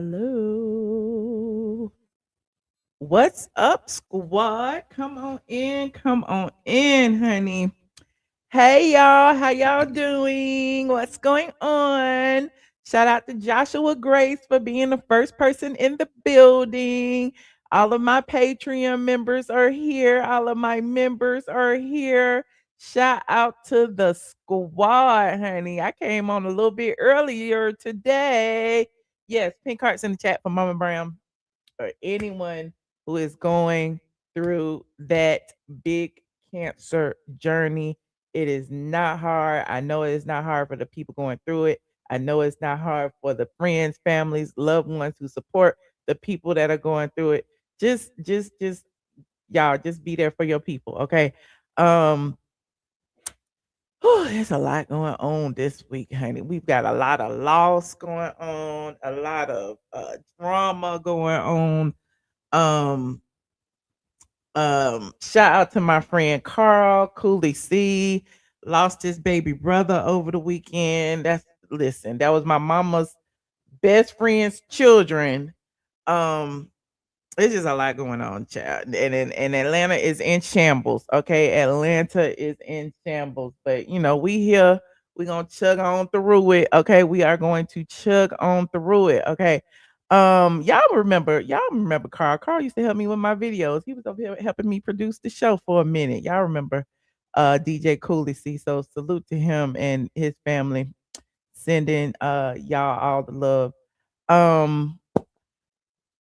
Hello. What's up, squad? Come on in, honey. Hey y'all, how y'all doing? What's going on? Shout out to Joshua Grace for being the first person in the building. All of my Patreon members are here. All of my members are here. Shout out to the squad, honey. I came on a little bit earlier today. Yes, pink hearts in the chat for Mama Brown or anyone who is going through that big cancer journey. It is not hard. I know it is not hard for the people going through it. I know it's not hard for the friends, families, loved ones who support the people that are going through it. Just y'all just be there for your people, okay? Um there's a lot going on this week, honey. We've got a lot of loss going on, a lot of drama going on. Um, Shout out to my friend Carl Cooley C. Lost his baby brother over the weekend. That was my mama's best friend's children. Um, it's just a lot going on, child. And Atlanta is in shambles. Okay. Atlanta is in shambles. But we here. We're gonna chug on through it. Okay. We are going to chug on through it. Okay. Y'all remember Carl. Carl used to help me with my videos. He was over here helping me produce the show for a minute. Y'all remember DJ Cooley C. So salute to him and his family. Sending y'all all the love. Um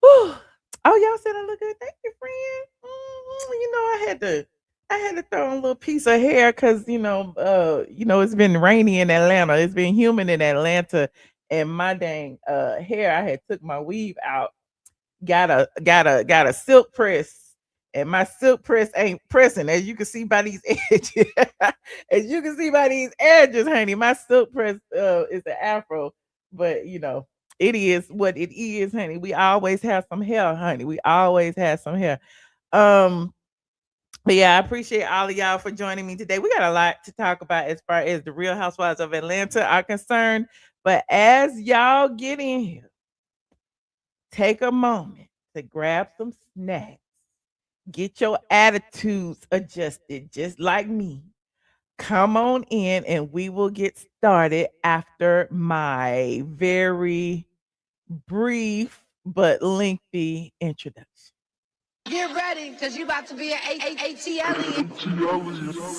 Whew. Oh, y'all said I look good. Thank you, friend. I had to throw on a little piece of hair because it's been rainy in Atlanta. It's been humid in Atlanta, and my dang hair. I had took my weave out. Got a silk press, and my silk press ain't pressing, as you can see by these edges. As you can see by these edges, honey. My silk press is an afro, but it is what it is, honey. We always have some hair, honey. We always have some hair. Um, but yeah, I appreciate all of y'all for joining me today. We got a lot to talk about as far as the Real Housewives of Atlanta are concerned. But as y'all get in here, take a moment to grab some snacks, get your attitudes adjusted, just like me. Come on in, and we will get started after my very brief but lengthy introduction. Get ready, because you about to be an ATL.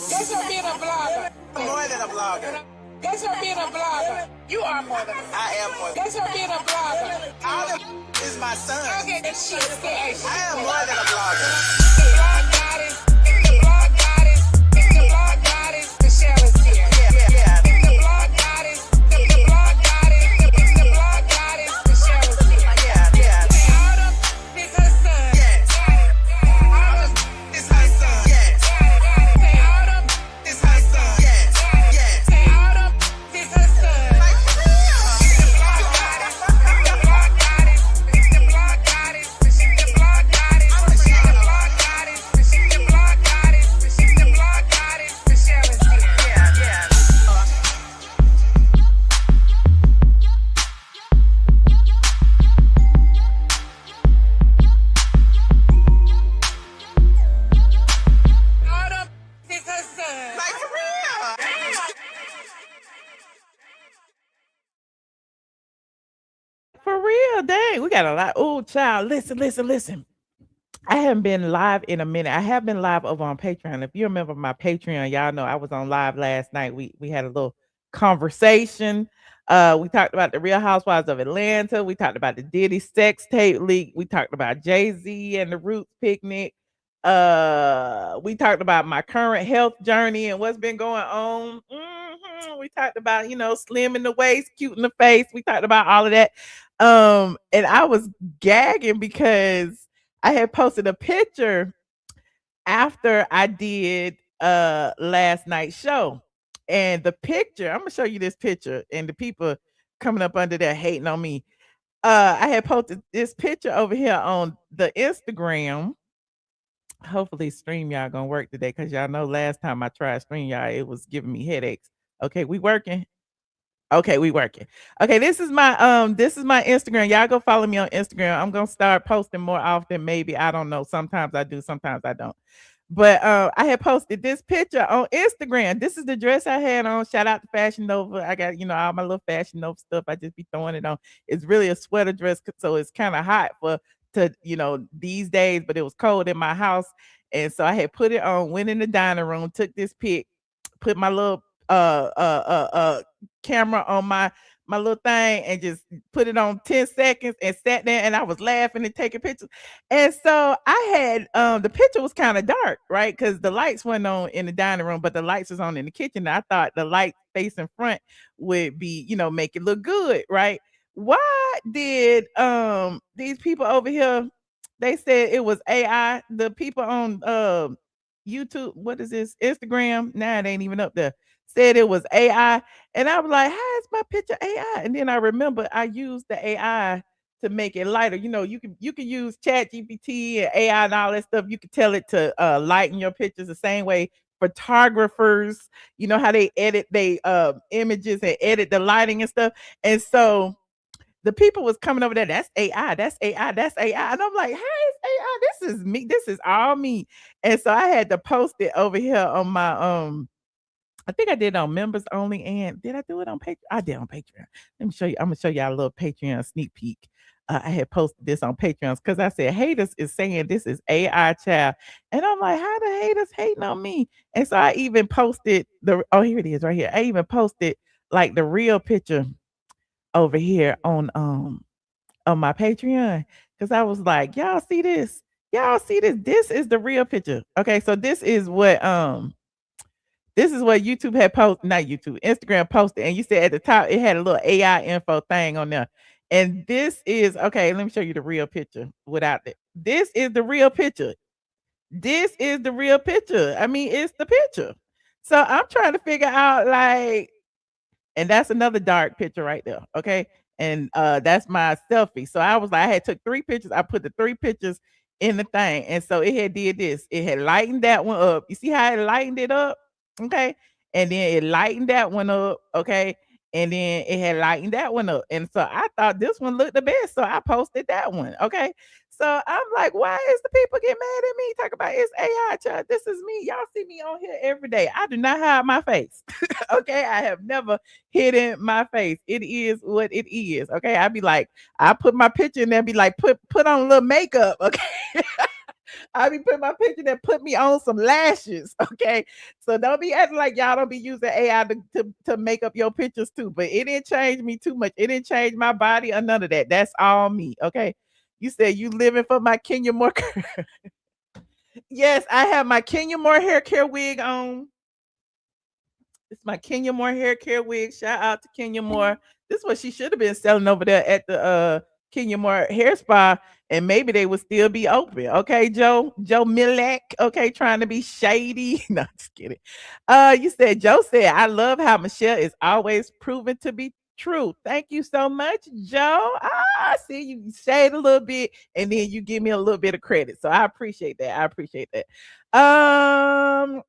Guess what being a blogger? More than a blogger. Guess what being a blogger? You are more than I am more than Guess what being a blogger? all of is my son. Okay, that shit. I am more than a blogger. The blog goddess, the blog goddess, the blog goddess, Michelle is here. Yeah. The blog goddess, the blog goddess, the blog goddess, Michelle is here. Yeah. Autumn is her son. Yes. Autumn It's her son. Yes. say Autumn, It's her son. Yes. say Autumn is her son. Like for real. The blog goddess, the blog goddess, the blog goddess, the blog goddess, the blog goddess, the blog goddess, the blog goddess, Michelle is here. Yeah. Autumn is her son. Like for real. For real, dang, we got a lot. Oh, child, listen. I haven't been live in a minute. I have been live over on Patreon. If you remember my Patreon, y'all know I was on live last night. We had a little conversation. We talked about the Real Housewives of Atlanta. We talked about the Diddy sex tape leak. We talked about Jay-Z and the Roots picnic. We talked about my current health journey and what's been going on. We talked about, slim in the waist, cute in the face. We talked about all of that. And I was gagging because I had posted a picture after I did last night's show. And the picture, I'm gonna show you this picture, and the people coming up under there hating on me. I had posted this picture over here on the Instagram. Hopefully StreamYard gonna work today, because y'all know last time I tried StreamYard, it was giving me headaches. Okay, we working. Okay, we working. Okay, this is my Instagram. Y'all go follow me on Instagram. I'm gonna start posting more often. Maybe I don't know. Sometimes I do, sometimes I don't. But I had posted this picture on Instagram. This is the dress I had on. Shout out to Fashion Nova. I got all my little Fashion Nova stuff. I just be throwing it on. It's really a sweater dress, so it's kind of hot for to these days. But it was cold in my house, and so I had put it on. Went in the dining room, took this pic, put my little camera on my little thing and just put it on 10 seconds and sat there and I was laughing and taking pictures. And so I had the picture was kind of dark, right? Because the lights weren't on in the dining room, but the lights was on in the kitchen. I thought the light facing front would be, make it look good, right? Why did these people over here they said it was AI? The people on YouTube, what is this? Instagram? Nah, it ain't even up there. Said it was AI. And I was like, how is my picture AI? And then I remember I used the AI to make it lighter. You can use Chat GPT and AI and all that stuff. You can tell it to lighten your pictures the same way photographers, how they edit they images and edit the lighting and stuff. And so the people was coming over there. That's AI. That's AI. That's AI. And I'm like, hey, it's AI. This is me. This is all me. And so I had to post it over here on my I think I did on members only. And did I do it on Patreon? I did on Patreon. Let me show you. I'm gonna show y'all a little Patreon sneak peek. I had posted this on Patreon because I said haters is saying this is AI child. And I'm like, how the haters hating on me? And so I even posted here it is right here. I even posted like the real picture over here on my Patreon because I was like, y'all see this? Y'all see this? This is the real picture. Okay, so this is what YouTube had posted, not YouTube, Instagram posted, and you said at the top it had a little AI info thing on there. And this is okay. Let me show you the real picture without it. This is the real picture. This is the real picture. I mean, it's the picture. So I'm trying to figure out like and that's another dark picture right there. Okay. And that's my selfie. So I was like, I had took 3 pictures. I put the 3 pictures in the thing. And so it had did this. It had lightened that one up. You see how it lightened it up? Okay. And then it lightened that one up. Okay. And then it had lightened that one up. And so I thought this one looked the best. So I posted that one. Okay. So I'm like, why is the people get mad at me? Talk about it's AI, child. This is me. Y'all see me on here every day. I do not hide my face. Okay. I have never hidden my face. It is what it is. Okay. I be like, I put my picture in there, be like, put on a little makeup. Okay. I be putting my picture there, put me on some lashes. Okay. So don't be acting like y'all don't be using AI to make up your pictures too. But it didn't change me too much. It didn't change my body or none of that. That's all me. Okay. You said you living for my Kenya Moore. Yes, I have my Kenya Moore hair care wig on. It's my Kenya Moore hair care wig. Shout out to Kenya Moore. This is what she should have been selling over there at the Kenya Moore hair spa, and maybe they would still be open. Okay, Joe Milak. Okay, trying to be shady. No, just kidding. You said Joe said, I love how Michelle is always proven to be true. Thank you so much, Joe. I see you shade a little bit, and then you give me a little bit of credit. So I appreciate that. I appreciate that.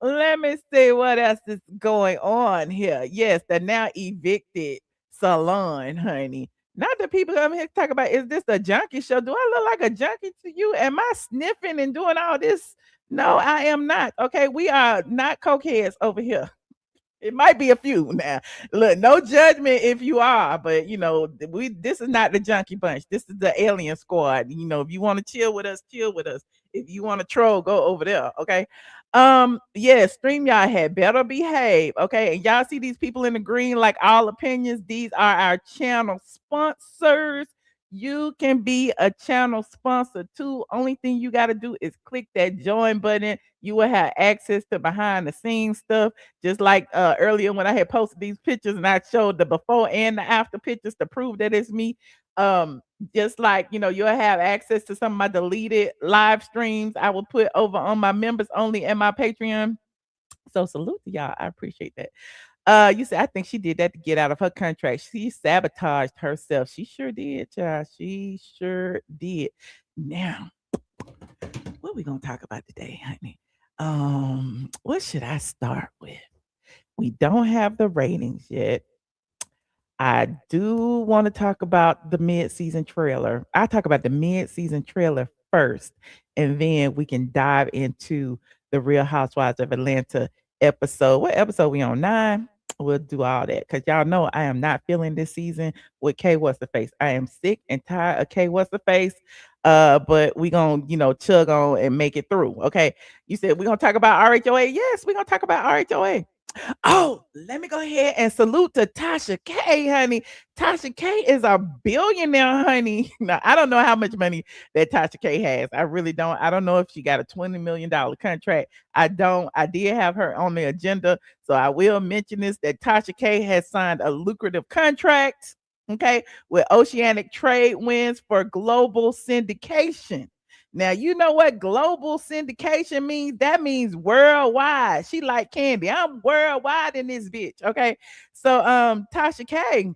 Let me see what else is going on here. Yes, the now evicted salon, honey. Not that people come here to talk about is this a junkie show? Do I look like a junkie to you? Am I sniffing and doing all this? No, I am not. Okay, we are not cokeheads over here. It might be a few now. Look, no judgment if you are, but we this is not the junkie bunch. This is the alien squad. If you want to chill with us, chill with us. If you want to troll, go over there. Okay. Yeah, StreamYard had better behave. Okay. And y'all see these people in the green, like all opinions. These are our channel sponsors. You can be a channel sponsor too. Only thing you got to do is click that join button. You will have access to behind the scenes stuff. Just like earlier when I had posted these pictures and I showed the before and the after pictures to prove that it's me. Just like you'll have access to some of my deleted live streams I will put over on my members only and my Patreon. So salute to y'all. I appreciate that. You said I think she did that to get out of her contract. She sabotaged herself. She sure did, child. She sure did. Now, what we gonna talk about today, honey? What should I start with? We don't have the ratings yet. I do want to talk about the mid-season trailer. I talk about the mid-season trailer first, and then we can dive into the Real Housewives of Atlanta episode. What episode we on? 9. We'll do all that because y'all know I am not feeling this season with K What's the Face. I am sick and tired of K What's the Face. But we gonna, chug on and make it through. Okay. You said we're gonna talk about RHOA. Yes, we're gonna talk about RHOA. Oh, let me go ahead and salute to Tasha K, honey. Tasha K is a billionaire, honey. Now, I don't know how much money that Tasha K has. I really don't. I don't know if she got a $20 million contract. I don't. I did have her on the agenda. So I will mention this that Tasha K has signed a lucrative contract, okay, with Oceanic Trade Winds for global syndication. Now, you know what global syndication means? That means worldwide. She like candy. I'm worldwide in this bitch. Okay. So Tasha K,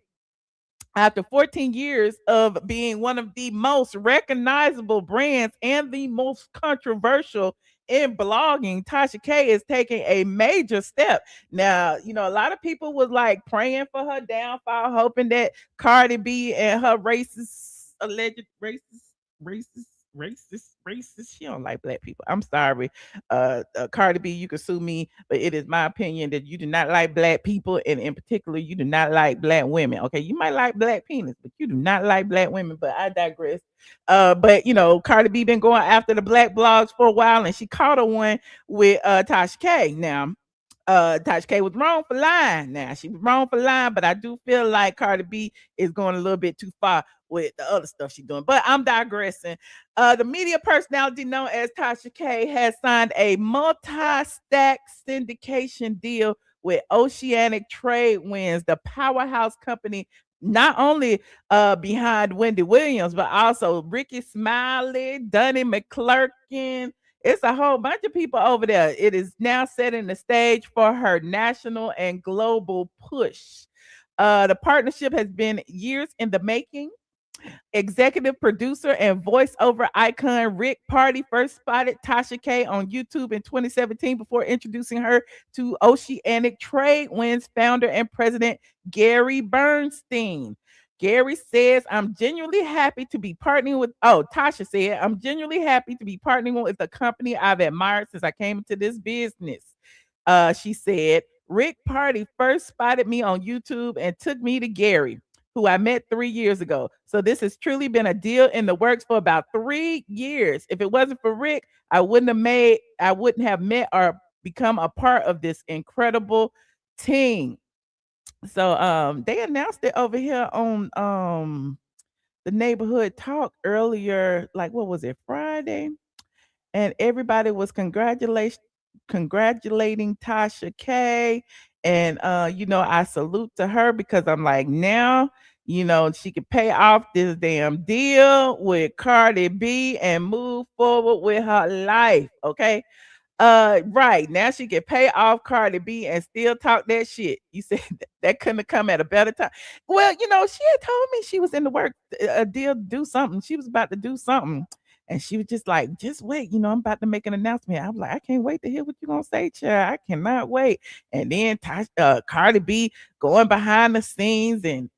after 14 years of being one of the most recognizable brands and the most controversial in blogging, Tasha K is taking a major step. Now, a lot of people was like praying for her downfall, hoping that Cardi B and her alleged racist, racist. She don't like black people. I'm sorry. Cardi B, you can sue me, but it is my opinion that you do not like black people, and in particular, you do not like black women. Okay, you might like black penis, but you do not like black women. But I digress. But Cardi B been going after the black blogs for a while, and she caught a one with Tasha K. Now, Tasha K was wrong for lying. Now she was wrong for lying, but I do feel like Cardi B is going a little bit too far with the other stuff she's doing. But I'm digressing. The media personality known as Tasha K has signed a multi-stack syndication deal with Oceanic Trade Winds, the powerhouse company not only behind Wendy Williams, but also Ricky Smiley, Dunny McClurkin. It's a whole bunch of people over there. It is now setting the stage for her national and global push. The partnership has been years in the making. Executive producer and voiceover icon Rick Party first spotted Tasha K on YouTube in 2017 before introducing her to Oceanic Trade Winds founder and president Gary Bernstein. Gary says, I'm genuinely happy to be partnering with, Tasha said, I'm genuinely happy to be partnering with a company I've admired since I came into this business. She said, Rick Party first spotted me on YouTube and took me to Gary, who I met 3 years ago. So this has truly been a deal in the works for about 3 years. If it wasn't for Rick, I wouldn't have met or become a part of this incredible team. So they announced it over here on the neighborhood talk earlier, like what was it, Friday? And everybody was congratulating Tasha K. And I salute to her because I'm like, now, she can pay off this damn deal with Cardi B and move forward with her life. Okay. Right now she can pay off Cardi B and still talk that shit. You said that couldn't have come at a better time. Well, she had told me she was in the work a deal to do something. She was about to do something. And she was just like, just wait, I'm about to make an announcement. I'm like, I can't wait to hear what you're gonna say, child. I cannot wait. And then Cardi B going behind the scenes and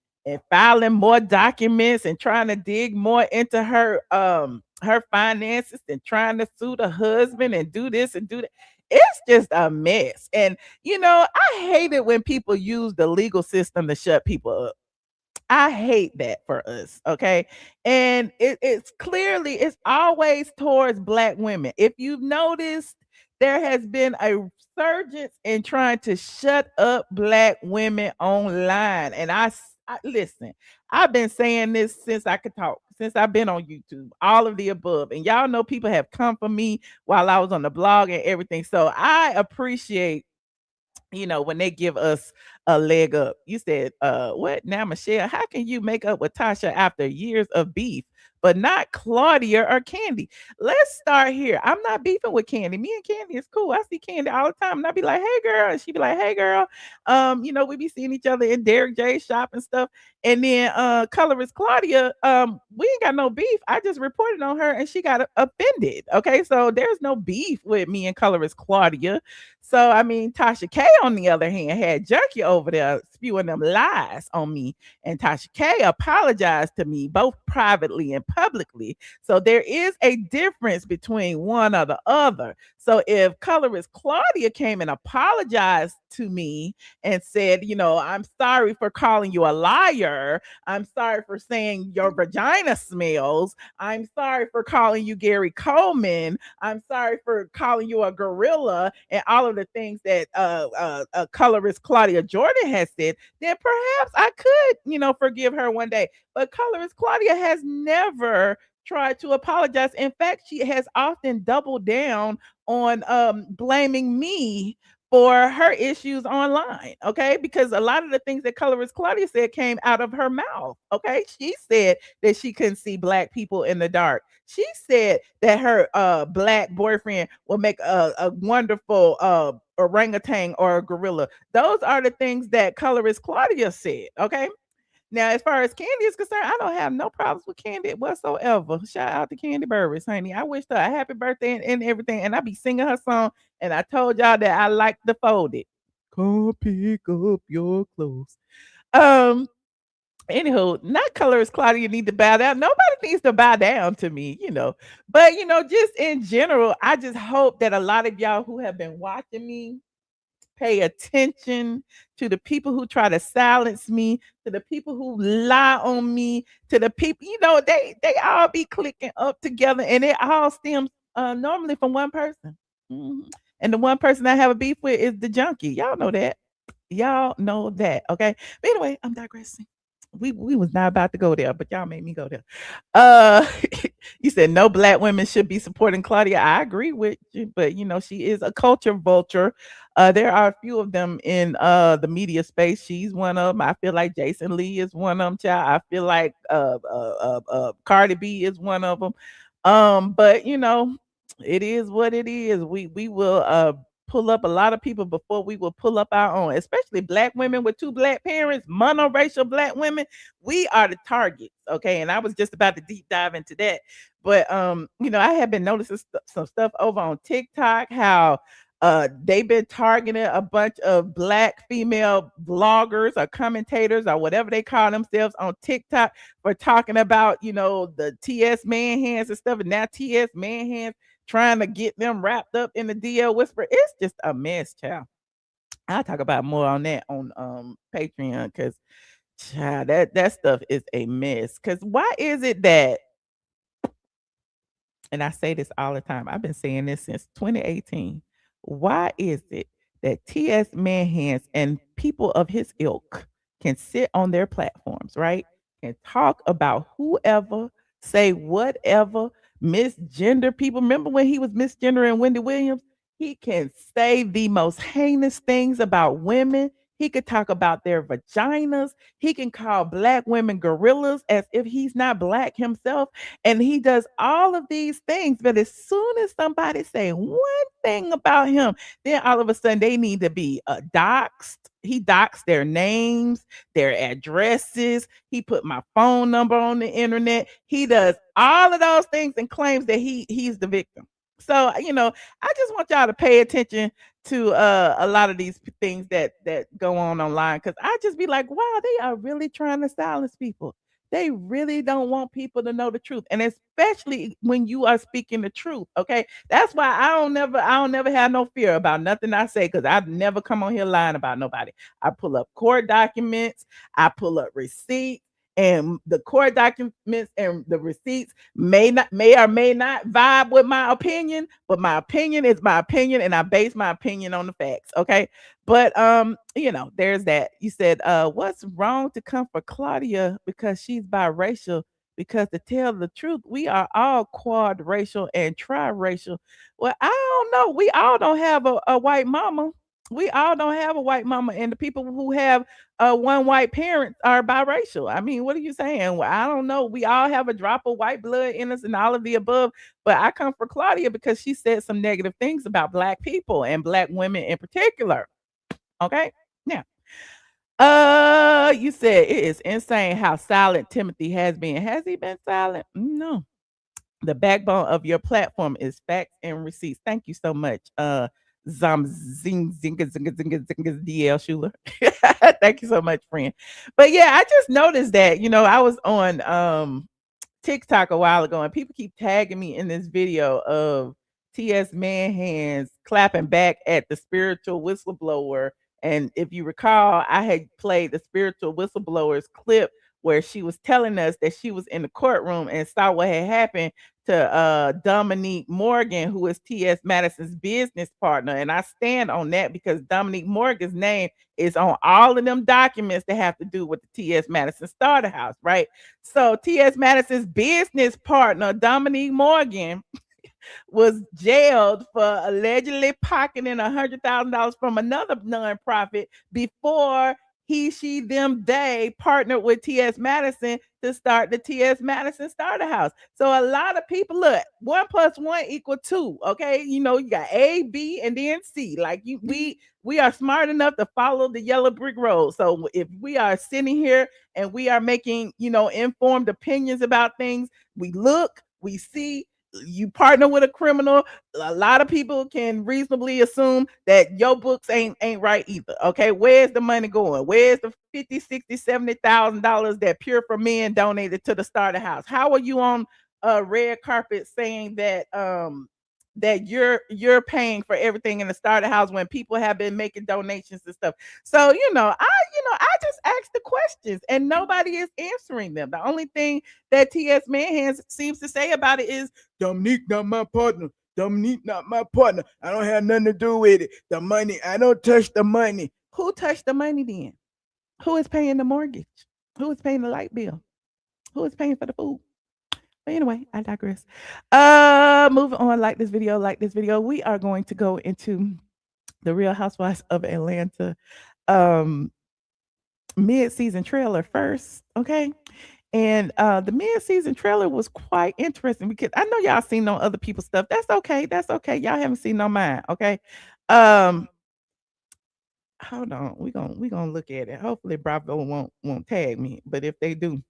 filing more documents and trying to dig more into her finances and trying to sue the husband and do this and do that. It's just a mess. And I hate it when people use the legal system to shut people up. I hate that for us, okay? And it's always towards black women. If you've noticed, there has been a resurgence in trying to shut up black women online. And listen, I've been saying this since I could talk, since I've been on YouTube, all of the above. And y'all know people have come for me while I was on the blog and everything. So I appreciate when they give us a leg up. You said, what now, Michelle? How can you make up with Tasha after years of beef, but not Claudia or Candy? Let's start here. I'm not beefing with Candy. Me and Candy is cool. I see Candy all the time, and I be like, hey girl, and she be like, hey girl. We be seeing each other in Derek J shop and stuff. And then colorist Claudia, we ain't got no beef. I just reported on her and she got offended. Okay, so there's no beef with me and colorist Claudia. So I mean, Tasha K on the other hand had Junkie over there spewing them lies on me. And Tasha K apologized to me both privately and publicly. So there is a difference between one or the other. So if colorist Claudia came and apologized to me and said, I'm sorry for calling you a liar. I'm sorry for saying your vagina smells. I'm sorry for calling you Gary Coleman. I'm sorry for calling you a gorilla and all of the things that colorist Claudia Jordan has said, then perhaps I could, forgive her one day. But colorist Claudia has never tried to apologize. In fact, she has often doubled down on blaming me for her issues online, okay? Because a lot of the things that colorist Claudia said came out of her mouth, okay? She said that she couldn't see black people in the dark. She said that her black boyfriend will make a wonderful orangutan or a gorilla. Those are the things that colorist Claudia said, okay? Now, as far as Candy is concerned, I don't have no problems with Candy whatsoever. Shout out to Candy Burris, honey. I wished her a happy birthday and everything, and I be singing her song. And I told y'all that I like the folded. Come pick up your clothes. Um, Anywho, not colors Claudia need to bow down. Nobody needs to bow down to me. But just in general, I just hope that a lot of y'all who have been watching me pay attention to the people who try to silence me, to the people who lie on me, to the people, they all be clicking up together and it all stems normally from one person. Mhm. And the one person I have a beef with is the junkie. Y'all know that. Y'all know that. Okay. But anyway, I'm digressing. We was not about to go there, but y'all made me go there. Uh you said no black women should be supporting Claudia. I agree with you, but she is a culture vulture. There are a few of them in the media space. She's one of them. I feel like Jason Lee is one of them, child. I feel like Cardi B is one of them. But it is what it is. We will pull up a lot of people before we will pull up our own, especially black women with two black parents, monoracial black women. We are the targets, okay? And I was just about to deep dive into that. But I have been noticing some stuff over on TikTok, how they've been targeting a bunch of black female vloggers or commentators or whatever they call themselves on TikTok for talking about, the TS man hands and stuff. And now TS man hands trying to get them wrapped up in the DL whisper. It's just a mess, child. I'll talk about more on that on Patreon, because child, that stuff is a mess. Because why is it that, and I say this all the time, I've been saying this since 2018. Why is it that TS Manhands and people of his ilk can sit on their platforms, right? Can talk about whoever, say whatever, misgender people. Remember when he was misgendering Wendy Williams? He can say the most heinous things about women. He could talk about their vaginas. He can call black women gorillas as if he's not black himself. And he does all of these things. But as soon as somebody say one thing about him, then all of a sudden they need to be doxxed. He doxed their names, their addresses. He put my phone number on the internet. He does all of those things and claims that he's the victim. So, I just want y'all to pay attention to a lot of these things that go on online, because I just be like, wow, they are really trying to silence people. They really don't want people to know the truth, and especially when you are speaking the truth. Okay, that's why I don't never have no fear about nothing I say, because I've never come on here lying about nobody. I pull up court documents, I pull up receipts, and the court documents and the receipts may or may not vibe with my opinion, but my opinion is my opinion, and I base my opinion on the facts. Okay. But there's that. You said, what's wrong to come for Claudia because she's biracial? Because to tell the truth, we are all quad racial and triracial. Well, I don't know. We all don't have a white mama. We all don't have a white mama, and the people who have one white parent are biracial. I mean, what are you saying? Well, I don't know. We all have a drop of white blood in us and all of the above. But I come for Claudia because she said some negative things about black people and black women in particular. Okay. Now, you said it is insane how silent Timothy has been. Has he been silent? No. The backbone of your platform is facts and receipts. Thank you so much, DL Schuler. Thank you so much, friend. But yeah, I just noticed that, I was on TikTok a while ago, and people keep tagging me in this video of TS Manhands clapping back at the spiritual whistleblower. And if you recall, I had played the spiritual whistleblower's clip where she was telling us that she was in the courtroom and saw what had happened to Dominique Morgan, who is T.S. Madison's business partner. And I stand on that because Dominique Morgan's name is on all of them documents that have to do with the T.S. Madison Starter House, right? So T.S. Madison's business partner, Dominique Morgan, was jailed for allegedly pocketing $100,000 from another nonprofit before he, she, them, they partnered with T.S. Madison to start the T.S. Madison Starter House. So a lot of people look, 1+1 = 2. Okay, you got A, B, and then C. Like we are smart enough to follow the yellow brick road. So if we are sitting here and we are making informed opinions about things, we look, we see. You partner with a criminal, a lot of people can reasonably assume that your books ain't right either. Okay, where's the money going? Where's the 50, 60, $70,000 that Pure for Men donated to the starter house? How are you on a red carpet saying that that you're paying for everything in the starter house when people have been making donations and stuff? So I just asked the questions and nobody is answering them. The only thing that TS Manhands seems to say about it is Dominique not my partner. Dominique not my partner. I don't have nothing to do with it. The money, I don't touch the money. Who touched the money then? Who is paying the mortgage? Who is paying the light bill? Who is paying for the food? But anyway, I digress. Moving on, like this video. We are going to go into the Real Housewives of Atlanta mid-season trailer first, okay? And the mid-season trailer was quite interesting because I know y'all seen on other people's stuff. That's okay. That's okay. Y'all haven't seen no mine, okay? Um, hold on. We gonna look at it. Hopefully Bravo won't tag me. But if they do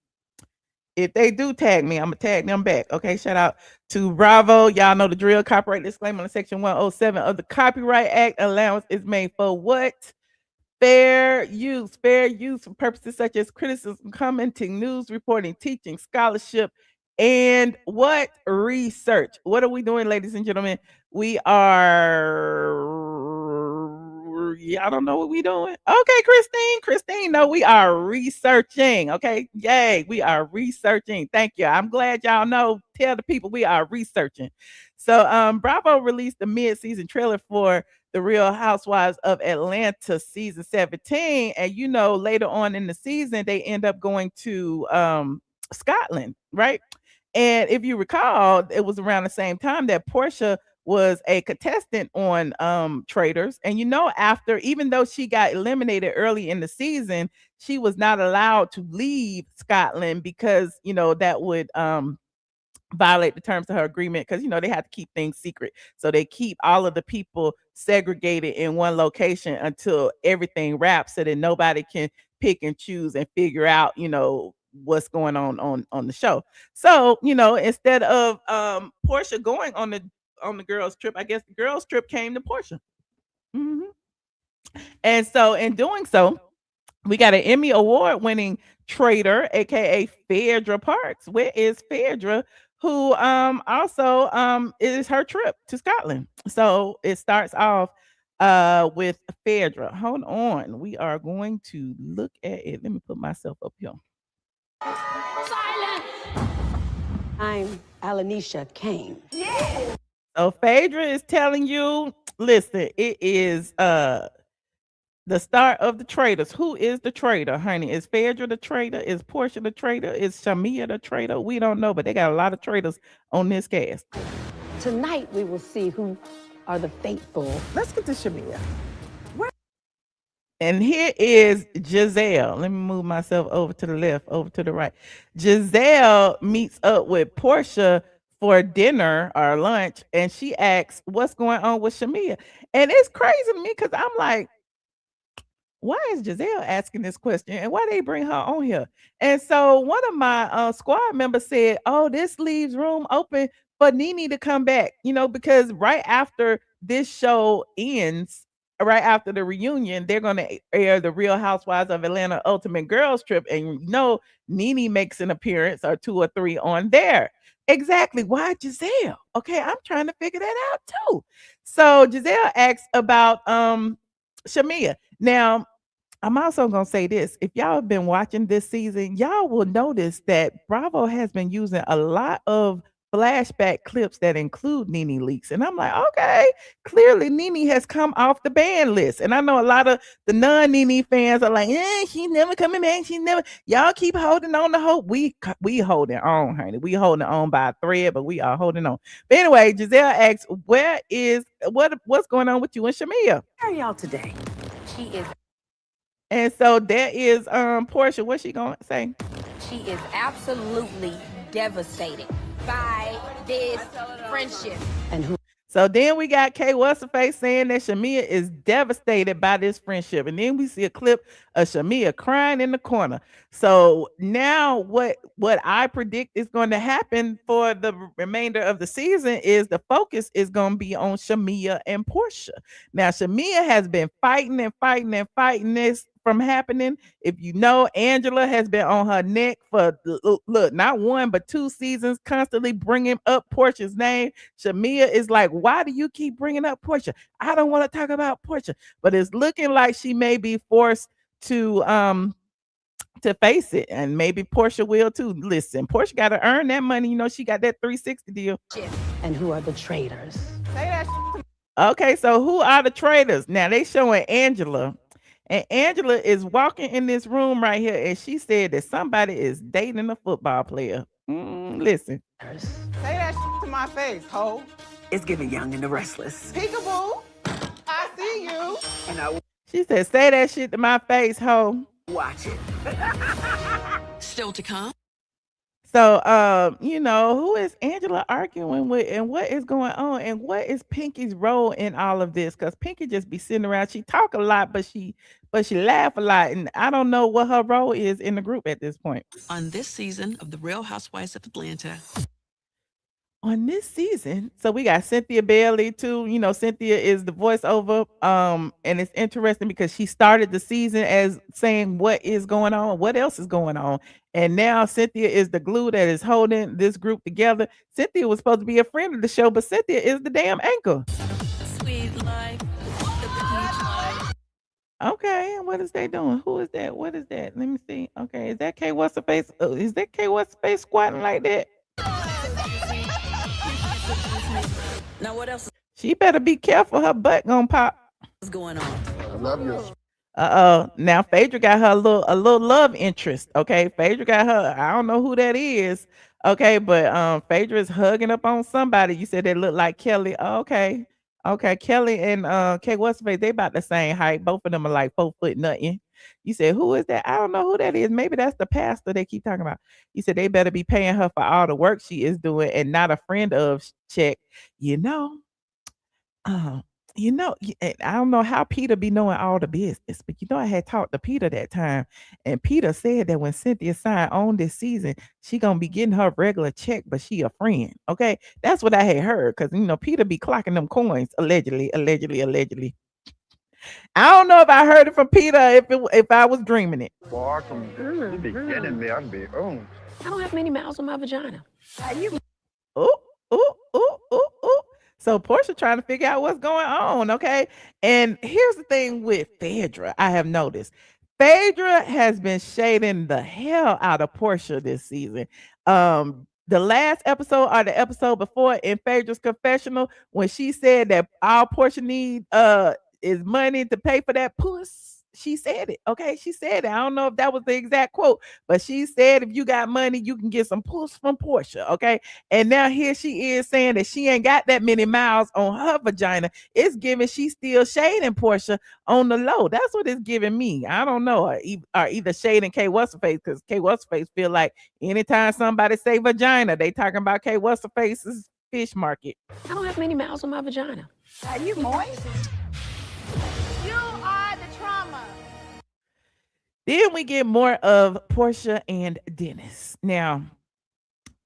tag me, I'm gonna tag them back. Okay. Shout out to Bravo. Y'all know the drill. Copyright disclaimer on Section 107 of the Copyright Act. Allowance is made for what? Fair use for purposes such as criticism, commenting, news reporting, teaching, scholarship, and what? Research. What are we doing, ladies and gentlemen? We are, y'all don't know what we doing? Okay, Christine, no, we are researching. Okay, yay, we are researching. Thank you. I'm glad y'all know. Tell the people we are researching. So, Bravo released the mid-season trailer for the Real Housewives of Atlanta season 17. And later on in the season, they end up going to Scotland, right? And if you recall, it was around the same time that Porsha was a contestant on Traders. And after, even though she got eliminated early in the season, she was not allowed to leave Scotland because that would violate the terms of her agreement because they have to keep things secret. So they keep all of the people segregated in one location until everything wraps so that nobody can pick and choose and figure out what's going on the show. So instead of Porsha going on the girls trip, I guess the girls trip came to Porsha. Mhm. And so in doing so, we got an Emmy Award winning trader, aka Phaedra Parks. Where is Phaedra? Who also is her trip to Scotland. So it starts off with Phaedra. Hold on. We are going to look at it. Let me put myself up here. Silence! I'm Alanisha Kane. So Phaedra is telling you, listen, it is the start of the traders. Who is the trader, honey? Is Phaedra the trader? Is Porsha the trader? Is Shamea the trader? We don't know, but they got a lot of traders on this cast. Tonight we will see who are the faithful. Let's get to Shamea. And here is Giselle. Let me move myself over to the left, over to the right. Giselle meets up with Porsha for dinner or lunch, and she asks, what's going on with Shamea? And it's crazy to me because I'm like, why is Giselle asking this question and why they bring her on here? And so one of my squad members said, oh, this leaves room open for Nene to come back, because right after this show ends right after the reunion, they're going to air the Real Housewives of Atlanta Ultimate Girls Trip, and Nene makes an appearance or 2 or 3 on there. Exactly. Why Giselle? Okay, I'm trying to figure that out too. So Giselle asks about Shamea. Now, I'm also gonna say this. If y'all have been watching this season, y'all will notice that Bravo has been using a lot of flashback clips that include Nene leaks. And I'm like, okay, clearly Nene has come off the ban list. And I know a lot of the non-Nene fans are like, she's never coming back. She's never. Y'all keep holding on to hope. We holding on, honey. We holding on by a thread, but we are holding on. But anyway, Giselle asks, what's going on with you and Shamea? How are y'all today? She is And so there is Porsha. What's she gonna say? absolutely devastated by this friendship. and who So then we got K What's her face saying that Shamea is devastated by this friendship. And then we see a clip of Shamea crying in the corner. So now what I predict is going to happen for the remainder of the season is the focus is going to be on Shamea and Porsha. Now Shamea has been fighting and fighting and fighting this from happening. If you know, Angela has been on her neck for look, not 1 but 2 seasons, constantly bringing up Porsha's name. Shamea is like, why do you keep bringing up Porsha? I don't want to talk about Porsha, but it's looking like she may be forced to face it, and maybe Porsha will too. Listen, Porsha got to earn that money. She got that 360 deal. and who are the traitors? Okay, so who are the traitors? Now they showing Angela. And Angela is walking in this room right here, and she said that somebody is dating a football player. Listen. Say that to my face, ho. It's giving Young and the Restless. Peekaboo. I see you. And I She said, say that shit to my face, ho. watch it. Still to come. So, who is Angela arguing with, and what is going on, and what is Pinky's role in all of this? Because Pinky just be sitting around. She talk a lot, but she laugh a lot, and I don't know what her role is in the group at this point. On this season of the Real Housewives of Atlanta. On this season, so we got Cynthia Bailey too. Cynthia is the voiceover. And it's interesting because she started the season as saying what is going on, what else is going on. And now Cynthia is the glue that is holding this group together. Cynthia was supposed to be a friend of the show, but Cynthia is the damn anchor. Sweet life, the beach life. Okay, and what is they doing? Who is that? What is that? Let me see. Okay, is that K What's her face? Is that K What's her face squatting like that? Now what else She better be careful. Her butt gonna pop. is going on? I love you. Now Phaedra got her a little love interest. Okay, Phaedra got her. I don't know who that is. Okay, but Phaedra is hugging up on somebody. You said they look like Kelly. Okay, Kelly and K What's her face? They about the same height. Both of them are like 4 foot nothing. You said, who is that? I don't know who that is. Maybe that's the pastor they keep talking about. You said they better be paying her for all the work she is doing and not a friend of check. And I don't know how Peter be knowing all the business, but I had talked to Peter that time, and Peter said that when Cynthia signed on this season, she gonna be getting her regular check, but she a friend. Okay, that's what I had heard, because Peter be clocking them coins allegedly. I don't know if I heard it from Peter, if I was dreaming it. Boy, you be getting me. I'd be, I don't have many mouths on my vagina. Ooh, ooh, ooh, ooh, ooh. So Porsha trying to figure out what's going on, okay? And here's the thing with Phaedra, I have noticed. Phaedra has been shading the hell out of Porsha this season. The last episode or the episode before in Phaedra's confessional, when she said that all Porsha need is money to pay for that puss. She said it. Okay, she said it. I don't know if that was the exact quote, but she said if you got money, you can get some puss from Porsha. Okay, and now here she is saying that she ain't got that many miles on her vagina. It's giving she's still shading Porsha on the low. That's what it's giving me. I don't know, or either shading K What's her face, because K What's her face feel like anytime somebody say vagina, they talking about K What's her face's fish market. I don't have many mouths on my vagina. Are you moist? You are the trauma. Then we get more of Porsha and Dennis. Now,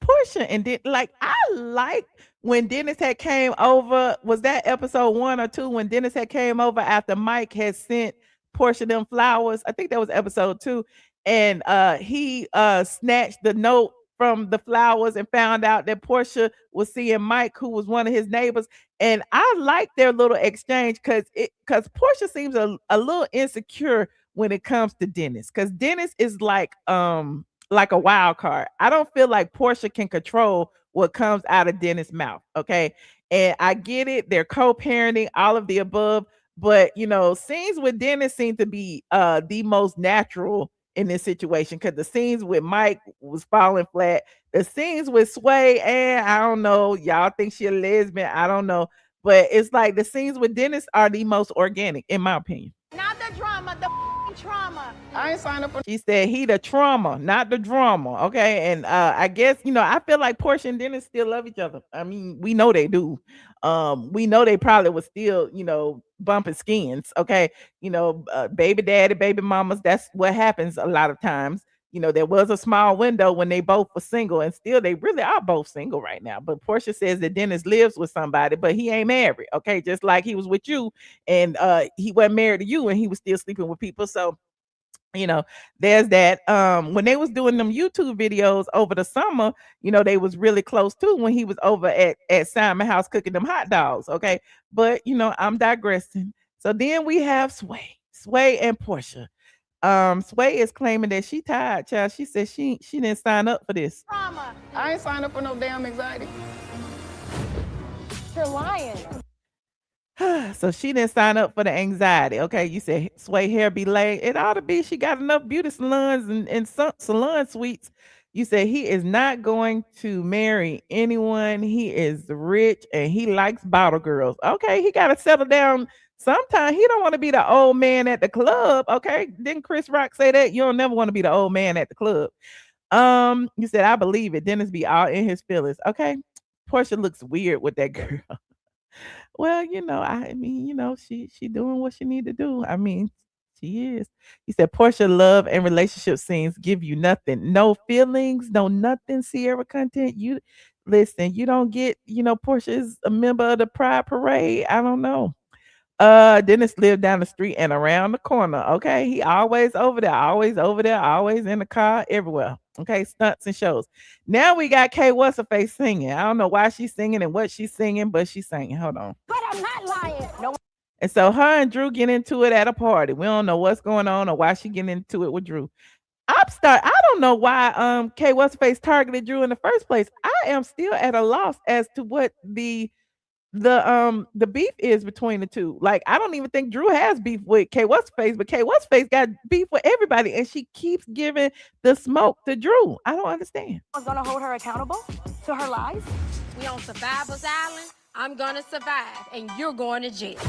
Porsha Porsha and did like I like when Dennis had came over. Was that episode 1 or 2 when Dennis had came over after Mike had sent Porsha them flowers? I think that was episode 2. And he snatched the note from the flowers and found out that Porsha was seeing Mike, who was one of his neighbors. And I like their little exchange because Porsha seems a little insecure when it comes to Dennis. Because Dennis is like a wild card. I don't feel like Porsha can control what comes out of Dennis' mouth. Okay. And I get it, they're co-parenting, all of the above, but scenes with Dennis seem to be the most natural in this situation because the scenes with Mike was falling flat. The scenes with Sway, and I don't know, y'all think she a lesbian, I don't know, but it's like the scenes with Dennis are the most organic, in my opinion. Not the drama, the trauma. I ain't signed up for. She said he the trauma, not the drama. Okay. And I guess, I feel like Porsha and Dennis still love each other. I mean, we know they do. We know they probably was still, bumping skins. Okay. Baby daddy, baby mamas, that's what happens a lot of times. There was a small window when they both were single, and still they really are both single right now. But Porsha says that Dennis lives with somebody, but he ain't married. Okay. Just like he was with you, and he wasn't married to you, and he was still sleeping with people. So there's that. When they was doing them YouTube videos over the summer, they was really close too when he was over at Simon House cooking them hot dogs. Okay. But I'm digressing. So then we have Sway and Porsha. Sway is claiming that she tired, child. She said she didn't sign up for this. Trauma. I ain't signed up for no damn anxiety. You're lying. So she didn't sign up for the anxiety. Okay, you said Sway hair be laid. It ought to be. She got enough beauty salons and salon suites. You said he is not going to marry anyone. He is rich and he likes bottle girls. Okay, he got to settle down sometime. He don't want to be the old man at the club. Okay, didn't Chris Rock say that? You don't never want to be the old man at the club. You said I believe it. Dennis be all in his feelings. Okay, Porsha looks weird with that girl. Well, I mean, she doing what she need to do. I mean, she is. He said Porsha love and relationship scenes give you nothing. No feelings, no nothing, Sierra content. You listen, you don't get, Porsha is a member of the Pride Parade. I don't know. Dennis lived down the street and around the corner. Okay. He always over there, always over there, always in the car, everywhere. Okay, stunts and shows. Now we got K What's Her Face singing. I don't know why she's singing and what she's singing, but she's singing. Hold on. But I'm not lying. No. And so her and Drew get into it at a party. We don't know what's going on or why she getting into it with Drew. I don't know why K What's Her Face targeted Drew in the first place. I am still at a loss as to what the beef is between the two. Like, I don't even think Drew has beef with K What's Face, but K What's Face got beef with everybody, and she keeps giving the smoke to Drew. I don't understand. I'm gonna hold her accountable to her lies. We on Survivor's Island. I'm gonna survive, and you're going to jail.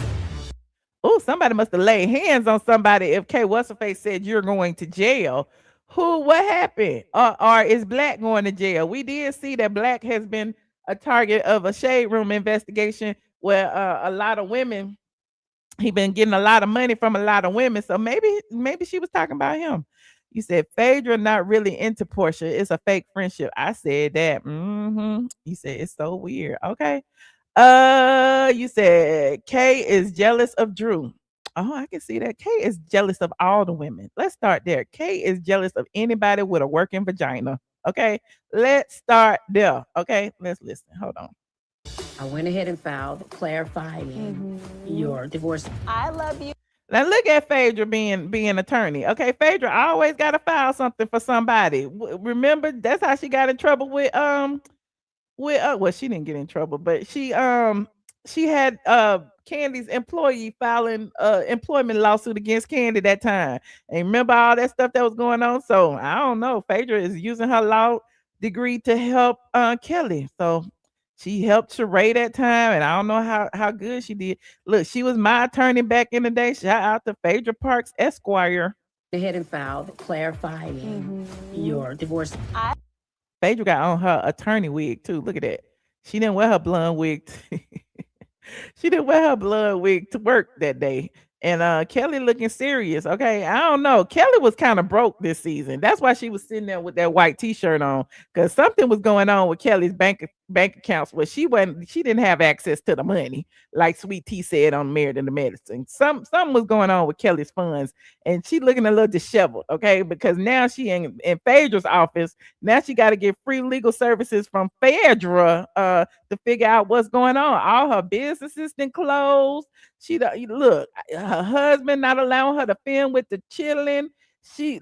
Oh, somebody must have laid hands on somebody if K What's Her Face said you're going to jail. What happened? Or is Black going to jail? We did see that Black has been a target of a shade room investigation where a lot of women, he been getting a lot of money from a lot of women. So maybe she was talking about him. You said Phaedra not really into Porsha. It's a fake friendship. I said that. You said it's so weird. Okay. You said Kay is jealous of Drew. Oh, I can see that. Kay is jealous of all the women. Let's start there. Kay is jealous of anybody with a working vagina. Okay, let's start there. Okay, let's listen. Hold on. I went ahead and filed clarifying your divorce. I love you. Now look at Phaedra being attorney. Okay, Phaedra always got to file something for somebody. Remember, that's how she got in trouble with well, she didn't get in trouble, but she had Candy's employee filing employment lawsuit against Candy that time. And remember all that stuff that was going on. So I don't know. Phaedra is using her law degree to help Kelly. So she helped Sheree that time, and I don't know how good she did. Look, she was my attorney back in the day. Shout out to Phaedra Parks Esquire. Go ahead and filed clarifying your divorce. Phaedra got on her attorney wig too. Look at that. She didn't wear her blonde wig. She didn't wear her blonde wig to work that day. And Kelly looking serious. Okay. I don't know. Kelly was kind of broke this season. That's why she was sitting there with that white t-shirt on. Because something was going on with Kelly's bank accounts where she didn't have access to the money, like Sweet Tea said on Married to the Medicine. Something was going on with Kelly's funds, and she looking a little disheveled, okay? Because now she in Phaedra's office. Now she got to get free legal services from Phaedra to figure out what's going on. All her businesses been closed. Look, her husband not allowing her to film with the children. She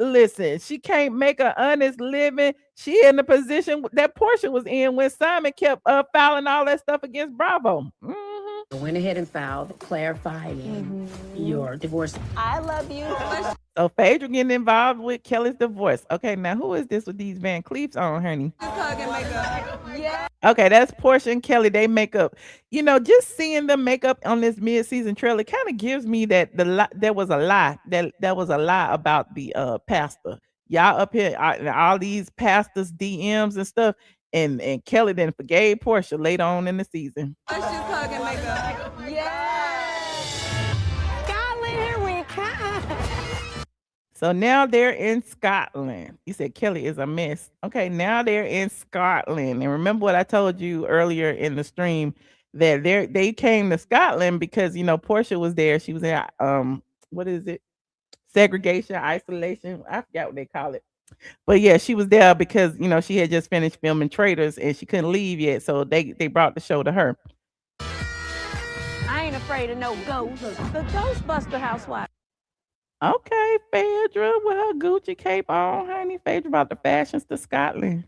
can't make an honest living. She in the position that Porsha was in when Simon kept filing all that stuff against Bravo. I went ahead and filed clarifying your divorce. I love you. So Phaedra getting involved with Kelly's divorce. Okay, now who is this with these Van Cleefs on, honey? Yeah. Okay, that's Porsha and Kelly. They make up. Just seeing them make up on this mid-season trailer kind of gives me that there was a lie. That was a lie about the pastor. Y'all up here, all these pastors DMs and stuff, and Kelly then forgave Porsha later on in the season. Let's just hug and make up. Yes. Scotland, here we come. So now they're in Scotland. You said Kelly is a mess. Okay, now they're in Scotland. And remember what I told you earlier in the stream, that they came to Scotland because Porsha was there. She was in what is it? Segregation, isolation. I forgot what they call it. But yeah, she was there because she had just finished filming Traitors and she couldn't leave yet. So they brought the show to her. I ain't afraid of no ghosts. The Ghostbuster housewife. Okay, Phaedra with her Gucci cape on, honey. Phaedra about the fashions to Scotland.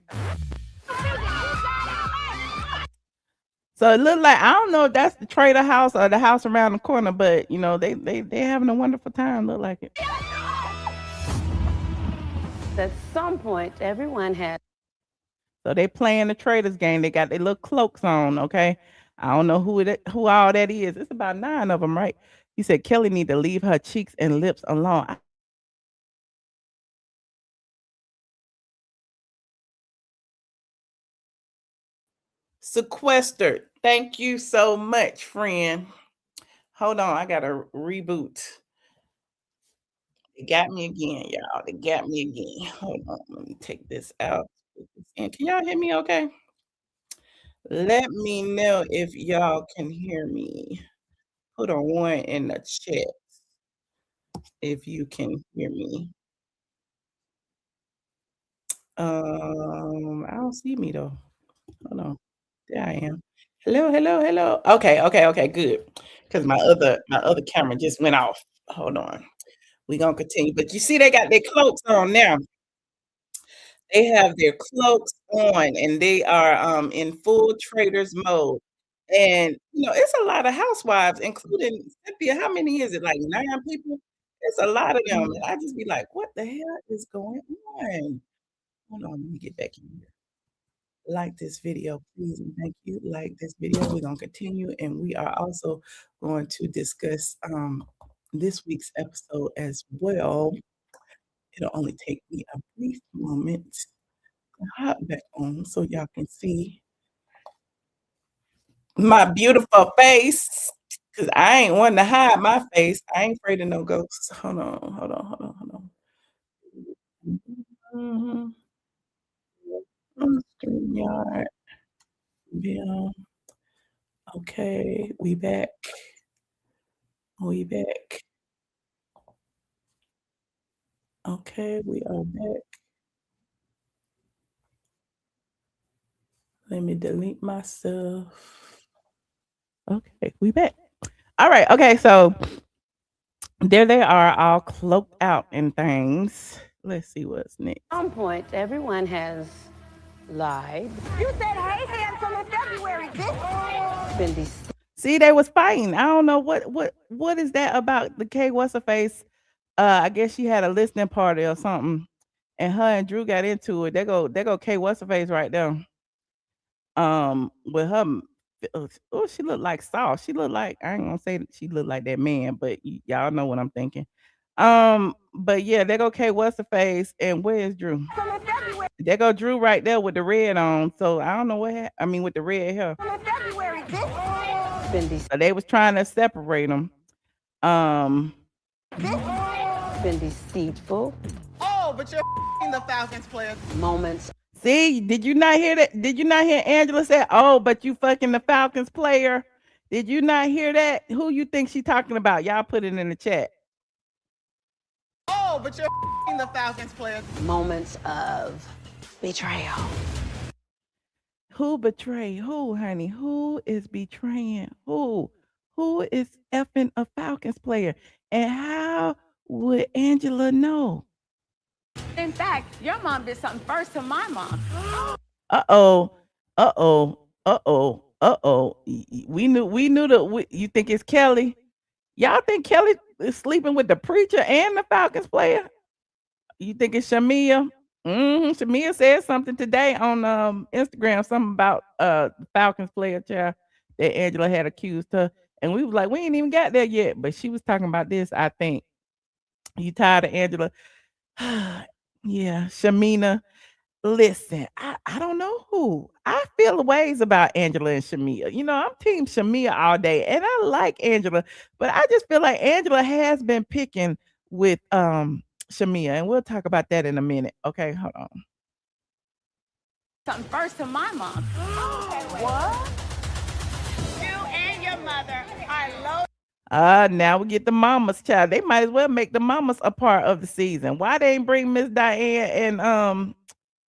So it looked like, I don't know if that's the Trader house or the house around the corner, but they having a wonderful time. Look like it. At some point, everyone had. So they playing the Traders game. They got their little cloaks on. Okay, I don't know who all that is. It's about 9 of them, right? He said Kelly need to leave her cheeks and lips alone. Sequestered. Thank you so much, friend. Hold on, I gotta reboot. They got me again, y'all. They got me again. Hold on, let me take this out. And can y'all hear me okay? Let me know if y'all can hear me. Put a 1 in the chat if you can hear me. I don't see me though. Hold on. There I am. Hello, hello, hello. Okay, good. Because my other camera just went off. Hold on. We're gonna continue. But you see, they got their cloaks on now. They have their cloaks on and they are in full traders mode. And it's a lot of housewives, including Cynthia. How many is it? Like 9 people? It's a lot of them. And I just be like, what the hell is going on? Hold on, let me get back in here. Like this video, please, and thank you. Like this video. We're gonna continue, and we are also going to discuss this week's episode as well. It'll only take me a brief moment to hop back on so y'all can see my beautiful face. Cause I ain't wanting to hide my face. I ain't afraid of no ghosts. Hold on. StreamYard. Yeah. Okay, we back. Okay, we are back. Let me delete myself. Okay, we back. All right. Okay, so there they are, all cloaked out and things. Let's see what's next. At some point, everyone has lied. You said, hey, handsome, in February, bitch. Been See, they was fighting. I don't know what is that about the K what's her face. I guess she had a listening party or something, and her and Drew got into it. They go K what's her face right there. With her, she looked like Saul. She looked like, I ain't gonna say that she looked like that man, but y'all know what I'm thinking. But yeah, they go K what's her face, and where's Drew? They go Drew right there with the red on. So I don't know with the red hair. February, bitch. So they was trying to separate them. Been deceitful. Oh, but you're the Falcons player. Moments. See, did you not hear that? Did you not hear Angela say, "Oh, but you fucking the Falcons player"? Did you not hear that? Who you think she talking about? Y'all put it in the chat. Oh, but you're the Falcons player. Moments of betrayal. Who betrayed who, honey? Who is betraying who? Who is effing a Falcons player? And how would Angela know? In fact, your mom did something first to my mom. Uh-oh. Uh-oh. Uh-oh. Uh-oh. We knew that. You think it's Kelly? Y'all think Kelly is sleeping with the preacher and the Falcons player? You think it's Shamea? Shamea said something today on Instagram, something about the Falcons player child that Angela had accused her. And we was like, we ain't even got there yet. But she was talking about this, I think. You tired of Angela? Yeah, Shamina. Listen, I don't know who. I feel ways about Angela and Shamea. You know, I'm team Shamea all day, and I like Angela, but I just feel like Angela has been picking with Shamea, and we'll talk about that in a minute. Okay, hold on. Something first to my mom. What? You and your mother are low. Now we get the mamas, child. They might as well make the mamas a part of the season. Why they ain't bring Miss Diane and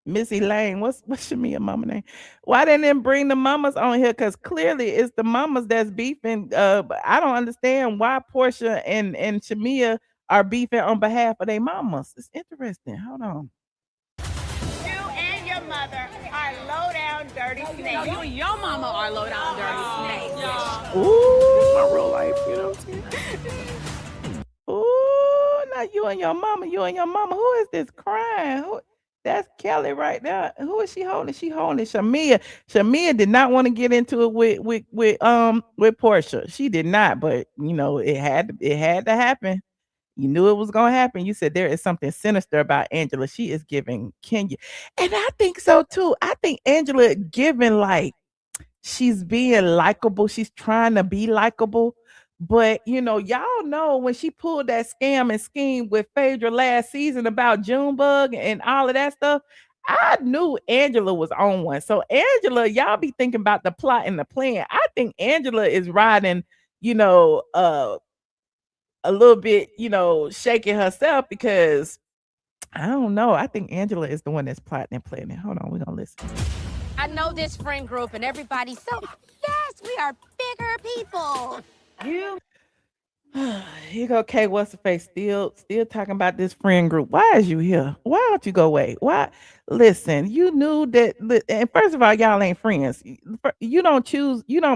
Missy Lane? What's Shamea mama name? Why they didn't bring the mamas on here? Because clearly it's the mamas that's beefing. But I don't understand why Porsha and Shamea are beefing on behalf of their mamas. It's interesting. Hold on. You and your mother are low down dirty snakes. You and your mama are low down dirty snakes. Ooh, My real life, you know what I'm saying? ooh, not you and your mama. You and your mama. Who is this crying? Who? That's Kelly right there. Who is she holding? She holding Shamea. Shamea did not want to get into it with Porsha. She did not, but you know it had to happen. You knew it was gonna happen. You said there is something sinister about Angela. She is giving Kenya, and I think so too. I think Angela giving like she's being likable. She's trying to be likable. But you know, y'all know when she pulled that scam and scheme with Phaedra last season about Junebug and all of that stuff, I knew Angela was on one. So Angela, y'all be thinking about the plot and the plan. I think Angela is riding, you know, a little bit, you know, shaking herself because I don't know. I think Angela is the one that's plotting and planning. Hold on, we're gonna listen. I know this friend group and everybody's so, yes, we are bigger people. You Here you go, Kay. What's the face? Still talking about this friend group. Why is you here? Why don't you go away? Why? Listen, you knew that. And first of all, y'all ain't friends. You don't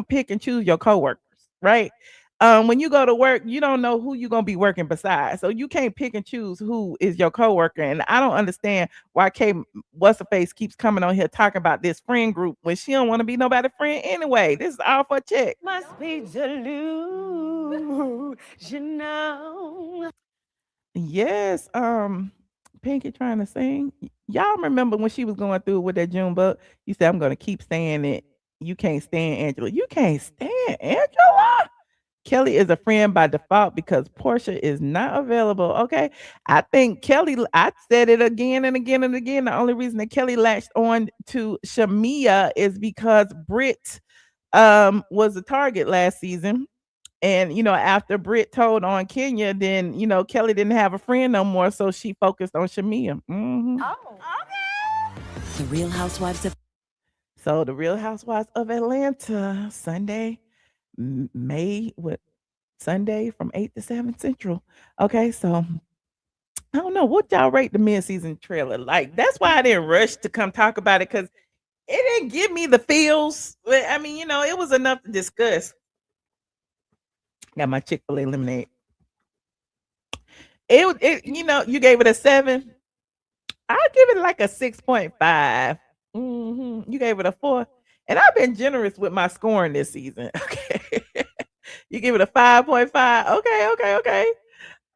pick and choose your coworkers, right? When you go to work, you don't know who you're gonna be working beside, so you can't pick and choose who is your coworker. And I don't understand why Kay, what's the face, keeps coming on here talking about this friend group when she don't want to be nobody's friend anyway. This is all for a check. must be delusional. Yes, Pinky trying to sing. Y'all remember when she was going through with that Junebug? You said, I'm gonna keep saying it. You can't stand Angela. You can't stand Angela. Kelly is a friend by default because Porsha is not available. Okay. I think Kelly, I said it again and again and again. The only reason that Kelly latched on to Shamea is because Britt was a target last season. And you know, after Britt told on Kenya, then you know Kelly didn't have a friend no more, so she focused on Shamea. Oh, okay. The Real Housewives of So the Real Housewives of Atlanta, Sunday, May what Sunday from 8 to 7 Central. Okay, so I don't know what y'all rate the mid-season trailer. Like that's why I didn't rush to come talk about it because it didn't give me the feels. But I mean, you know, it was enough to discuss. Got my Chick-fil-A lemonade. It you know, you gave it a 7. I give it like a 6.5. You gave it a 4. And I've been generous with my scoring this season. Okay. You give it a 5.5. Okay.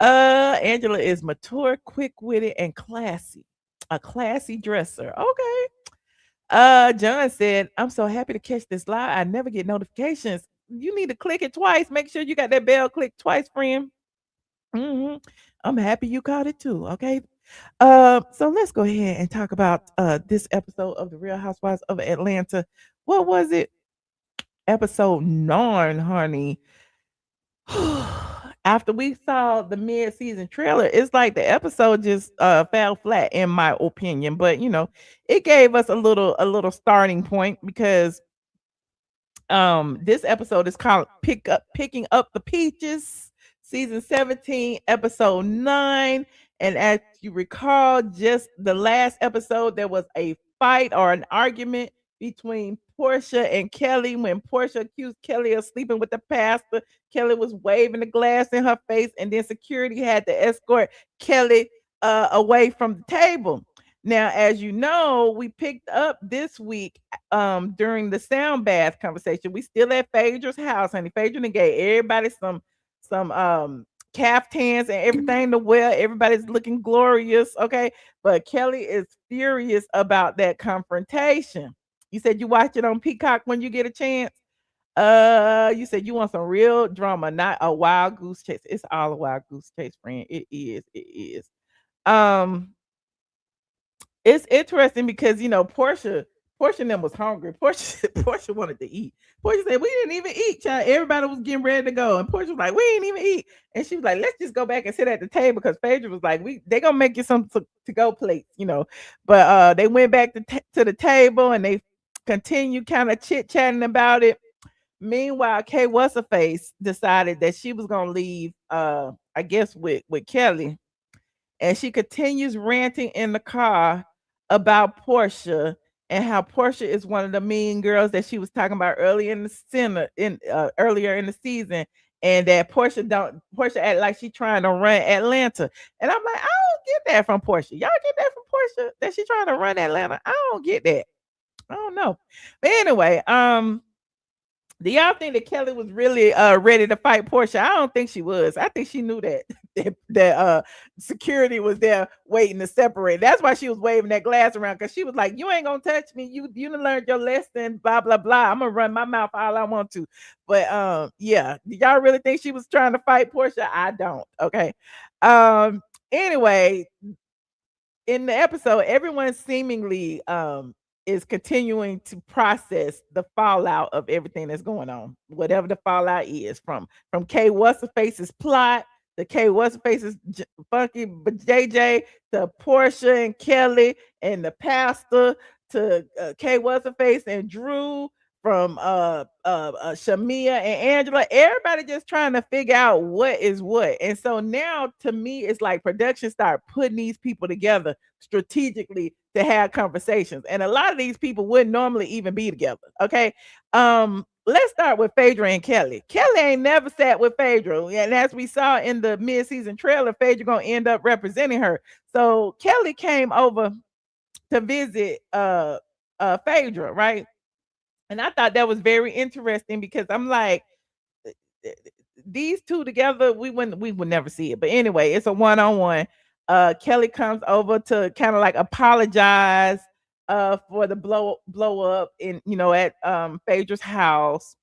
Angela is mature, quick-witted, and classy. A classy dresser. Okay. John said, I'm so happy to catch this live. I never get notifications. You need to click it twice. Make sure you got that bell clicked twice, friend. hmm I'm happy you caught it too. Okay. So let's go ahead and talk about this episode of the Real Housewives of Atlanta. What was it? Episode 9, honey. After we saw the mid-season trailer, it's like the episode just fell flat in my opinion. But it gave us a little starting point because this episode is called Picking Up the Peaches, season 17, episode 9. And as you recall, just the last episode, there was a fight or an argument between Porsha and Kelly when Porsha accused Kelly of sleeping with the pastor. Kelly was waving the glass in her face, and then security had to escort Kelly away from the table. Now, as you know, we picked up this week during the sound bath conversation. We still at Phaedra's house, honey. Phaedra done gave everybody some caftans and everything to wear. Everybody's looking glorious, okay? But Kelly is furious about that confrontation. You said you watch it on Peacock when you get a chance. You said you want some real drama, not a wild goose chase. It's all a wild goose chase, friend. It is. It is. Um, it's interesting because Porsha and them was hungry. Porsha wanted to eat. Porsha said, "We didn't even eat, child. Everybody was getting ready to go." And Porsha was like, "We didn't even eat." And she was like, "Let's just go back and sit at the table," because Phaedra was like, they gonna make you some to go plates. But they went back to the table and they continued kind of chit-chatting about it. Meanwhile, Kay What's Her Face decided that she was gonna leave I guess with Kelly, and she continues ranting in the car about Porsha and how Porsha is one of the mean girls that she was talking about earlier in the season, and that Porsha act like she trying to run Atlanta. And I'm like, I don't get that from Porsha. Y'all get that from Porsha that she trying to run Atlanta? I don't get that. I don't know. But anyway, do y'all think that Kelly was really ready to fight Porsha? I don't think she was. I think she knew that that security was there waiting to separate. That's why she was waving that glass around, because she was like, "You ain't gonna touch me. You done learned your lesson. Blah blah blah. I'm gonna run my mouth all I want to." But yeah, do y'all really think she was trying to fight Porsha? I don't. Okay. Anyway, in the episode, everyone seemingly is continuing to process the fallout of everything that's going on, whatever the fallout is, from K What's Her Face's plot to K What's Her Face's funky but JJ to Porsha and Kelly and the pastor to K What's Her Face and Drew, from Shamea and Angela. Everybody just trying to figure out what is what. And so now to me, it's like production start putting these people together strategically to have conversations. And a lot of these people wouldn't normally even be together. Okay. Let's start with Phaedra and Kelly. Kelly ain't never sat with Phaedra. And as we saw in the mid-season trailer, Phaedra gonna end up representing her. So Kelly came over to visit Phaedra, right? And I thought that was very interesting because I'm like, these two together, we would never see it. But anyway, it's a one-on-one. Kelly comes over to kind of like apologize for the blow up in at Phaedra's house.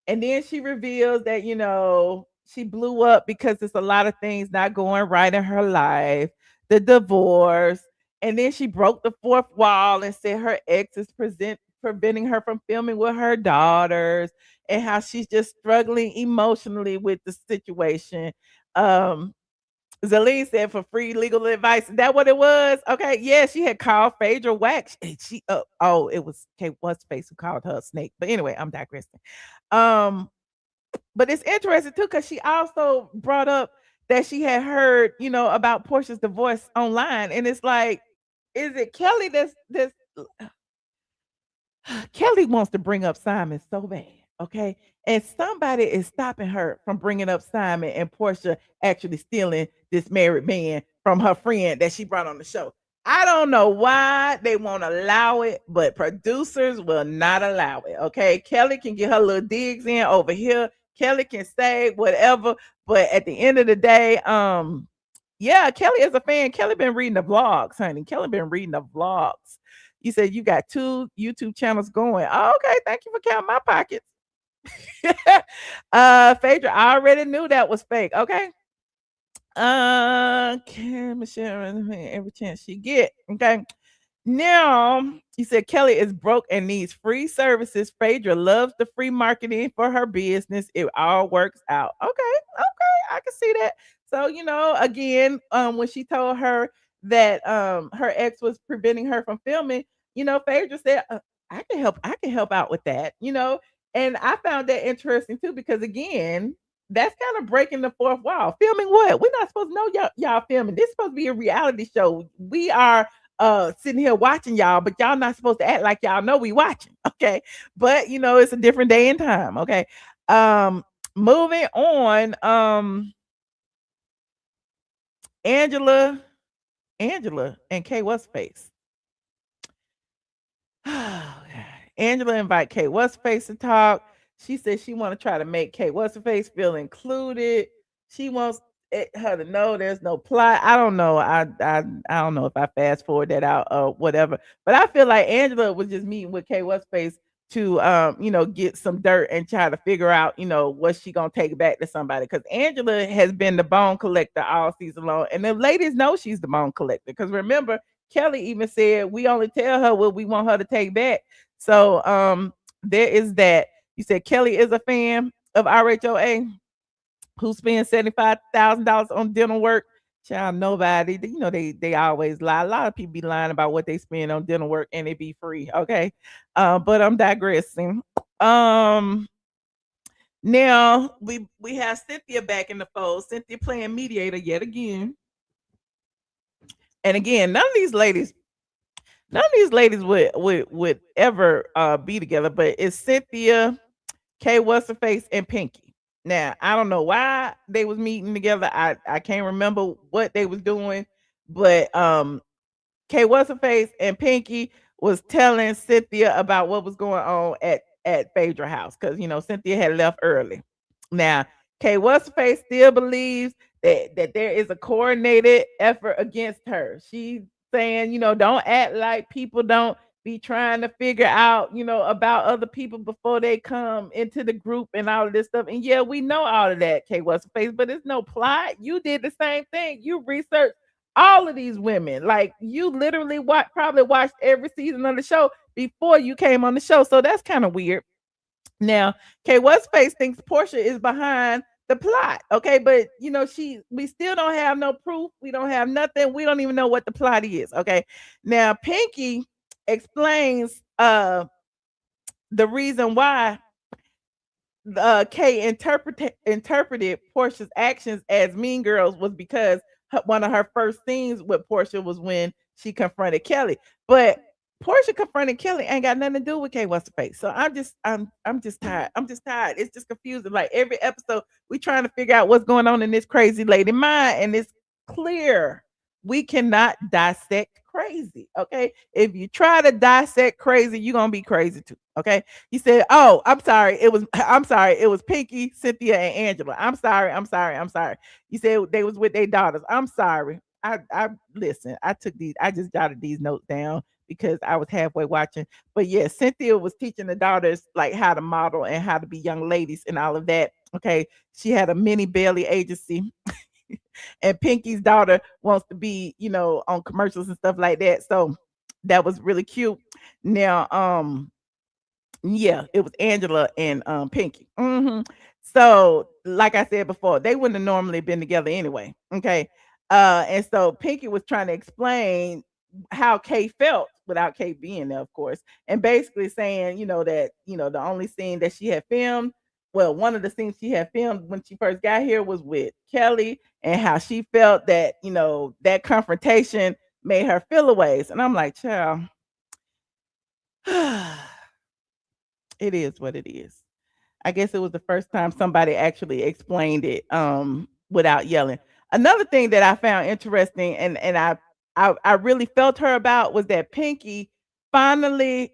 And then she reveals that she blew up because there's a lot of things not going right in her life, the divorce. And then she broke the fourth wall and said her ex is preventing her from filming with her daughters, and how she's just struggling emotionally with the situation. Zaleen said for free legal advice. Is that what it was? Okay, yeah, she had called Phaedra Wax. And she it was Kate What's Face who called her a snake. But anyway, I'm digressing. But it's interesting too, because she also brought up that she had heard, about Porsha's divorce online. And it's like, is it Kelly that's Kelly wants to bring up Simon so bad, okay? And somebody is stopping her from bringing up Simon and Porsha actually stealing this married man from her friend that she brought on the show. I don't know why they won't allow it, but producers will not allow it, okay? Kelly can get her little digs in over here. Kelly can say whatever, but at the end of the day, yeah, Kelly is a fan. Kelly been reading the vlogs, honey. Kelly been reading the vlogs. You said you got 2 YouTube channels going. Oh, okay, thank you for counting my pockets. Phaedra, I already knew that was fake. Okay. Michelle every chance she get. Okay. Now, he said Kelly is broke and needs free services. Phaedra loves the free marketing for her business. It all works out. Okay, okay, I can see that. So, again, when she told her that her ex was preventing her from filming, Phaedra said, I can help out with that, and I found that interesting too, because again, that's kind of breaking the fourth wall. Filming what? We're not supposed to know y'all filming. This is supposed to be a reality show. We are sitting here watching y'all, but y'all not supposed to act like y'all know we watching. Okay. But it's a different day and time. Okay. Moving on. Angela and K what's face. Angela invite K what's face to talk. She said she want to try to make K what's face feel included. She wants her to know there's no plot. I don't know. I don't know if I fast forward that out or whatever. But I feel like Angela was just meeting with K what's face to get some dirt and try to figure out what she gonna take back to somebody, because Angela has been the bone collector all season long, and the ladies know she's the bone collector, because remember Kelly even said we only tell her what we want her to take back. So there is that. You said Kelly is a fan of RHOA who spends $75,000 on dental work. Child, nobody. They always lie. A lot of people be lying about what they spend on dental work and it be free. Okay, but I'm digressing. Now we have Cynthia back in the fold. Cynthia playing mediator yet again. And again, none of these ladies would ever be together, but it's Cynthia, K what's her face, and Pinky. Now, I don't know why they was meeting together. I can't remember what they was doing, but K what's her face and Pinky was telling Cynthia about what was going on at Phaedra house, because Cynthia had left early. Now, K what's her face still believes that there is a coordinated effort against her. She's saying, don't act like people don't be trying to figure out, about other people before they come into the group and all of this stuff. And yeah, we know all of that, K what's her face, but it's no plot. You did the same thing. You researched all of these women. Like, you literally probably watched every season of the show before you came on the show. So that's kind of weird. Now, K what's face thinks Porsha is behind the plot. Okay, but we still don't have no proof. We don't have nothing. We don't even know what the plot is. Okay. Now, Pinky explains the reason why Kay interpreted Porsha's actions as mean girls was because one of her first scenes with Porsha was when she confronted Kelly. But Porsha confronting Kelly ain't got nothing to do with Kay what's the face. So I'm just tired. I'm just tired. It's just confusing. Like every episode, we trying to figure out what's going on in this crazy lady mind, and it's clear we cannot dissect crazy. Okay, if you try to dissect crazy, you're gonna be crazy too. Okay, you said, "Oh, I'm sorry. It was Pinky, Cynthia, and Angela. I'm sorry. You said they was with their daughters. I'm sorry. I listen. I just jotted these notes down because I was halfway watching. But yeah, Cynthia was teaching the daughters like how to model and how to be young ladies and all of that. Okay, she had a mini Bailey agency. And Pinky's daughter wants to be, on commercials and stuff like that. So that was really cute. Now, yeah, it was Angela and Pinky. So, like I said before, they wouldn't have normally been together anyway. Okay. And so Pinky was trying to explain how Kay felt without Kay being there, of course, and basically saying, that, the only scene that she had filmed, well, one of the scenes she had filmed when she first got here was with Kelly, and how she felt that, that confrontation made her feel a ways. And I'm like, child, it is what it is. I guess it was the first time somebody actually explained it without yelling. Another thing that I found interesting, and I really felt her about, was that Pinky finally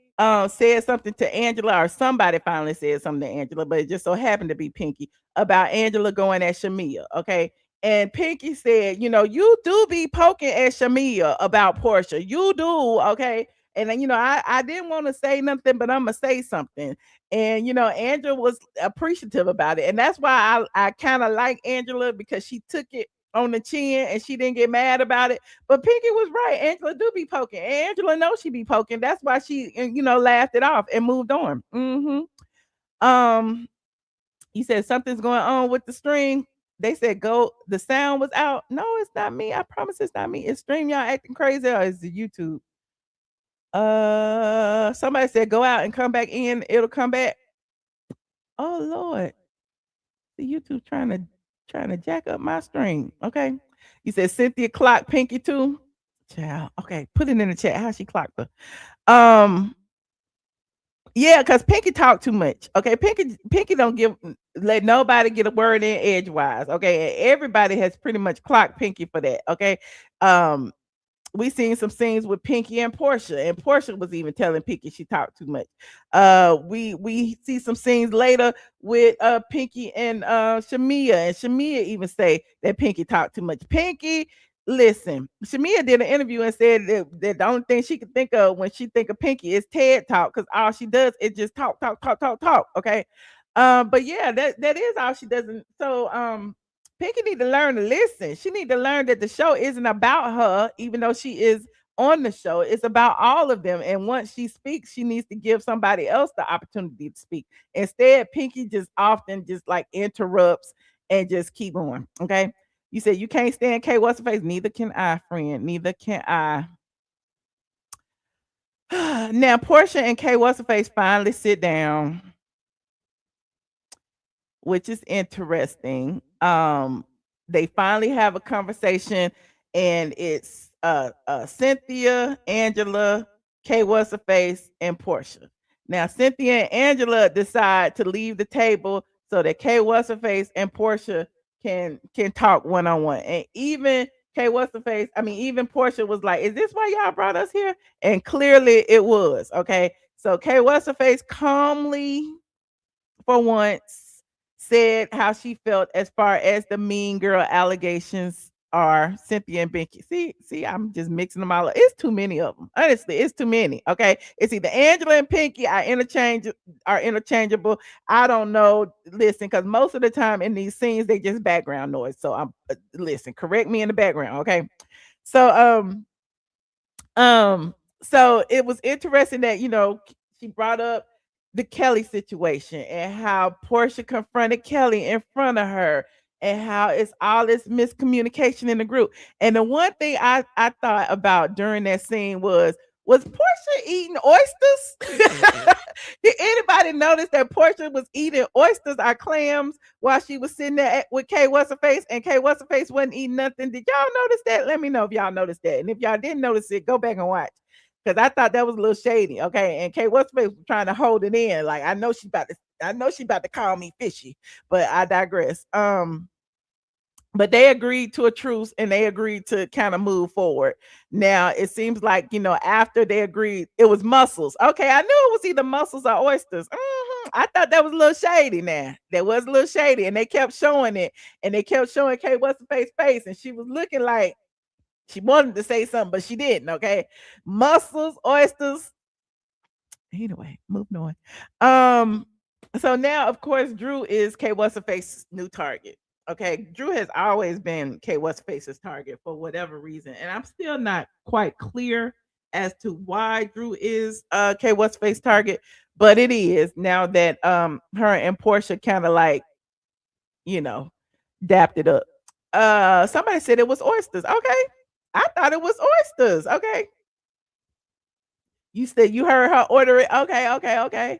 said something to Angela, or somebody finally said something to Angela, but it just so happened to be Pinky, about Angela going at Shamea. Okay. And Pinky said, you do be poking at Shamea about Porsha. You do. Okay. And then, I didn't want to say nothing, but I'm going to say something. And, Angela was appreciative about it. And that's why I kind of like Angela, because she took it on the chin and she didn't get mad about it. But Pinky was right. Angela do be poking. Angela knows she be poking. That's why she, laughed it off and moved on. He said something's going on with the stream. They said go. The sound was out. No, it's not me. I promise it's not me. It's stream y'all acting crazy or is it YouTube? Somebody said go out and come back in. It'll come back. Oh Lord, the YouTube trying to jack up my stream. Okay, you said Cynthia clocked Pinky too. Child. Okay, put it in the chat how she clocked her. Yeah, because Pinky talk too much. Okay, Pinky don't let nobody get a word in edgewise. Okay, and everybody has pretty much clocked Pinky for that. Okay, we seen some scenes with Pinky and Porsha was even telling Pinky she talked too much. We see some scenes later with Pinky and Shamea, and Shamea even say that Pinky talked too much. Pinky, listen, Shamea did an interview and said that the only thing she could think of when she think of Pinky is TED Talk, because all she does is just talk. Okay, but yeah, that is all she does. So Pinky need to learn to listen. She need to learn that the show isn't about her, even though she is on the show. It's about all of them. And once she speaks, she needs to give somebody else the opportunity to speak. Instead, Pinky just often just like interrupts and just keep going. Okay. You said you can't stand K. What's her face? Neither can I, friend. Neither can I. Now, Porsha and K. What's her face finally sit down, which is interesting. They finally have a conversation, and it's Cynthia, Angela, K. What's her face, and Porsha. Now, Cynthia and Angela decide to leave the table so that K. What's her face and Porsha can talk one-on-one. And even K. What's her face, even Porsha was like, "Is this why y'all brought us here?" And clearly it was. Okay, so K. What's her face calmly, for once, said how she felt as far as the mean girl allegations are. Cynthia and Pinky. See, I'm just mixing them all up. It's too many of them. Honestly, it's too many. Okay, it's either Angela and Pinky are interchangeable. I don't know. Listen, because most of the time in these scenes they just background noise. So I'm listen. Correct me in the background. Okay, so so it was interesting that she brought up the Kelly situation and how Porsha confronted Kelly in front of her and how it's all this miscommunication in the group. And the one thing I thought about during that scene was Porsha eating oysters? Did anybody notice that Porsha was eating oysters or clams while she was sitting there with K. What's her face, and K. What's her face wasn't eating nothing? Did y'all notice that? Let me know if y'all noticed that. And if y'all didn't notice it, go back and watch. Because I thought that was a little shady. Okay. And K. What's her face was trying to hold it in. Like, I know she about to call me fishy, but I digress. But they agreed to a truce and they agreed to kind of move forward. Now it seems like, after they agreed, it was mussels. Okay, I knew it was either mussels or oysters. I thought that was a little shady. Now that was a little shady, and they kept showing it, and they kept showing K. What's her face, and she was looking like she wanted to say something, but she didn't. Okay, mussels, oysters. Anyway, moving on. So now, of course, Drew is K. What's her face's new target. Okay, Drew has always been K. What's her face's target for whatever reason, and I'm still not quite clear as to why Drew is K. What's her face target, but it is now that her and Porsha kind of like dapped it up. Somebody said it was oysters. Okay, I thought it was oysters. Okay, you said you heard her order it. Okay.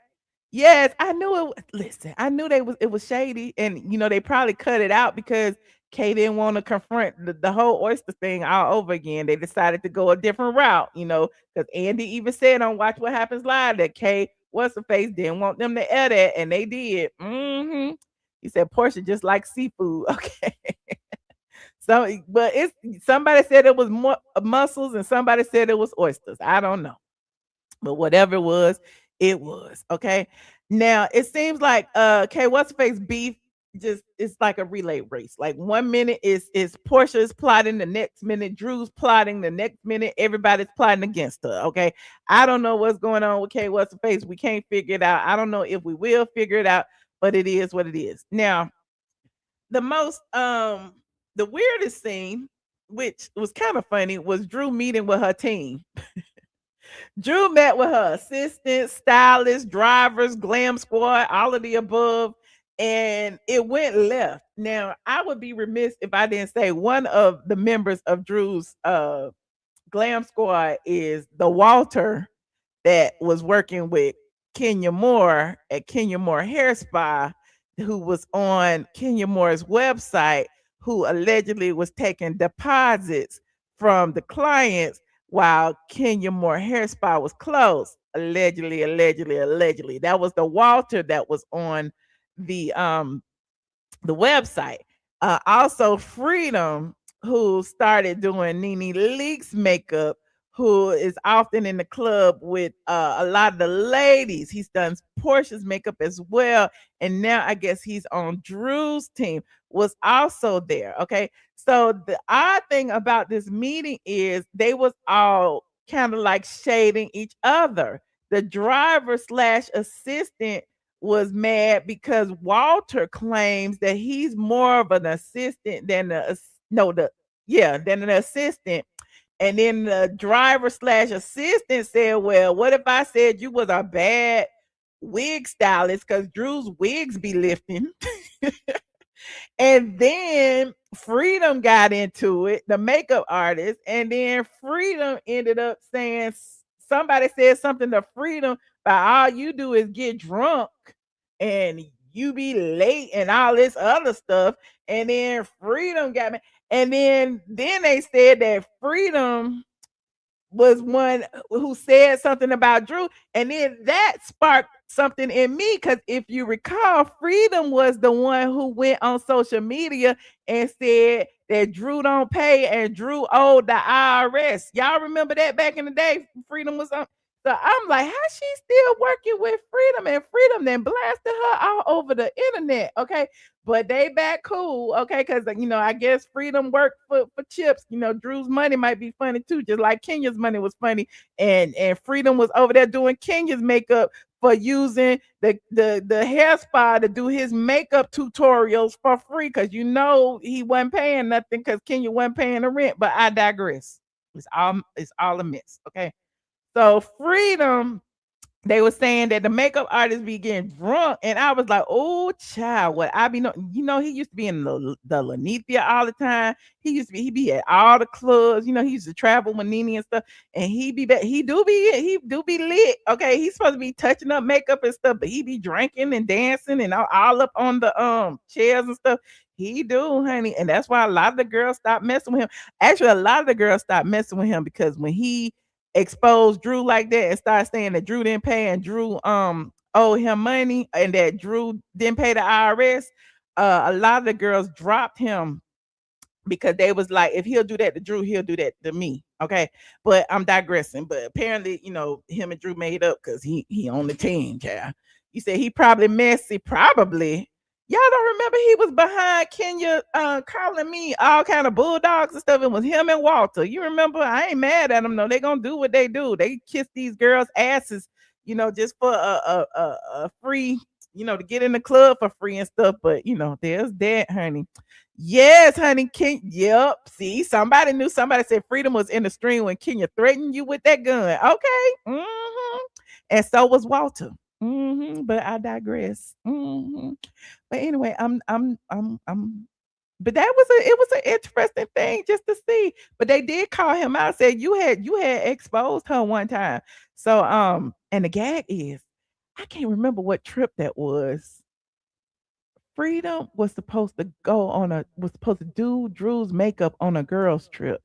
Yes, I knew it. Listen, I knew it was shady, and they probably cut it out because Kay didn't want to confront the whole oyster thing all over again. They decided to go a different route, because Andy even said on Watch What Happens Live that Kay What's her face didn't want them to air that, and they did. He said Porsha just like seafood. Okay. But somebody said it was more mussels, and somebody said it was oysters. I don't know, but whatever it was. Okay. Now it seems like K. What's her face beef it's like a relay race. Like 1 minute is Portia's plotting, the next minute Drew's plotting, the next minute everybody's plotting against her. Okay. I don't know what's going on with K. What's her face. We can't figure it out. I don't know if we will figure it out, but it is what it is. Now, the most the weirdest scene, which was kind of funny, was Drew meeting with her team. Drew met with her assistant, stylist, drivers, glam squad, all of the above, and it went left. Now, I would be remiss if I didn't say one of the members of Drew's glam squad is the Walter that was working with Kenya Moore at Kenya Moore Hair Spa, who was on Kenya Moore's website, who allegedly was taking deposits from the clients while Kenya Moore Hair Spa was closed. Allegedly, allegedly, allegedly. That was the Walter that was on the website. Also, Freedom, who started doing Nene Leakes makeup, who is often in the club with a lot of the ladies. He's done Porsha's makeup as well. And now I guess he's on Drew's team, was also there. Okay. So the odd thing about this meeting is they was all kind of like shading each other. The driver slash assistant was mad because Walter claims that he's more of an assistant than than an assistant. And then the driver slash assistant said, well, what if I said you was a bad wig stylist because Drew's wigs be lifting? And then Freedom got into it, the makeup artist, and then Freedom ended up saying, somebody said something to Freedom, but all you do is get drunk and you be late and all this other stuff. And then Freedom got me. And then they said that Freedom was one who said something about Drew, and then that sparked something in me because if you recall, Freedom was the one who went on social media and said that Drew don't pay and Drew owed the IRS. Y'all remember that back in the day? Freedom was on. So I'm like, how she still working with Freedom? And Freedom then blasted her all over the internet. Okay. But they back cool, okay? Because I guess Freedom worked for chips. Drew's money might be funny too, just like Kenya's money was funny. And Freedom was over there doing Kenya's makeup for using the hair spa to do his makeup tutorials for free, because he wasn't paying nothing because Kenya wasn't paying the rent. But I digress. It's all a mess, okay? So Freedom, they were saying that the makeup artist be getting drunk, and I was like, "Oh, child, what I be know?" He used to be in the Lanithia all the time. He be at all the clubs. He used to travel with Nene and stuff, and he do be lit. Okay, he's supposed to be touching up makeup and stuff, but he be drinking and dancing and all up on the chairs and stuff. He do, honey, and that's why a lot of the girls stopped messing with him. Actually, a lot of the girls stopped messing with him because when he exposed Drew like that and started saying that Drew didn't pay and Drew owed him money and that Drew didn't pay the IRS, a lot of the girls dropped him because they was like, if he'll do that to Drew, he'll do that to me. Okay. But I'm digressing. But apparently, him and Drew made up because he on the team, child. You said he probably messy, probably. Y'all don't remember he was behind Kenya calling me all kind of bulldogs and stuff. It was him and Walter. You remember? I ain't mad at them though. They gonna do what they do. They kiss these girls' asses, just for a free, to get in the club for free and stuff. But there's that, honey. Yes, honey. Yep. See, somebody knew. Somebody said Freedom was in the stream when Kenya threatened you with that gun. Okay. And so was Walter. But I digress. But anyway, but it was an interesting thing just to see. But they did call him out, said you had exposed her one time. So and the gag is, I can't remember what trip that was. Freedom was supposed to do Drew's makeup on a girl's trip.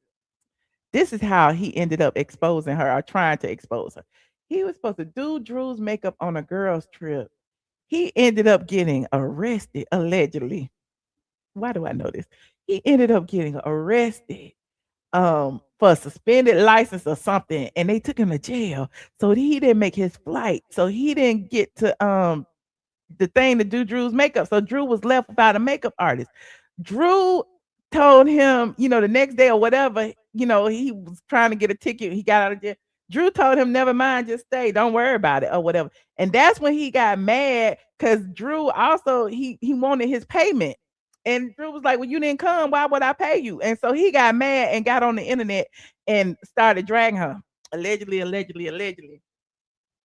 This is how he ended up exposing her or trying to expose her. He was supposed to do Drew's makeup on a girl's trip. He ended up getting arrested, allegedly. Why do I know this? He ended up getting arrested for a suspended license or something, and they took him to jail. So he didn't make his flight. So he didn't get to the thing to do Drew's makeup. So Drew was left without a makeup artist. Drew told him, the next day or whatever, he was trying to get a ticket. He got out of jail. Drew told him, never mind, just stay. Don't worry about it or whatever. And that's when he got mad because Drew also, he wanted his payment. And Drew was like, "Well, you didn't come. Why would I pay you?" And so he got mad and got on the internet and started dragging her. Allegedly, allegedly, allegedly.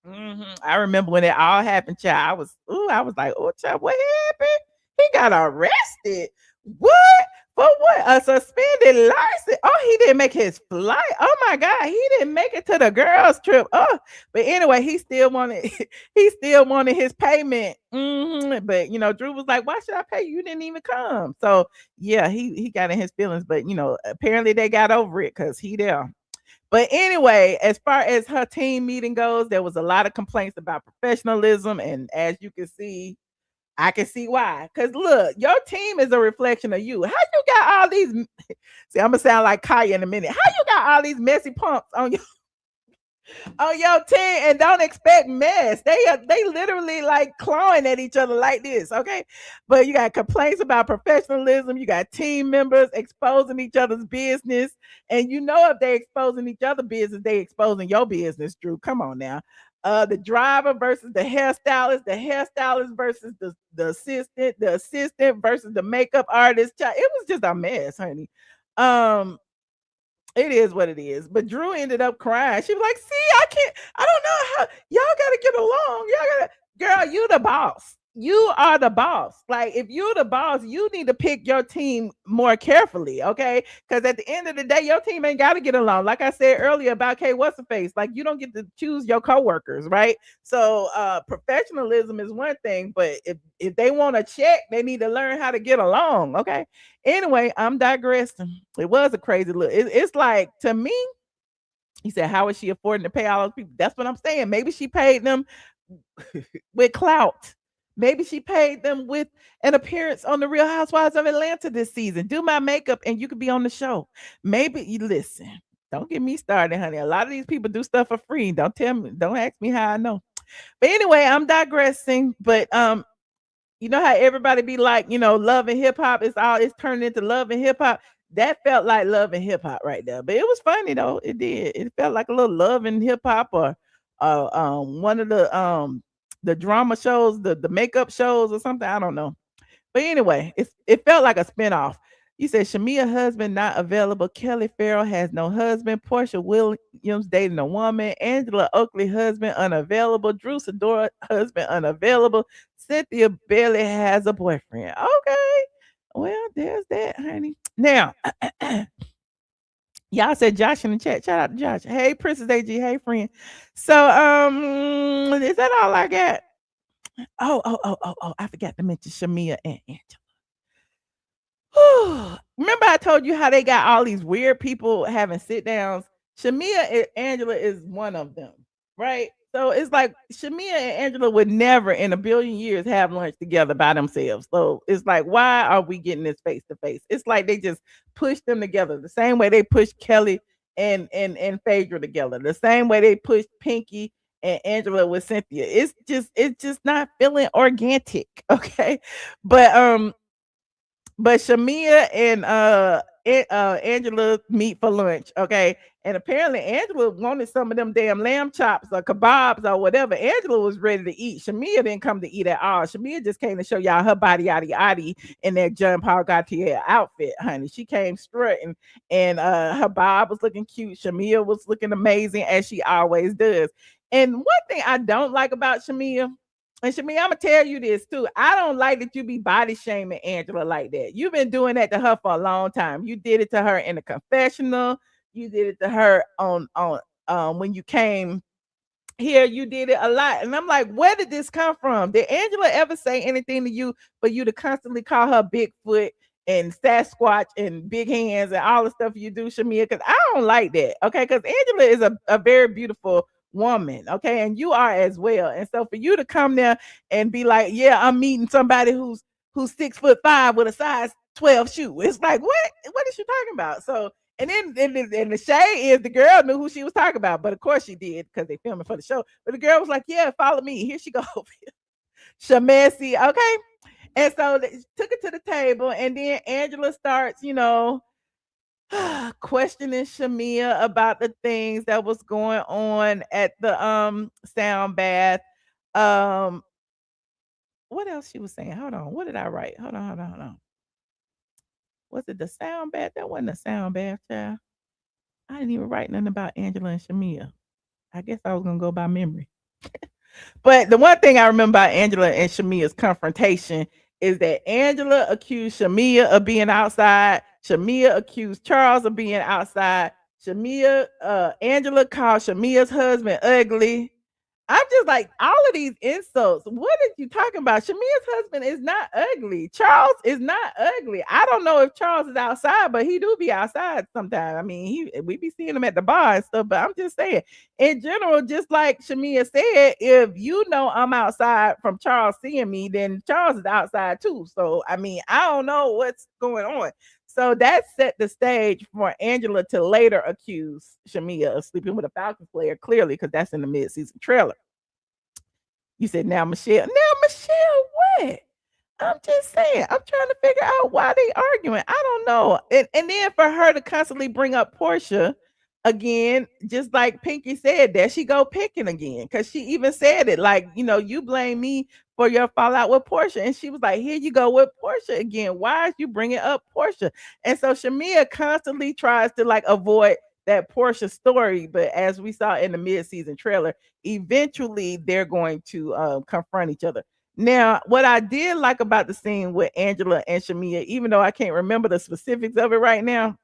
I remember when it all happened, child. I was like, "Oh, child, what happened? He got arrested. What? For what? A suspended license? Oh, he didn't make his flight. Oh my God, he didn't make it to the girls' trip. Oh, but anyway, he still wanted he still wanted his payment. But Drew was like, "Why should I pay you? You didn't even come." So yeah, he got in his feelings, but apparently they got over it because he there. But anyway, as far as her team meeting goes, there was a lot of complaints about professionalism. And as you can see, I can see why. Because look, your team is a reflection of you. How you got all these? See, I'm gonna sound like Kaya in a minute. How you got all these messy pumps on your team and don't expect mess? They literally like clawing at each other like this, okay? But you got complaints about professionalism. You got team members exposing each other's business, and if they exposing each other business, they exposing your business. Drew, come on now. The driver versus the hairstylist versus the assistant versus the makeup artist. It was just a mess, honey. Um, it is what it is. But Drew ended up crying. She was like, "See, I don't know how y'all gotta get along. Y'all gotta, girl, you the boss. You are the boss. Like, if you're the boss, you need to pick your team more carefully, okay? Because at the end of the day, your team ain't got to get along. Like I said earlier about K, what's the face? Like, you don't get to choose your coworkers, right? So professionalism is one thing, but if they want to check, they need to learn how to get along, okay? Anyway, I'm digressing. It was a crazy look. It's like, to me, he said, "How is she affording to pay all those people?" That's what I'm saying. Maybe she paid them with clout. Maybe she paid them with an appearance on the Real Housewives of Atlanta this season. Do my makeup and you could be on the show. Maybe you listen. Don't get me started, honey. A lot of these people do stuff for free. Don't tell me. Don't ask me how I know. But anyway, I'm digressing. But you know how everybody be like, love and hip hop it's turned into love and hip hop. That felt like love and hip hop right there. But it was funny though. It did. It felt like a little love and hip hop, or one of the drama shows, the makeup shows or something. I don't know. But anyway, it felt like a spinoff. You said Shamea husband not available. Kelly Farrell has no husband. Porsha Williams dating a woman. Angela Oakley husband unavailable. Drew Sidora husband unavailable. Cynthia barely has a boyfriend. Okay. Well, there's that, honey. Now, y'all said Josh in the chat. Shout out to Josh. Hey, Princess AG. Hey, friend. So, is that all I got? Oh, I forgot to mention Shamea and Angela. Remember I told you how they got all these weird people having sit downs? Shamea and Angela is one of them, right? So it's like Shamea and Angela would never in a billion years have lunch together by themselves. So it's like, why are we getting this face to face? It's like they just push them together the same way they pushed Kelly and Phaedra together, the same way they pushed Pinky and Angela with Cynthia. It's just not feeling organic, okay? But but Shamea and Angela meet for lunch, okay? And apparently Angela wanted some of them damn lamb chops or kebabs or whatever. Angela was ready to eat. Shamea didn't come to eat at all. Shamea just came to show y'all her body yaddy yaddy in that John Paul Gaultier outfit, honey. She came strutting, and her bob was looking cute. Shamea was looking amazing, as she always does. And one thing I don't like about Shamea, and Shamea, I'm gonna tell you this too. I don't like that you be body shaming Angela like that. You've been doing that to her for a long time. You did it to her in the confessional. You did it to her on when you came here. You did it a lot, and I'm like, where did this come from? Did Angela ever say anything to you for you to constantly call her Bigfoot and Sasquatch and big hands and all the stuff you do, Shamea? Because I don't like that. Okay, because Angela is a very beautiful woman, okay, and you are as well. And so for you to come there and be like, "Yeah, I'm meeting somebody who's 6'5" with a size 12 shoe," it's like, what is she talking about? So and the shade is the girl knew who she was talking about, but of course she did because they filming for the show. But the girl was like, "Yeah, follow me. Here she goes." Shamesi, okay. And so they took it to the table, and then Angela starts, questioning Shamea about the things that was going on at the sound bath. Um, what else she was saying? Hold on. What did I write? Hold on. Was it the sound bath? That wasn't a sound bath, child. I didn't even write nothing about Angela and Shamea. I guess I was gonna go by memory. But the one thing I remember about Angela and Shamea's confrontation is that Angela accused Shamea of being outside. Shamea accused Charles of being outside. Angela called Shamea's husband ugly. I'm just like, all of these insults. What are you talking about? Shamea's husband is not ugly. Charles is not ugly. I don't know if Charles is outside, but he do be outside sometimes. I mean, we be seeing him at the bar and stuff, but I'm just saying, in general, just like Shamea said, if you know I'm outside from Charles seeing me, then Charles is outside too. So, I mean, I don't know what's going on. So that set the stage for Angela to later accuse Shamea of sleeping with a Falcons player, clearly, because that's in the mid-season trailer. You said, now Michelle, what? I'm just saying, I'm trying to figure out why they arguing. I don't know. And then for her to constantly bring up Porsha again, just like Pinky said, there she go picking again. Cause she even said it like, you blame me for your fallout with Porsha. And she was like, here you go with Porsha again. Why is you bringing up Porsha? And so Shamea constantly tries to like avoid that Porsha story. But as we saw in the mid-season trailer, eventually they're going to confront each other. Now, what I did like about the scene with Angela and Shamea, even though I can't remember the specifics of it right now,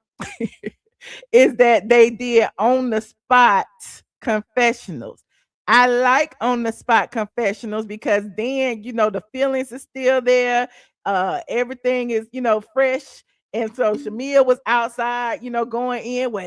is that they did on the spot confessionals. I like on the spot confessionals because then, the feelings is still there. Everything is, fresh. And so Shamea was outside, going in. Well,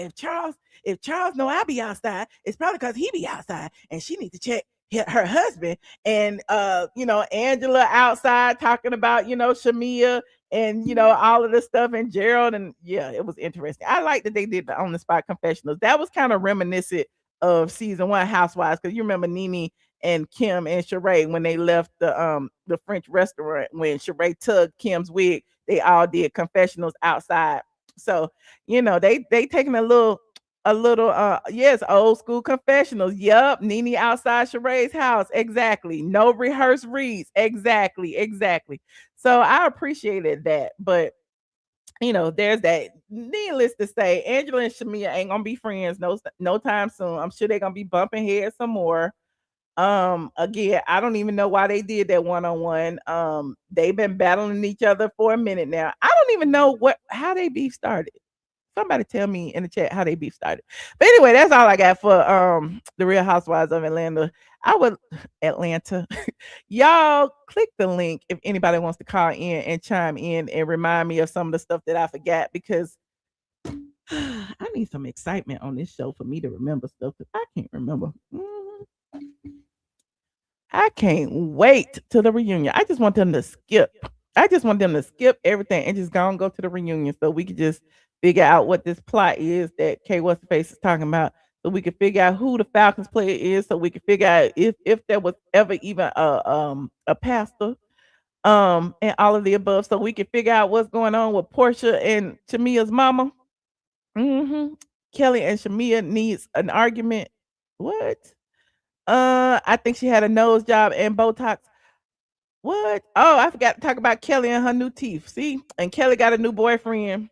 if Charles know I be outside, it's probably because he be outside and she needs to check her husband. And Angela outside talking about, Shamea and all of this stuff, and Gerald. And yeah, it was interesting. I like that they did the on the spot confessionals. That was kind of reminiscent of season 1 Housewives, because you remember Nene and Kim and Sheree when they left the French restaurant, when Sheree tugged Kim's wig, they all did confessionals outside. So they taking a little yes, old school confessionals. Yup, Nene outside Sheree's house. Exactly. No rehearsed reads. Exactly. So I appreciated that. But there's that. Needless to say, Angela and Shamea ain't gonna be friends no time soon. I'm sure they're gonna be bumping heads some more. Again, I don't even know why they did that one-on-one. They've been battling each other for a minute now. I don't even know how they beef started. Somebody tell me in the chat how they beef started. But anyway, that's all I got for the Real Housewives of Atlanta. Atlanta. Y'all click the link if anybody wants to call in and chime in and remind me of some of the stuff that I forgot, because I need some excitement on this show for me to remember stuff that I can't remember. I can't wait to the reunion. I just want them to skip. Everything and just go to the reunion so we could just figure out what this plot is that K What's the Face is talking about. So we can figure out who the Falcons player is. So we can figure out if there was ever even a pastor, and all of the above. So we can figure out what's going on with Porsha and Shamea's mama. Kelly and Shamea needs an argument. What? I think she had a nose job and Botox. What? Oh, I forgot to talk about Kelly and her new teeth. See? And Kelly got a new boyfriend.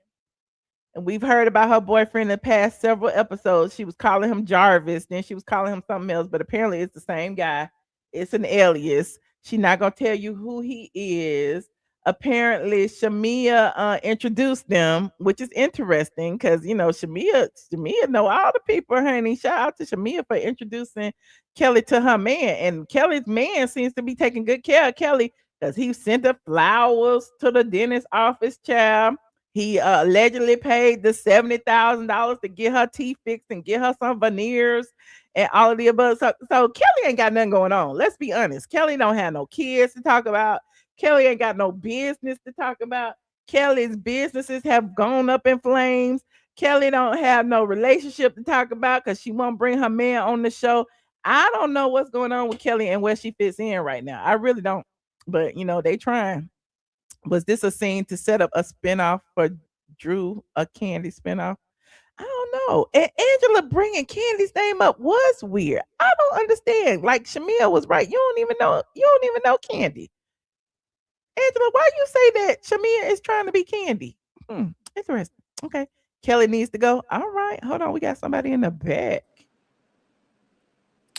And we've heard about her boyfriend in the past several episodes. She was calling him Jarvis, then she was calling him something else, but apparently it's the same guy. It's an alias. She's not gonna tell you who he is. Apparently, Shamea introduced them, which is interesting because Shamea know all the people, honey. Shout out to Shamea for introducing Kelly to her man, and Kelly's man seems to be taking good care of Kelly because he sent her flowers to the dentist office, child. He allegedly paid the $70,000 to get her teeth fixed and get her some veneers and all of the above. So Kelly ain't got nothing going on. Let's be honest. Kelly don't have no kids to talk about. Kelly ain't got no business to talk about. Kelly's businesses have gone up in flames. Kelly don't have no relationship to talk about because she won't bring her man on the show. I don't know what's going on with Kelly and where she fits in right now. I really don't. But, they trying. Was this a scene to set up a spinoff for Drew, a Candy spinoff? I don't know. And Angela bringing Candy's name up was weird. I don't understand. Like Shamea was right. You don't even know Candy. Angela, why you say that Shamea is trying to be Candy? Interesting. Okay. Kelly needs to go. All right. Hold on. We got somebody in the back.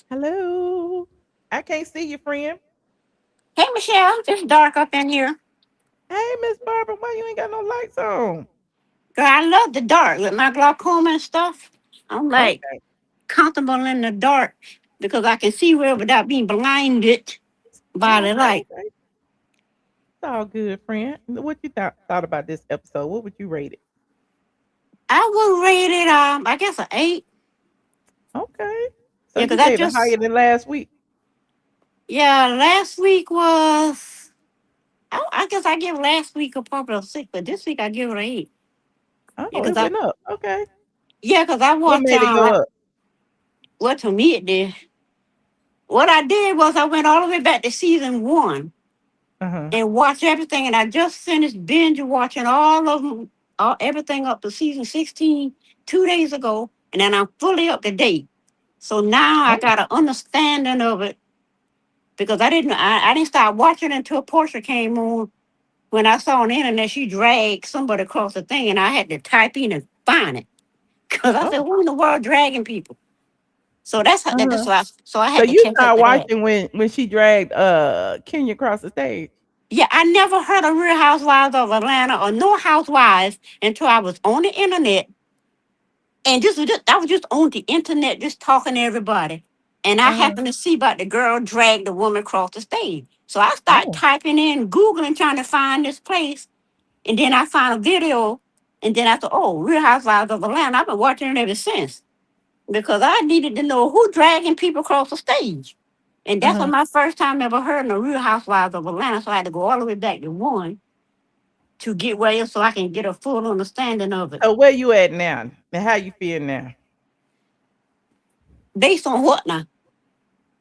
Hello. I can't see you, friend. Hey, Michelle, it's dark up in here. Hey, Miss Barbara, why you ain't got no lights on? Girl, I love the dark with my glaucoma and stuff. I'm like Okay. comfortable in the dark because I can see well without being blinded by Oh, the okay. light. Okay. It's all good, friend. What you thought about this episode? What would you rate it? I would rate it, I guess an 8. Okay. So Yeah, you because I gave it higher just, than last week. yeah, last week was, I guess I give last week a probably a 6, but this week I give it an 8. Yeah, Oh, because it went up. Okay. I What watched, made it go up? what to me it did. What I did was I went all the way back to season 1 Uh-huh. and watch everything. And I just finished binge watching all of them, everything up to season 16 2 days ago. And then I'm fully up to date. So now I Oh, got an understanding of it because I didn't start watching until Porsha came on. When I saw on the internet, she dragged somebody across the thing and I had to type in and find it. Because I said, oh. who in the world dragging people? So that's Uh-huh. why. So I So had to you catch up start to that. watching when she dragged Kenya across the stage. Yeah, I never heard of Real Housewives of Atlanta or no housewives until I was on the internet. And I was just on the internet, just talking to everybody. And I Uh-huh. happened to see about the girl drag the woman across the stage. So I started Oh. typing in, Googling, trying to find this place. And then I found a video. And then I thought, oh, Real Housewives of Atlanta. I've been watching it ever since because I needed to know who dragging people across the stage. And that's was Uh-huh. my first time ever heard of the Real Housewives of Atlanta. So I had to go all the way back to 1 to get well so I can get a full understanding of it. So where you at now? And how you feel now? Based on what now?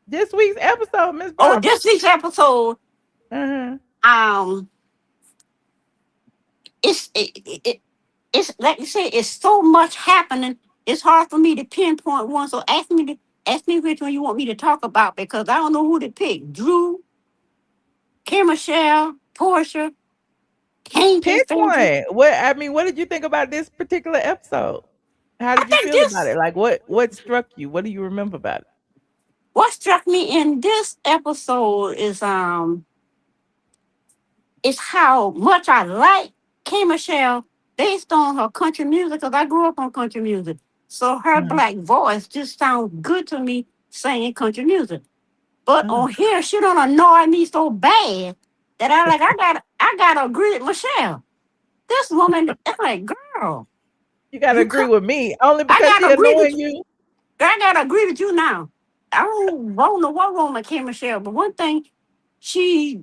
This week's episode, Miss Oh, Barbara. this week's episode, Uh-huh. um, it's like you say, it's so much happening. It's hard for me to pinpoint one. So ask me which one you want me to talk about because I don't know who to pick. Drew, Kim Michelle, Porsha, Hank and Pick Phaedra. one. What did you think about this particular episode? How I did you think feel about this it? Like what struck you? What do you remember about it? what struck me in this episode is how much I like K Michelle based on her country music because I grew up on country music. So her Uh-huh. black voice just sounds good to me singing country music. But Uh-huh. on here, she don't annoy me so bad that I gotta agree with Michelle. This woman, I'm like, girl, You gotta you agree come, with me only I because she gotta agree with annoying you. you. I gotta agree with you now. I don't know what wrong with K Michelle, but one thing, she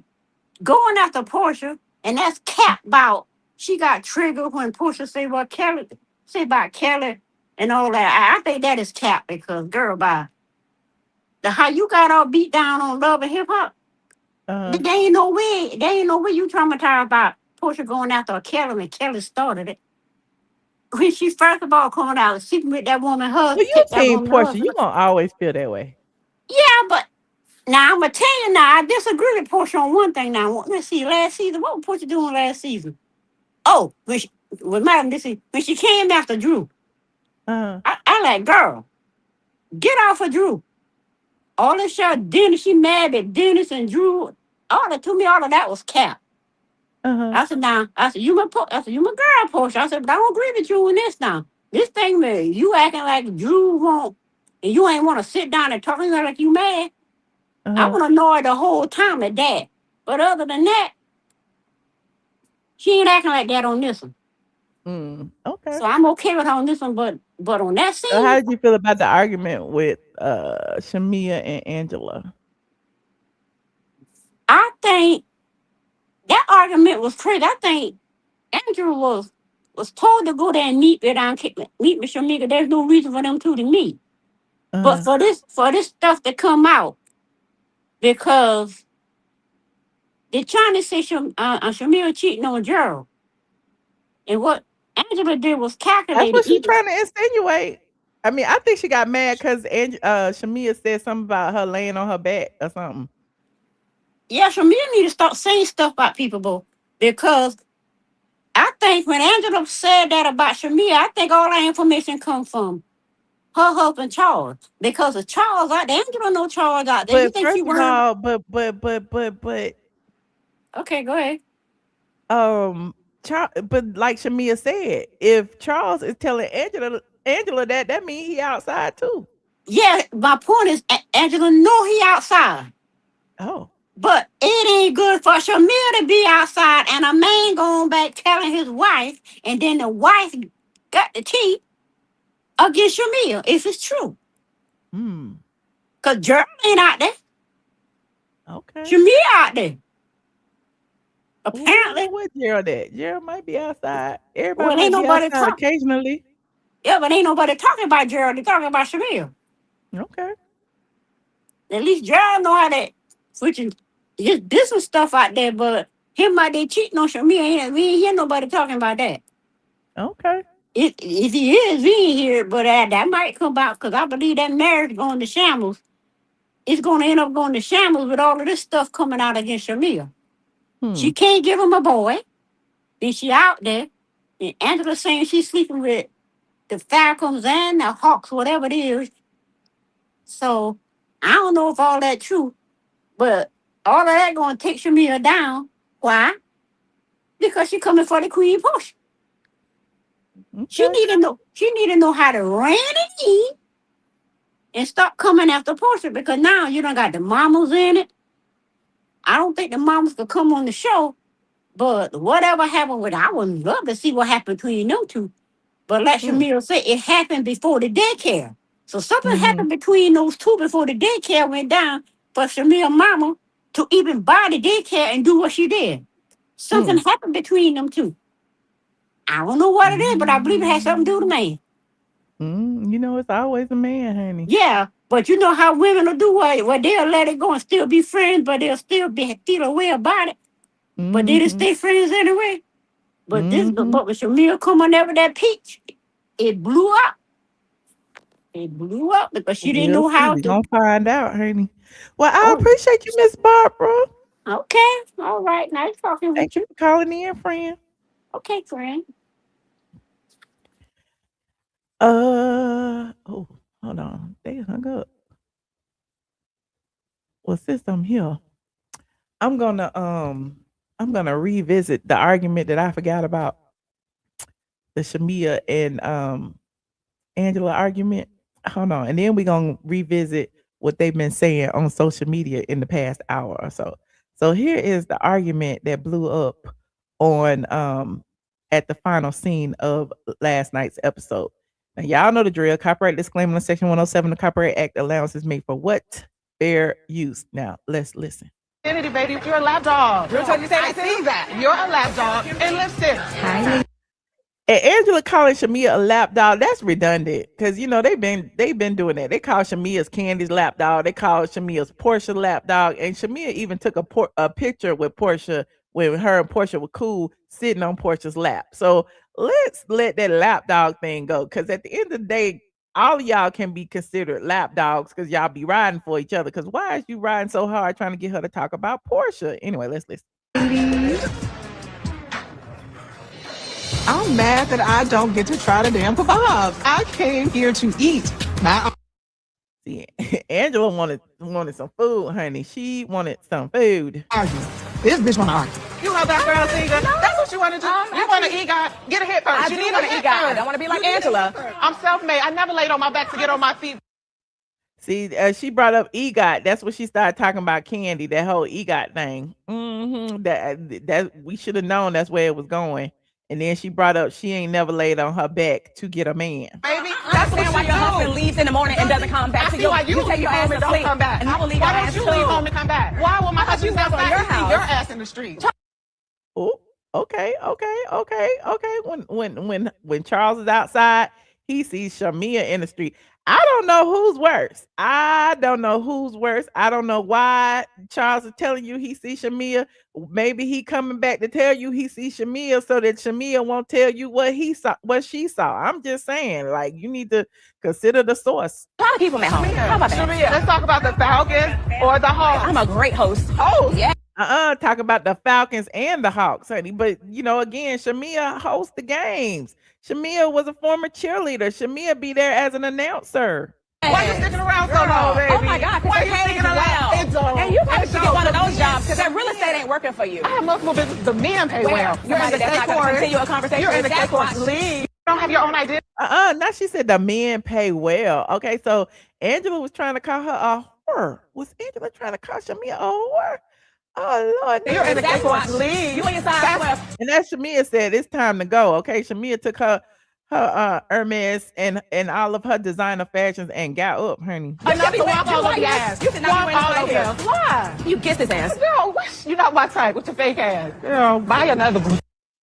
going after Porsha, and that's cap about she got triggered when Porsha say about Kelly and all that. I think that is cap because girl, by the how you got all beat down on Love and Hip Hop, Uh-huh. there ain't no way you traumatized about Porsha going after Kelly and Kelly started it. When she first of all coming out sleeping with that woman Well, husband, you kept that team woman Portia. husband. You gonna always feel that way. Yeah, but now I'm gonna tell you now, I disagree with Porsha on one thing now. Let's see, last season, what was Porsha doing last season? Oh, when she came after Drew, Uh-huh. I like, girl, get off of Drew. All this shit, Dennis, she mad at Dennis and Drew. All of that was cap. Uh-huh. I said, you my girl, Porsche. I said, but I don't agree with you in this now. This thing, man, you acting like Drew won't, and you ain't want to sit down and talk to her like you mad. I Uh-huh. want to know her the whole time at that. But other than that, she ain't acting like that on this one. Okay. So I'm okay with her on this one, but on that So how scene, did you feel about the argument with Shamea and Angela? I think that argument was crazy. I think Andrew was told to go there and meet with Shamika. There's no reason for them two to meet. But Uh-huh. for this stuff to come out, because they're trying to say Shamira cheating on Gerald. And what Angela did was That's calculated. what she's trying to insinuate. I mean, I think she got mad because Shamea said something about her laying on her back or something. Yeah, Shamira need to start saying stuff about people, boo. Because I think when Angela said that about Shamea, I think all that information comes from her husband Charles. Because of Charles out there, Angela know Charles out there. You But think she first of worried? all, but Okay, go ahead. but like Shamea said, if Charles is telling Angela that means he outside too. Yeah, my point is Angela know he outside. Oh. But it ain't good for Shamea to be outside and a man going back telling his wife, and then the wife got the tea against Shamea, if it's true. Because Gerald ain't out there. Okay. Shamea out there. Apparently. Where's Gerald at? Gerald might be outside. Everybody Well, might ain't be nobody outside talking. occasionally. Yeah, but ain't nobody talking about Gerald. They're talking about Shamea. Okay. At least Gerald know how that switching his business stuff out there, but him out there cheating on Shamea, we ain't hear nobody talking about that. Okay. If he is, we ain't hear it, but that might come out because I believe that marriage going to shambles. It's going to end up going to shambles with all of this stuff coming out against Shamea. She can't give him a boy. Then she out there. And Angela saying she's sleeping with the Falcons and the Hawks, whatever it is. So I don't know if all that true, but all of that going to take Shamea down. Why? Because she coming for the Queen Porsha. Okay. She need to know how to rein it in and stop coming after Porsha, because now you done got the mamas in it. I don't think the mamas could come on the show, but whatever happened with, I would love to see what happened between them two. But like Shamea said, it happened before the daycare. So something happened between those two before the daycare went down for Shamea mama to even buy the daycare and do what she did. Something happened between them two. I don't know what it is, but I believe it has something to do with the man. You know, it's always a man, honey. Yeah, but you know how women will do what they'll let it go and still be friends, but they'll still feel a way about it. But they'll stay friends anyway. But but with Shamea coming there with that peach, it blew up. It blew up because she didn't know how to. We're going to find out, honey. Well, I appreciate you, Miss Barbara. Okay. All right. Nice talking with you. Thank you for calling in, friend. Okay, friend. Oh, hold on. They hung up. Well, since I'm here, I'm gonna revisit the argument that I forgot about. The Shamea and Angela argument. Hold on. And then we're gonna revisit what they've been saying on social media in the past hour or so. So here is the argument that blew up on at the final scene of last night's episode. Now, y'all know the drill. Copyright disclaimer in Section 107 of the Copyright Act, allowances made for what? Fair use. Now, let's listen. Baby, you're a lap dog. I see that. You're a lap dog in lipstick. And Angela calling Shamea a lap dog, that's redundant. Because, you know, they've been doing that. They call Shamea's Candy's lap dog. They call Shamea's Porsha lap dog. And Shamea even took a picture with Porsha when her and Porsha were cool, sitting on Porsha's lap. So let's let that lap dog thing go. Because at the end of the day, all of y'all can be considered lap dogs because y'all be riding for each other. Because why is you riding so hard trying to get her to talk about Porsha? Anyway, let's listen. I'm mad that I don't get to try the damn kebabs. I came here to eat. See, Angela wanted some food, honey. She wanted some food. Argue. This bitch want to argue. You love that girl, Cynthia. That's what you want to do. You want to EGOT. Get a hit first. I do want to EGOT. I don't want to be like Angela. I'm self-made. I never laid on my back to get on my feet. See, she brought up EGOT. That's what she started talking about Candy, that whole EGOT thing. That we should have known that's where it was going. And then she brought up she ain't never laid on her back to get a man. Baby, that's why your husband leaves in the morning and doesn't come back. I see why you take your ass and don't come back. And I will leave why don't you leave home and come back? Why will my husband come back and see your ass in the street? Oh, okay. When Charles is outside, he sees Shamea in the street. I don't know who's worse. I don't know why Charles is telling you he sees Shamea. Maybe he coming back to tell you he sees Shamea so that Shamea won't tell you what she saw. I'm just saying, like, you need to consider the source. A lot of people at home. How about that? Shamea, let's talk about the Falcon or the Hawks. I'm a great host. Oh, yeah. Talk about the Falcons and the Hawks, honey. But again, Shamea hosts the games. Shamea was a former cheerleader. Shamea be there as an announcer. Why you sticking around so long, baby? Oh my God, Why because you sticking around? And you probably should get one of those jobs because that real estate ain't working for you. I have multiple businesses. The men pay well. You're in the That's not gonna continue a conversation. You're in the the course. Leave. You don't have your own idea. Now she said the men pay well. Okay, so Angela was trying to call her a whore. Was Angela trying to call Shamea a whore? Oh Lord, You're in the course. Leave. You and your side 12. and as Shamea said, it's time to go. Okay, Shamea took her Hermes and all of her designer fashions and got up, honey. You should walk all over your ass. You should not be wearing this right here. Why? You kiss his ass. Girl, you're not my type with your fake ass. Girl, buy another one.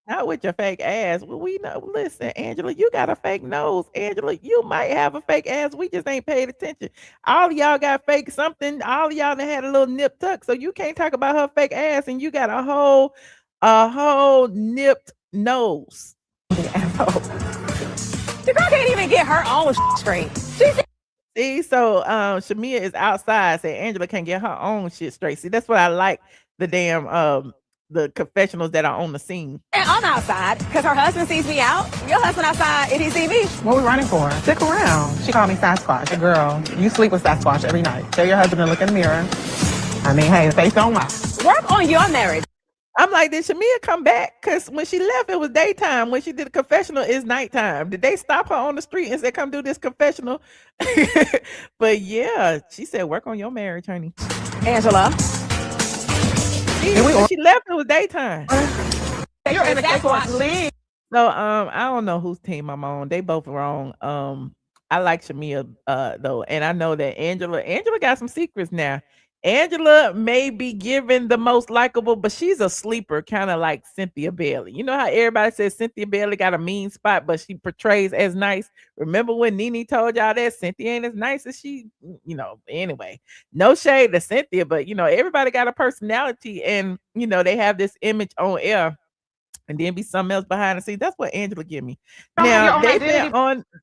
Not with your fake ass. Well, we know. Listen, Angela, you got a fake nose. Angela, you might have a fake ass. We just ain't paid attention. All of y'all got fake something. All of y'all done had a little nip tuck. So you can't talk about her fake ass and you got a whole nipped nose. The girl can't even get her own straight. See, so Shamea is outside saying Angela can't get her own shit straight. See, that's what I like. The damn the confessionals that are on the scene. And I'm outside because her husband sees me out. Your husband outside and he see me. What we running for? Stick around. She called me Sasquatch. Girl, you sleep with Sasquatch every night. Tell your husband to look in the mirror. I mean, hey, the face don't lie. Work on your marriage. I'm like, did Shamea come back? Because when she left, it was daytime. When she did a confessional, it's nighttime. Did they stop her on the street and say, come do this confessional? But yeah, she said, work on your marriage, honey. Angela. When she left, it was daytime. You're in the Sasquatch league. So I don't know whose team I'm on. They both wrong. I like Shamea though, and I know that Angela got some secrets now. Angela may be given the most likable, but she's a sleeper, kind of like Cynthia Bailey. You know how everybody says Cynthia Bailey got a mean spot, but she portrays as nice. Remember when Nene told y'all that Cynthia ain't as nice as she, anyway, no shade to Cynthia, but everybody got a personality and they have this image on air and then be something else behind the scenes. That's what Angela give me. Now they said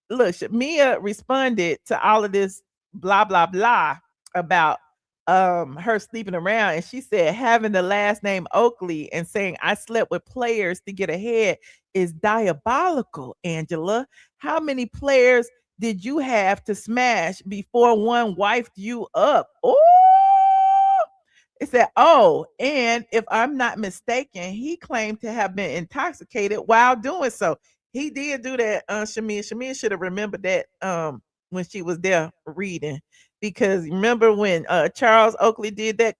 Shamea responded to all of this blah, blah, blah about her sleeping around, and she said having the last name Oakley and saying I slept with players to get ahead is diabolical. Angela, how many players did you have to smash before one wifed you up? Oh, it said, and if I'm not mistaken, he claimed to have been intoxicated while doing so. He did do that. Shamea should have remembered that when she was there reading. Because remember when Charles Oakley did that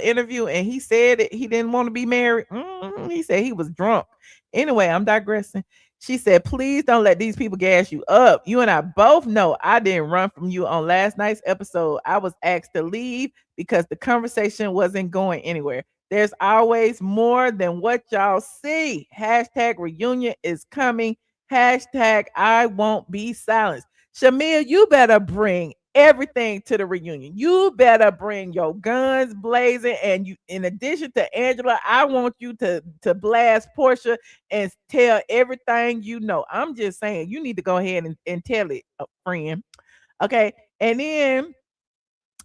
interview and he said that he didn't want to be married. He said he was drunk. Anyway, I'm digressing. She said, please don't let these people gas you up. You and I both know I didn't run from you on last night's episode. I was asked to leave because the conversation wasn't going anywhere. There's always more than what y'all see. #reunion is coming. #I won't be silenced. Shamea, you better bring everything to the reunion. You better bring your guns blazing. And you, in addition to Angela, I want you to blast Porsha and tell everything you know. I'm just saying, you need to go ahead and tell it, friend. Okay. And then,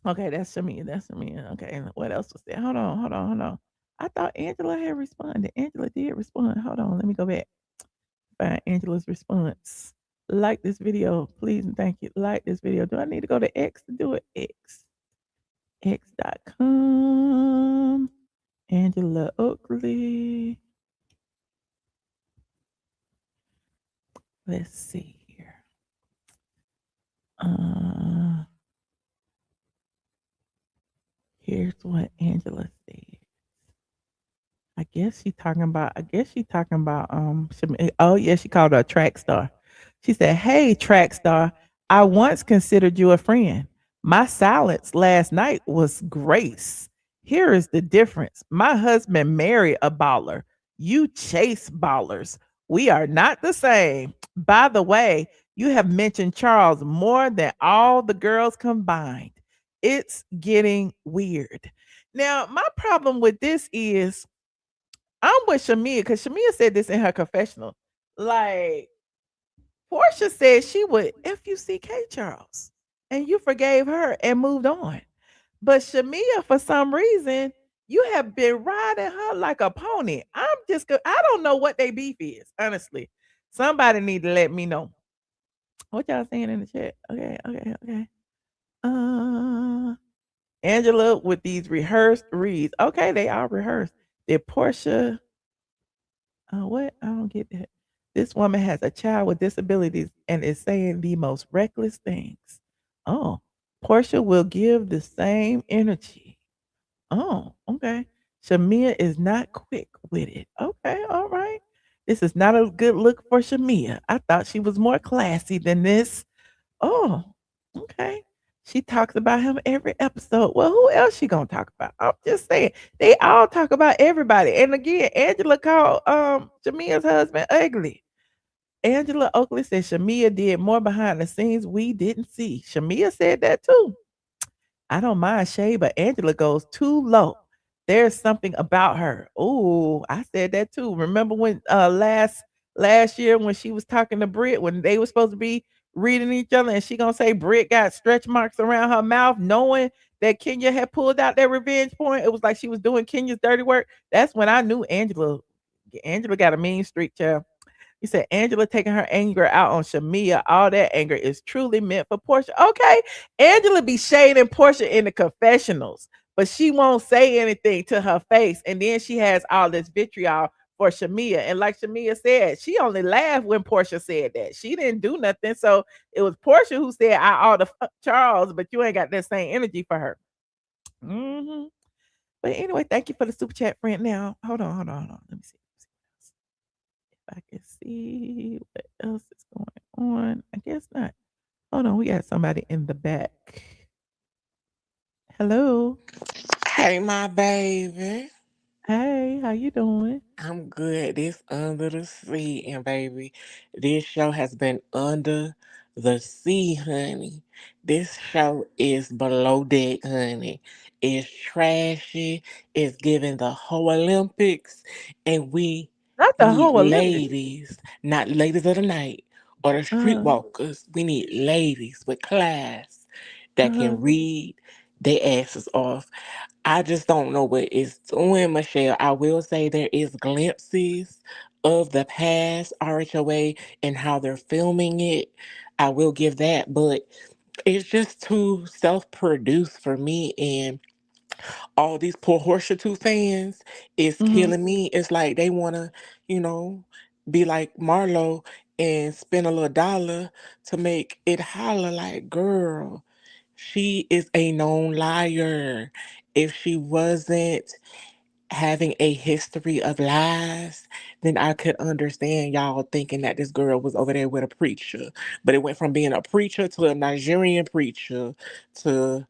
okay, that's Shamea. Okay. What else was there? Hold on. I thought Angela had responded. Angela did respond. Hold on. Let me go back. Find Angela's response. Like this video, please and thank you. Like this video. Do I need to go to X to do it? X.com. Angela Oakley. Let's see here. Here's what Angela said. I guess she's talking about oh yeah, she called her a track star. She said, hey, track star, I once considered you a friend. My silence last night was grace. Here is the difference. My husband married a baller. You chase ballers. We are not the same. By the way, you have mentioned Charles more than all the girls combined. It's getting weird. Now, my problem with this is I'm with Shamea because Shamea said this in her confessional. Like, Porsha said she would FUCK Charles and you forgave her and moved on. But Shamea, for some reason, you have been riding her like a pony. I don't know what they beef is, honestly. Somebody need to let me know. What y'all saying in the chat? Okay, okay, okay. Uh Angela with these rehearsed reads. Okay, they are rehearsed. Did Portia what? I don't get that. This woman has a child with disabilities and is saying the most reckless things. Oh, Portia will give the same energy. Oh, okay. Shamea is not quick with it. Okay, all right. This is not a good look for Shamea. I thought she was more classy than this. Oh, okay. She talks about him every episode. Well, who else she gonna talk about? I'm just saying they all talk about everybody. And again, Angela called Shamea's husband ugly. Angela Oakley said Shamea did more behind the scenes we didn't see. Shamea said that too. I don't mind shade, but Angela goes too low. There's something about her. Oh, I said that too. Remember when last year when she was talking to Britt when they were supposed to be reading each other and she gonna say Britt got stretch marks around her mouth, knowing that Kenya had pulled out their revenge point. It was like she was doing Kenya's dirty work. That's when I knew Angela got a mean streak, child. He said Angela taking her anger out on Shamea. All that anger is truly meant for Porsha. Okay, Angela be shading Porsha in the confessionals, but she won't say anything to her face. And then she has all this vitriol for Shamea. And like Shamea said, she only laughed when Porsha said that. She didn't do nothing. So it was Porsha who said, I ought to fuck Charles, but you ain't got that same energy for her. Hmm. But anyway, thank you for the super chat, friend. Now, hold on. Let me see. I can see what else is going on. I guess not. Hold on, we got somebody in the back. Hello. Hey, my baby. Hey, how you doing? I'm good. This under the sea, and baby, this show has been under the sea, honey. This show is below deck, honey. It's trashy. It's giving the whole Olympics, and we Not the need whole Olympics. ladies, not ladies of the night or the Uh-huh. streetwalkers. We need ladies with class that Uh-huh. can read their asses off. I just don't know what it's doing, Michelle. I will say there is glimpses of the past RHOA and how they're filming it. I will give that, but it's just too self-produced for me, and all these poor Horseshoe Two fans is Mhm. killing me. It's like they wanna, you know, be like Marlo and spend a little dollar to make it holler like, girl, she is a known liar. If she wasn't having a history of lies, then I could understand y'all thinking that this girl was over there with a preacher. But it went from being a preacher to a Nigerian preacher to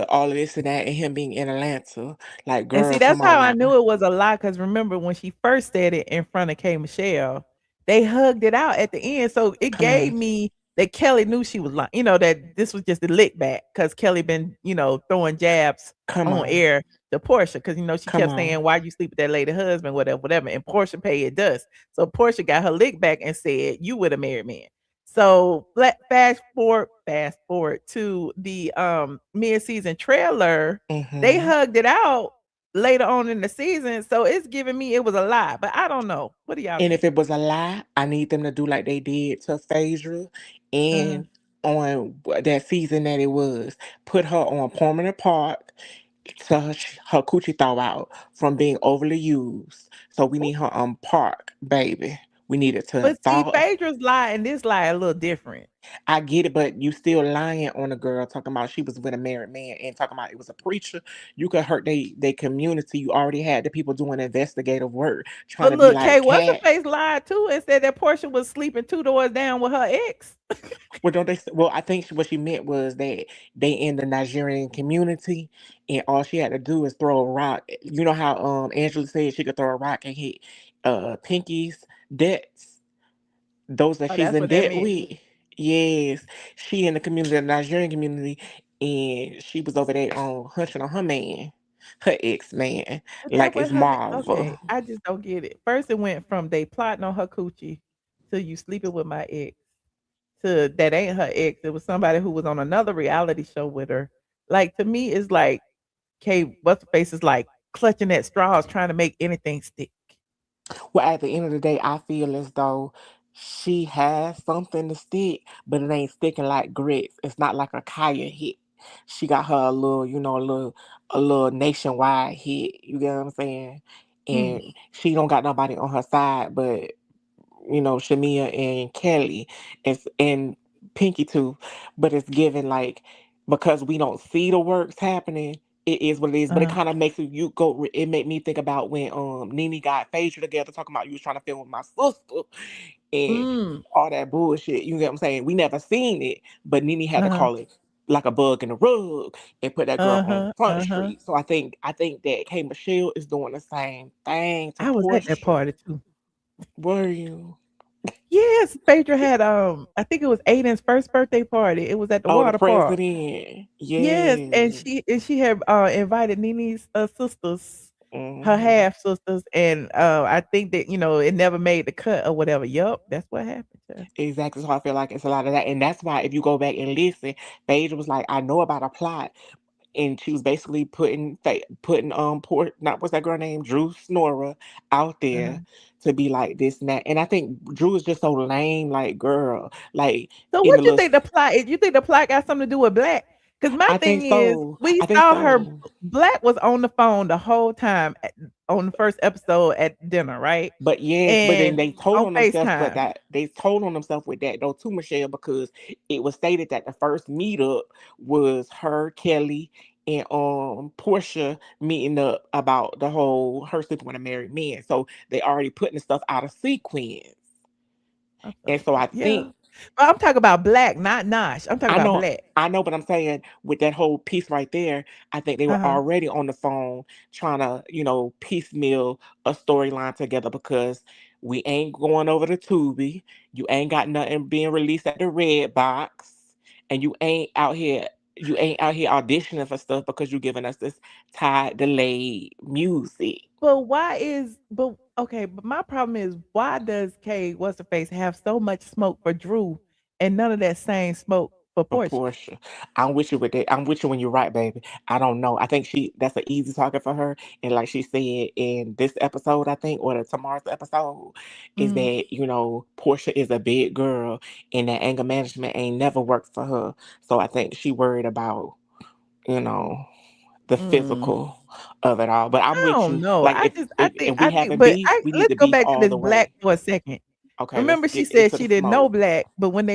all of this and that, and him being in Atlanta. Like, And see, girl, that's come on how I now. knew it was a lie. Cause remember when she first said it in front of K Michelle, they hugged it out at the end. So it Come gave on. me that Kelly knew she was lying, that this was just a lick back because Kelly been, throwing jabs Come on on. air to Portia. Because she Come kept on. saying, why you sleep with that lady husband, whatever, whatever. And Portia paid it dust. So Portia got her lick back and said, you with a married man. So fast forward to the mid-season trailer. They Hmm. hugged it out later on in the season. So it's giving me it was a lie, but I don't know. What do y'all And if think? it was a lie, I need them to do like they did to Phaedra Uh, and on that season that it was. Put her on permanent park to her coochie thaw out from being overly used. So we need her on park, baby. We need it to but see, thaw. Phaedra's lie and this lie a little different. I get it, but you still lying on a girl talking about she was with a married man and talking about it was a preacher. You could hurt they community. You already had the people doing investigative work trying But to be look, Kay, like what's her cat. face lied too and said that Portia was sleeping two doors down with her ex. Well, don't they? Well, I think what she meant was that they in the Nigerian community, and all she had to do is throw a rock. You know how Angela said she could throw a rock and hit Pinky's debts. Those that Oh, she's that's in what that debt meant. with. Yes, she in the community, the Nigerian community, and she was over there on hunching on her man, her ex man, But that like was it's her. Marvel. Okay, I just don't get it. First, it went from they plotting on her coochie to you sleeping with my ex to that ain't her ex. It was somebody who was on another reality show with her. Like to me, it's like K what's the face is like clutching at straws, trying to make anything stick. Well, at the end of the day, I feel as though she has something to stick, but it ain't sticking like grits. It's not like a Kaya hit. She got her a little, a little nationwide hit. You get what I'm saying? Mm. And she don't got nobody on her side, but Shamea and Kelly and Pinky too. But it's given like because we don't see the works happening, it is what it is. But it Uh-huh. kind of makes you go. It made me think about when Nene got Phaedra together, talking about you was trying to film with my sister and Mm. all that bullshit. You get what I'm saying? We never seen it, but Nene had to Uh-huh. call it like a bug in the rug and put that girl on Uh-huh. front Uh-huh. street. So I think that K Michelle is doing the same thing to I was at that Porsche. party too. Were you? Yes, Phaedra had I think it was Aiden's first birthday party. It was at the Oh, the water park. president. Yes, and Yeah. she had invited Nene's sisters, her Hmm. half sisters, and I think that it never made the cut or whatever. Yup, that's what happened. To Exactly. So I feel like it's a lot of that. And that's why if you go back and listen, Phaedra was like, I know about a plot. And she was basically putting not what's that girl name? Drew Snora out uh there to be like this and that. And I think Drew is just so lame, like girl. Like So in the what you little think the plot is? You think the plot got something to do with Black? Because my I think thing is, so. we I think saw her. so. Black was on the phone the whole time on the first episode at dinner, right? But yes, but then And they told on on themselves, but FaceTime. that they told on themselves with that though too, Michelle, because it was stated that the first meetup was her, Kelly, and Porsha meeting up about the whole her sleeping with a married man. So they already putting the stuff out of sequence. And so I Yeah, think but I'm talking about Black, not Nosh. I'm talking I about know, Black. I know, but I'm saying with that whole piece right there, I think they Uh were huh. already on the phone trying to, piecemeal a storyline together because we ain't going over to Tubi. You ain't got nothing being released at the Red Box, and you ain't out here auditioning for stuff because you're giving us this tied delayed music. But why is but okay? But my problem is why does K what's the face have so much smoke for Drew and none of that same smoke for For Portia? Porsche. I'm with you with that. I'm with you when you're right, baby. I don't know. I think that's an easy target for her. And like she said in this episode, I think, or tomorrow's episode, is Mm, that, Portia is a big girl and that anger management ain't never worked for her. So I think she worried about, you know, the mm. physical of it all. But I'm I with don't you. know. Like I just if we I think having but beef, I we need let's to go beef back to all this the Black way. for a second. Okay, let's Remember she get said into she the didn't know smoke. Black, but when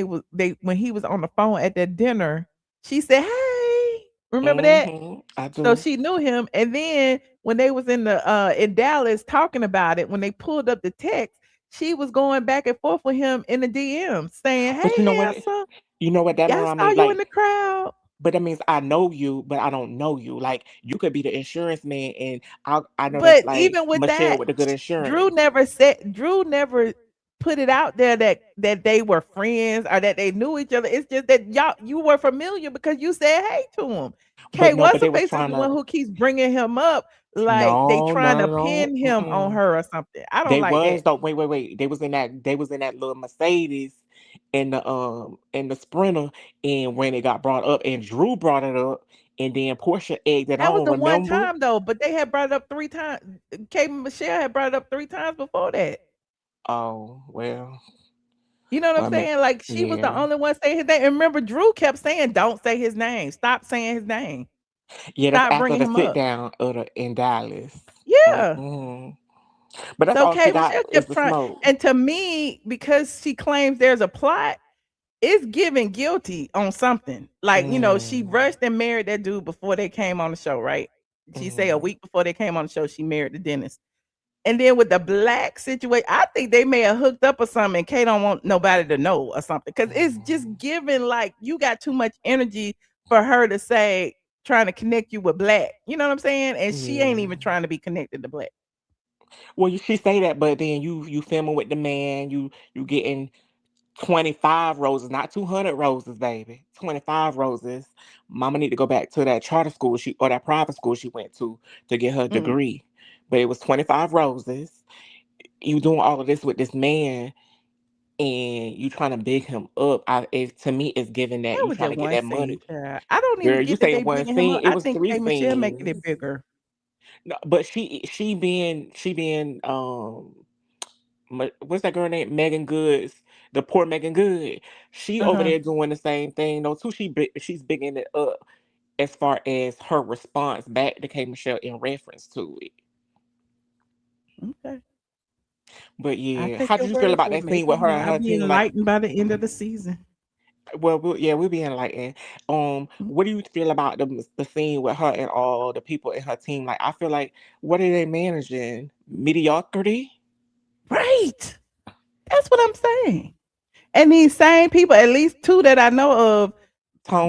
he was on the phone at that dinner, she said, "Hey." Remember that? I So do. she knew him, and then when they was in Dallas talking about it, when they pulled up the text, she was going back and forth with him in the DM saying, But "Hey, you know what? handsome, You know what that yeah, I remind saw me you in like. the crowd." But that means I know you, but I don't know you. Like you could be the insurance man, and I know that's But like even with Michelle that, with the good Drew insurance. never put it out there that they were friends or that they knew each other. It's just that you were familiar because you said hey to him. But K, no, what's but the they was face is trying the one to. who keeps bringing him up like they No, trying no, to no, pin no. him on her or something. I don't They like was that. though. Wait, wait, wait. They was in that little Mercedes in the Sprinter, and when it got brought up, and Drew brought it up, and then Portia egged it That was on. the one Remember? time though, but they had brought it up 3 times. Kate and Michelle had brought it up 3 times before that. Oh well. You know what I'm I mean, saying? Like she was the yeah, only one saying his name. And remember, Drew kept saying, "Don't say his name. Stop saying his name. yeah. That's Stop after bringing the him sit up." down in Dallas. Yeah. Hmm. But that's So all she K got Michelle is kept the trying, smoke. and to me, because she claims there's a plot, it's giving guilty on something. Like she Mm, rushed and married that dude before they came on the show, right? She say a mm, week before they came on the show, she married the dentist. And then with the Black situation, I think they may have hooked up or something, and Kay don't want nobody to know or something. Cause it's just mm. giving like you got too much energy for her to say trying to connect you with Black. You know what I'm saying? And she ain't Yeah. even trying to be connected to Black. Well, she say that, but then you filming with the man, you getting 25 roses, not 200 roses, baby. 25 roses. Mama need to go back to that charter school or that private school she went to get her Mm. degree. But it was 25 roses. You doing all of this with this man, and you trying to big him up. To me, it's giving that That you was trying just to get one that scene, money. child. I don't even Girl, you get that say they one bigging him scene, up. it I was think three K Michelle making scenes. it bigger. No, but what's that girl name? Megan Goods, the poor Megan Good. She over Uh-huh. there doing the same thing though too. She's bigging it up as far as her response back to K Michelle in reference to it. Okay. But I yeah, take how your did you feel word about for it. that scene with Maybe her and I'll her be team? Like, enlightened by the end of the season. well, we'll be enlightened. Mm, What do you feel about the scene with her and all the people in her team? Like, I feel like what are they managing? Mediocrity. right. That's what I'm saying. And these same people, at least two that I know of,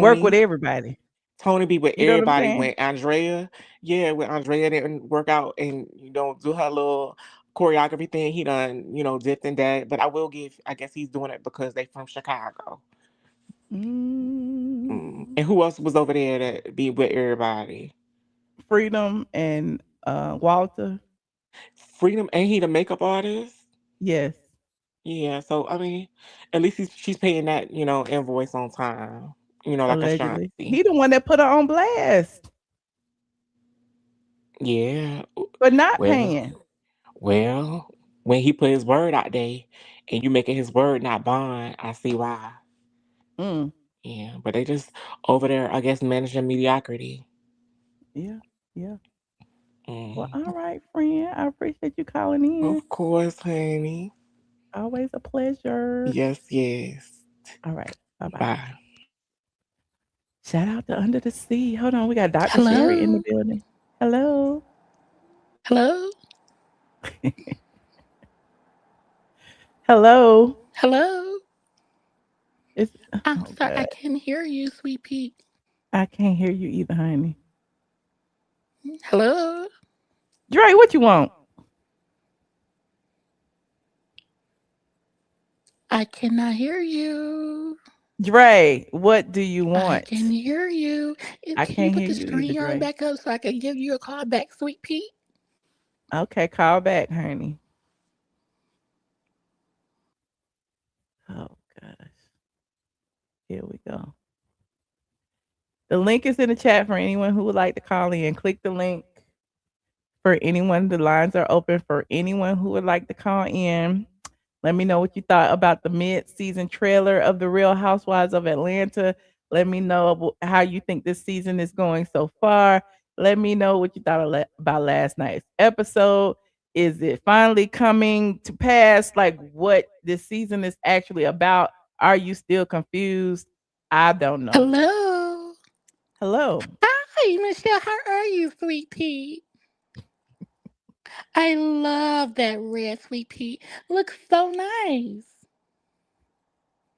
work with Tony. everybody. Tony be with You know what I'm everybody. saying? When Andrea, yeah, when Andrea didn't work out and do her little choreography thing, he done dipped in that. But I guess he's doing it because they from Chicago. Mm, And who else was over there that be with everybody? Freedom and Walter. Freedom, ain't he the makeup artist? Yes, Yeah, so I mean, at least she's paying that invoice on time. Like a allegedly. Ashanti. He the one that put her on blast Yeah. for not Well, paying. well, when he put his word out there, and you making his word not bond, I see why. Mm, Yeah, but they just over there, I guess, managing mediocrity. yeah, yeah. Well, Mm. all right, friend. I appreciate you calling in. Of course, honey. Always a pleasure. Yes, yes. All right. Bye bye. Bye. Shout out to Under the Sea. Hold on. We got Dr. Sherry in the Hello. building. Hello. Hello. Hello. Hello. It's I'm oh sorry, I god. can't hear you, sweet pea. I can't hear you either, honey. Hello. Dre, what you want? I cannot hear you. Dre, what do you I want? can hear you. I Can you can't put hear the you either, screen on Dre. back up so I can give you a call back, sweet pea? Okay, call back, honey. Oh gosh. Here we go. The link is in the chat for anyone who would like to call in. Click the link for anyone. The lines are open for anyone who would like to call in. Let me know what you thought about the mid-season trailer of the Real Housewives of Atlanta. Let me know how you think this season is going so far. Let me know what you thought about last night's episode. Is it finally coming to pass? Like what this season is actually about? Are you still confused? I don't know. Hello. Hello. Hi, Michelle. How are you, sweet pea? I love that red sweet pea. Looks so nice.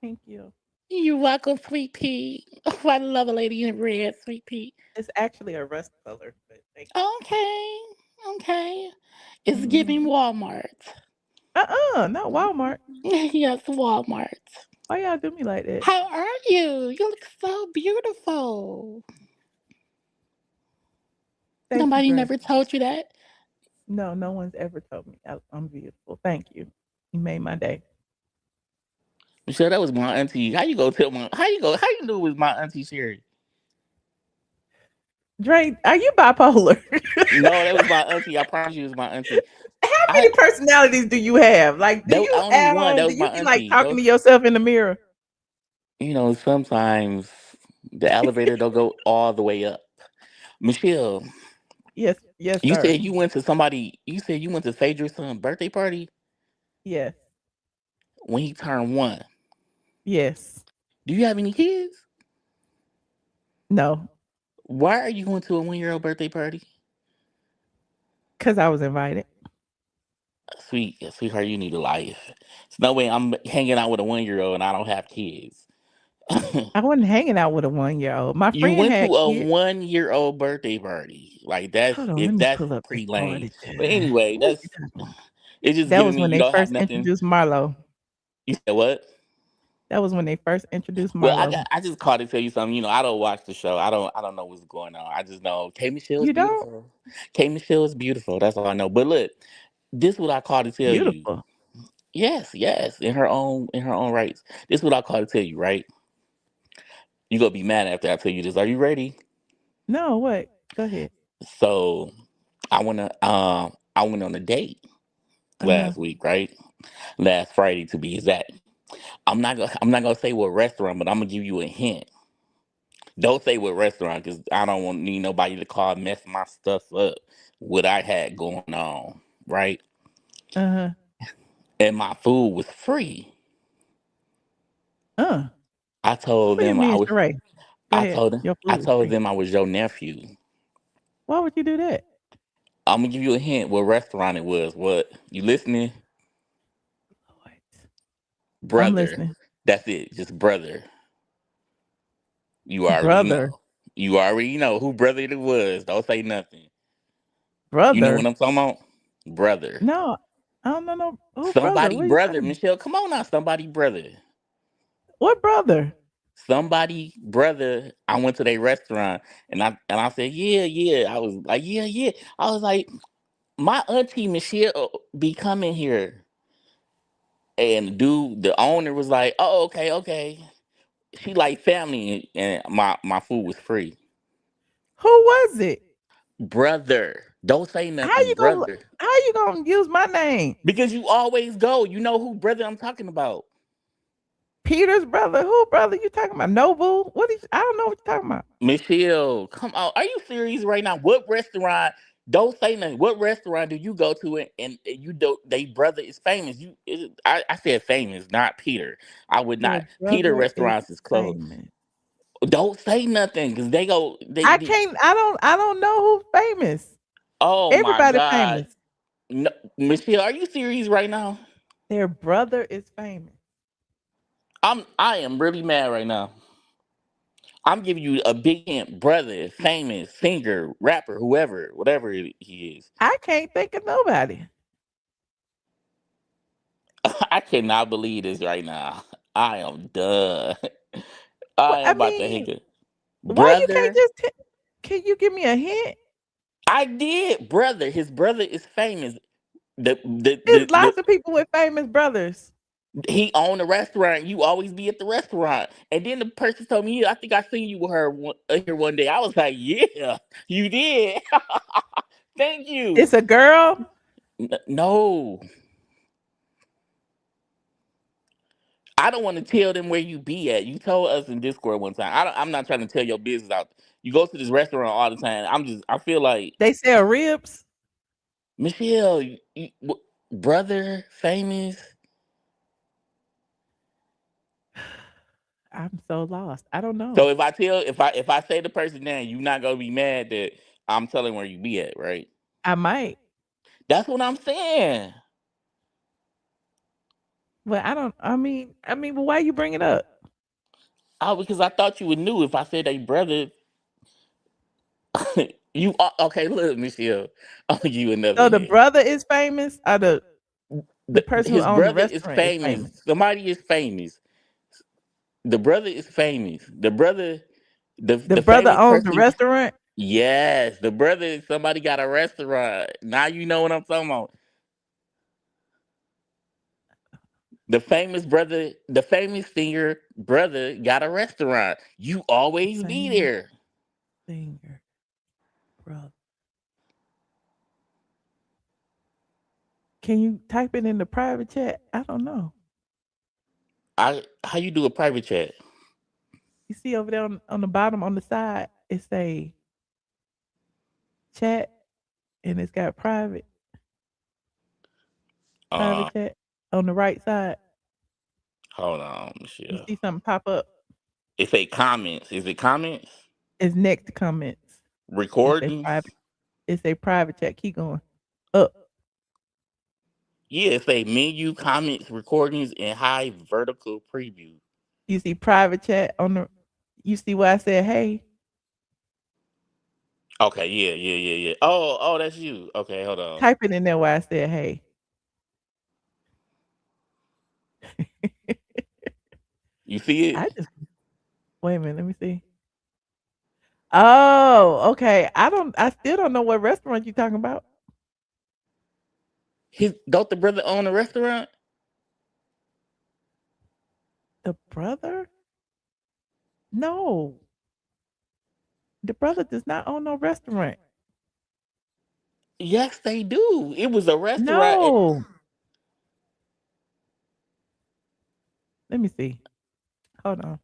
Thank you. You're welcome, sweet pea. Oh, I love a lady in red, sweet pea. It's actually a rust color, but thank Okay. Okay. It's you. giving Mhm. Walmart. Not Walmart. Yes, Walmart. Why y'all do me like that? How are you? You look so beautiful. Thank you, Nobody Dre. never told you that. No, no one's ever told me I'm beautiful. Thank you. You made my day. Michelle, that was my auntie. How you go tell my? How you know it was my auntie Sherry? Dre, are you bipolar? No, that was my auntie. I promise you, it was my auntie. How I many personalities do you have? Like, do that you only add one. on? That Do was my you be like auntie. talking Those, to yourself in the mirror? sometimes the elevator don't go all the way up. Michelle, Yes, yes, you sir. said you went to somebody. You said you went to Phaedra's son's birthday party Yes, when he turned 1. yes. Do you have any kids? No, Why are you going to a 1-year-old birthday party? because I was invited. Sweetheart, you need a life. There's no way I'm hanging out with a 1-year-old and I don't have kids. I wasn't hanging out with a 1-year-old. My You friend went had to a kids. 1-year-old birthday party. Like Hold on, let me that's pull up this pretty lame. party. But Child. anyway, What you talking about? it's just That giving was me when you they don't have first nothing. introduced Marlo. You said what? That was when they first introduced Well, Marlo. I just called to tell you something. I don't watch the show. I don't know what's going on. I just know K Michelle is You don't? beautiful. K Michelle is beautiful. That's all I know. But look, this is what I called to tell you. Beautiful. Yes, yes, in her own rights. This is what I call to tell you, right? You gonna be mad after I tell you this. Are you ready? No, what? Go ahead. So I went on a date Uh-huh. last week, right? Last Friday to be exact. I'm not gonna say what restaurant, but I'm gonna give you a hint. Don't say what restaurant because I don't want need nobody to call mess my stuff up. What I had going on, right? Uh-huh. And my food was free. Uh. I told What do you them mean, Sheree? Go ahead. Your I food is told free. them I was your nephew. Why would you do that? I'm gonna give you a hint what restaurant it was. What you listening? Lord. I'm Brother. listening. That's it. Just brother. You already Brother. know. You already know who brother it was. Don't say nothing. You know what Brother. I'm talking about? Brother. No. I don't know no who brother. Somebody What are you brother. talking? Michelle, come on now. Somebody brother. What brother? Somebody brother. I went to their restaurant and I said, yeah, yeah. I was like, yeah, yeah. I was like, my auntie Michelle be coming here. And the owner was like, oh, okay, okay. She like family and my food was free. Who was it? Brother. Don't say How nothing, you gonna brother. use my name? Because you always go. You know who brother I'm talking about. Peter's brother? Who brother you talking about? Noble? What is I don't know what you're talking about. Michelle, come on. Are you serious right now? What restaurant? Don't say nothing. What restaurant do you go to and you do they brother is famous? I said famous, not Peter. I would Their not. Peter brother is restaurants is closed. famous. Don't say nothing because they go I can't I don't know who's famous. oh my Everybody God. famous. No, Michelle, are you serious right now? Their brother is famous. I am really mad right now. I'm giving you a big hint, brother, famous singer, rapper, whoever, whatever he is. I can't think of nobody. I cannot believe this right now. I am done. What I I am about to hang mean, it. why you can't Brother, just can you give me a hint? I did. Brother, his brother is famous. There's lots of people with famous brothers. He owned a restaurant. You always be at the restaurant. And then the person told me, I think I seen you with her here one day. I was like, yeah, you did. Thank you. It's a girl. No, I don't want to tell them where you be at. You told us in Discord one time. I'm not trying to tell your business out. You go to this restaurant all the time. I feel like, They sell ribs. Michelle, brother, famous. I'm so lost. I don't know. So if I say the person name, you're not gonna be mad that I'm telling where you be at, right? I might, That's what I'm saying. but I don't. But why you bring it up? Oh, because I thought you would knew if I said they brother. You okay? Look, Michelle, I'll give you another So the hint. brother is famous, or the person who His owned the brother is restaurant is famous. famous. Somebody is famous. The brother is famous. The brother, The the brother famous owns the person. restaurant. Yes, the brother. Somebody got a restaurant. Now you know what I'm talking about. The famous brother, the famous singer brother got a restaurant. You The always be famous there. singer brother. Can you type it in the private chat? I don't know. How you do a private chat? You see over there on the bottom on the side, it say chat, and it's got Uh, private chat on the right side. hold on, You Michelle. see something pop up. It say comments. Is it comments? It's next to comments. It's a Recordings? private. It's a private chat. Keep going up. Yeah, it say menu, comments, recordings, and high vertical preview. You see private chat on the. You see where I said hey. Okay, yeah, yeah, yeah, yeah. Oh, that's you. Okay, hold on. Type it in there where I said hey. You see I it? just wait a minute. Let me see. Oh, okay. I still don't know what restaurant you talking about. Don't the brother own a restaurant? The brother? No. The brother does not own no restaurant. Yes, they do. It was a restaurant. No. Let me see. Hold on.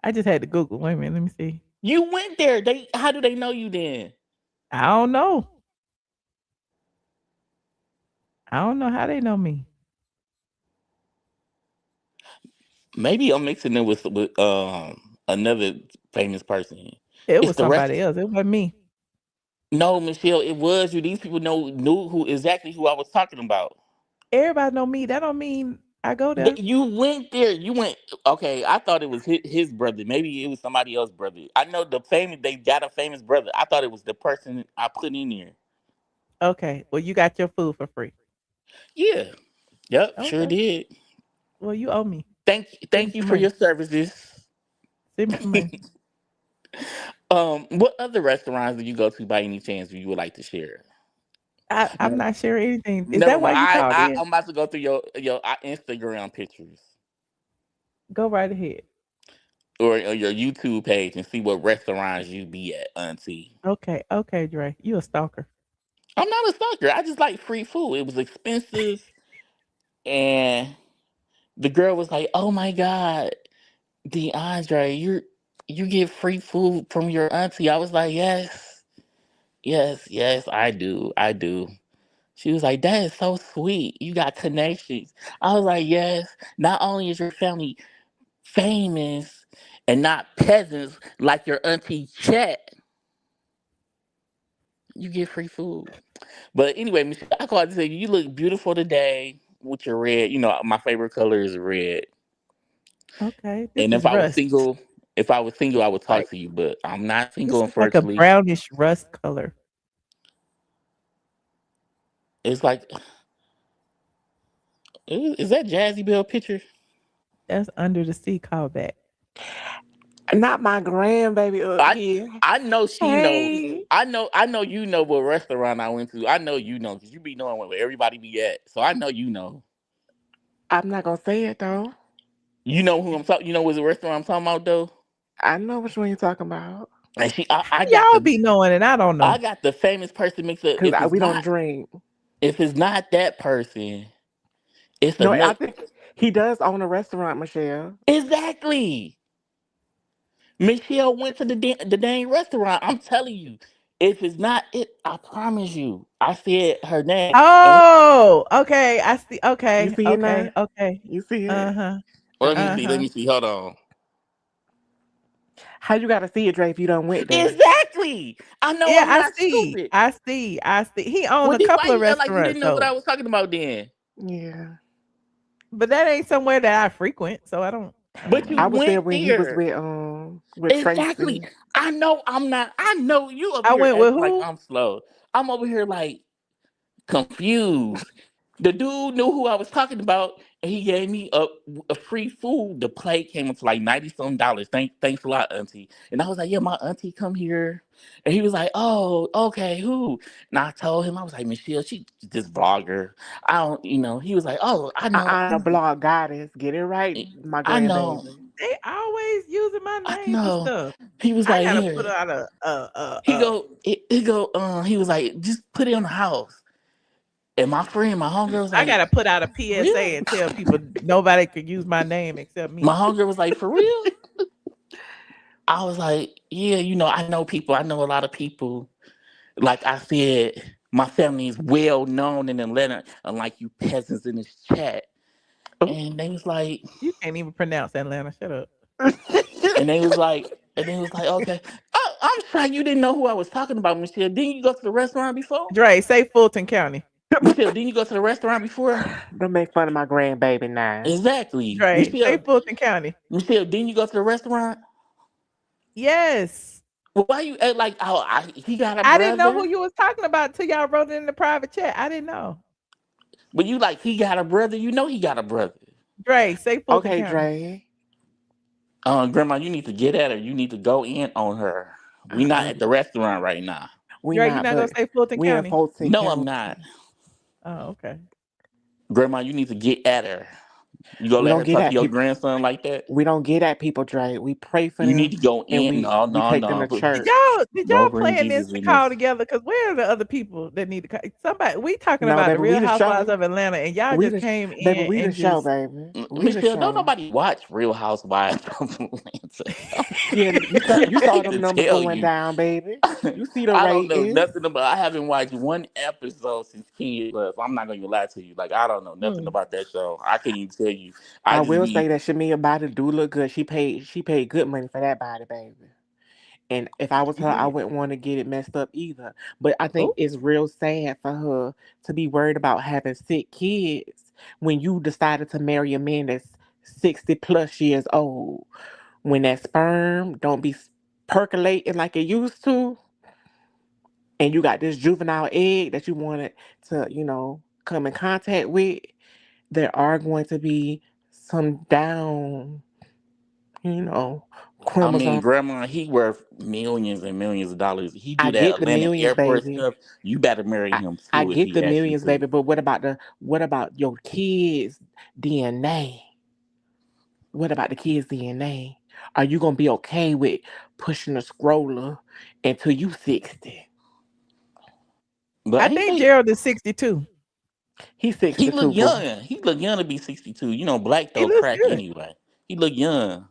I just had to Google. Wait a minute. Let me see. You went there. How do they know you then? I don't know. I don't know how they know me. Maybe I'm mixing it with another famous person. It It's was the rest. somebody else. It wasn't me. No, Michelle, it was you. These people knew who exactly who I was talking about. Everybody know me. That don't mean I go there. You went there. You went. Okay, I thought it was his brother. Maybe it was somebody else's brother. I know the famous. They got a famous brother. I thought it was the person I put in there. Okay. Well, you got your food for free. Yeah. Yep. Sure Okay. did. Well, you owe me. Send me Thank you some for money. your services. Send me some money. What other restaurants do you go to by any chance you would like to share? I'm not sharing anything. Is Never that why mind. you called in? I'm about to go through your Instagram pictures Go right ahead. or your YouTube page and see what restaurants you be at, Auntie. Okay. Okay, Dre. You a stalker. I'm not a stalker. I just like free food. It was expensive, and the girl was like, "Oh my god, DeAndre, you get free food from your auntie." I was like, "Yes, yes, yes, I do." She was like, "That is so sweet. You got connections." I was like, "Yes. Not only is your family famous and not peasants like your auntie Chet, you get free food." But anyway, Michelle, I called to say you look beautiful today with your red. You know, my favorite color is red. Okay. This And is rust. if I was single, I would talk Like to you. But I'm not this single, is like a unfortunately. brownish rust color. It's like, is that Jazzy Bell picture? That's under the sea callback. Not my grandbaby up I here. I know she knows. Hey, I know you know what restaurant I went to. I know you know because you be knowing where everybody be at. So I know you know. I'm not gonna say it though. You know who I'm talking. You know what the restaurant I'm talking about though. I know which one you're talking about. And How y'all be knowing and I don't I know? got the famous person mixed up. Cause we don't drink. If it's not that person, it's No, I another. think he does own a restaurant, Michelle. Exactly. Michelle went to the dang restaurant. I'm telling you, if it's not it, I promise you. I said her name. And Oh, okay. I see. You Okay. see it Okay. now? Okay. You see it? Uh-huh. let me see. Let Uh-huh. me see. Hold on. How you gotta see it, Dre, if you don't went there? Exactly. I know Yeah, I'm I not see. stupid. I see. I see. He owned Well, a then why couple of you act like you restaurants didn't know what I though. was talking about then? Yeah. But that ain't somewhere that I frequent, so I don't But you know. I was there went when he was there. with Exactly. Tracy. I know I'm not. I know you over I here went with acting like who? I'm slow. I'm over here like confused. The dude knew who I was talking about, and he gave me a free food. The plate came up to like $90 some. Thanks a lot, Auntie. And I was like, yeah, my auntie come here. And he was like, oh, okay, who? And I told him, I was like, Michelle, she this vlogger. I don't, He was like, oh, The blog goddess. Get it right, my I know, grandbaby. They always using my I name for know. stuff. He was I like, gotta here. put out a He was like, just put it on the house. And my friend, my homegirl was I like, gotta put out a for real? PSA and tell people nobody could use my name except My me. homegirl was like, for real? I was like, yeah, I know people. I know a lot of people. Like I said, my family is well known in Atlanta, unlike you peasants in this chat. Oh. And they was like, You can't even pronounce Atlanta. Shut up. and they was like, okay. Oh, I'm sorry you didn't know who I was talking about, Michelle. Didn't you go to the restaurant before? Dre, say Fulton County. Michelle, didn't you go to the restaurant before? Don't make fun of my grandbaby now. Exactly. Dre, say Fulton County. Michelle, didn't you go to the restaurant? Yes. Well, why you act like he got a I didn't know brother? who you was talking about till y'all wrote it in the private chat. I didn't know. But you like he got a brother? You know he got a brother. Dre, say Fulton Okay, County. Dre. Grandma, you need to get at her. You need to go in on her. We not at the restaurant right now. We Dre, you not, not gonna but say Fulton we in County? Fulton No, I'm County. not. Oh, okay. Grandma, you need to get at her. You gonna We let don't her get talk to at your people. grandson like that? We don't get at people, Dre. We pray for You need them to go and in. we No, we no, take them to no. Did church. y'all Don't bring plan this Jesus to in call this. together? Because where are the other people that need to call? Somebody, we talking No, about the baby, we Real the Housewives show. of Atlanta, and y'all We just the came baby, in we the and show, just baby. We the Michelle, don't show. nobody watch Real Housewives of Atlanta. Yeah, you I saw hate them to numbers tell going you. down, baby. You see the I don't know ratings. nothing about. I haven't watched one episode since King Plus. I'm not gonna even lie to you. Like I don't know nothing hmm. about that show. I can't even tell you. I I just will say be that Shamea body do look good. She paid good money for that body, baby. And if I was She her, I did. wouldn't want to get it messed up either. But I think Oh, it's real sad for her to be worried about having sick kids when you decided to marry a man that's 60 plus years old. When that sperm don't be percolating like it used to, and you got this juvenile egg that you wanted to, come in contact with, there are going to be some down, you know, I mean, chromosome. grandma, he worth millions and millions of dollars. He I do that get the Atlanta millions, airport baby. stuff. You better marry I, him I too if get he the asks you millions, baby, to. but what about your kids' DNA? What about the kids' DNA? Are you gonna be okay with pushing a scroller until you 60? But I ain't think they? Gerald is 62. He's He look 62, boo. young. He look young to be 62. You know, black He don't looks crack good. anyway. He look young.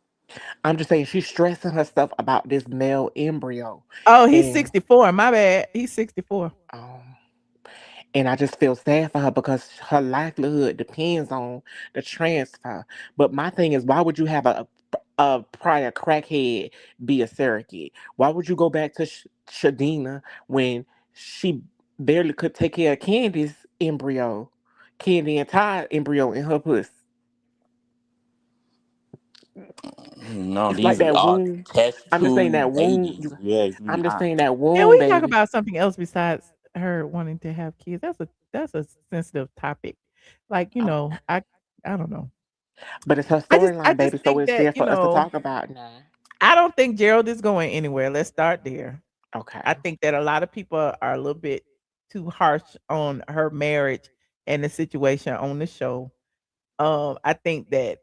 I'm just saying she's stressing herself about this male embryo. Oh, he's And 64. My bad. He's 64. um and I just feel sad for her because her livelihood depends on the transfer. But my thing is, why would you have a prior crackhead be a surrogate? Why would you go back to Shadina when she barely could take care of Candy's embryo, Candy and Todd embryo in her puss? No, It's like these are that all womb. test I'm just saying tube that womb. babies. Yes, me. I'm just saying that Can womb, we talk baby. about something else besides her wanting to have kids? That's a sensitive topic. Like, I don't know. But it's her I storyline, just baby, so think it's that, there for us to talk about now. I don't think Gerald is going anywhere. Let's start there. Okay. I think that a lot of people are a little bit too harsh on her marriage and the situation on the show. I think that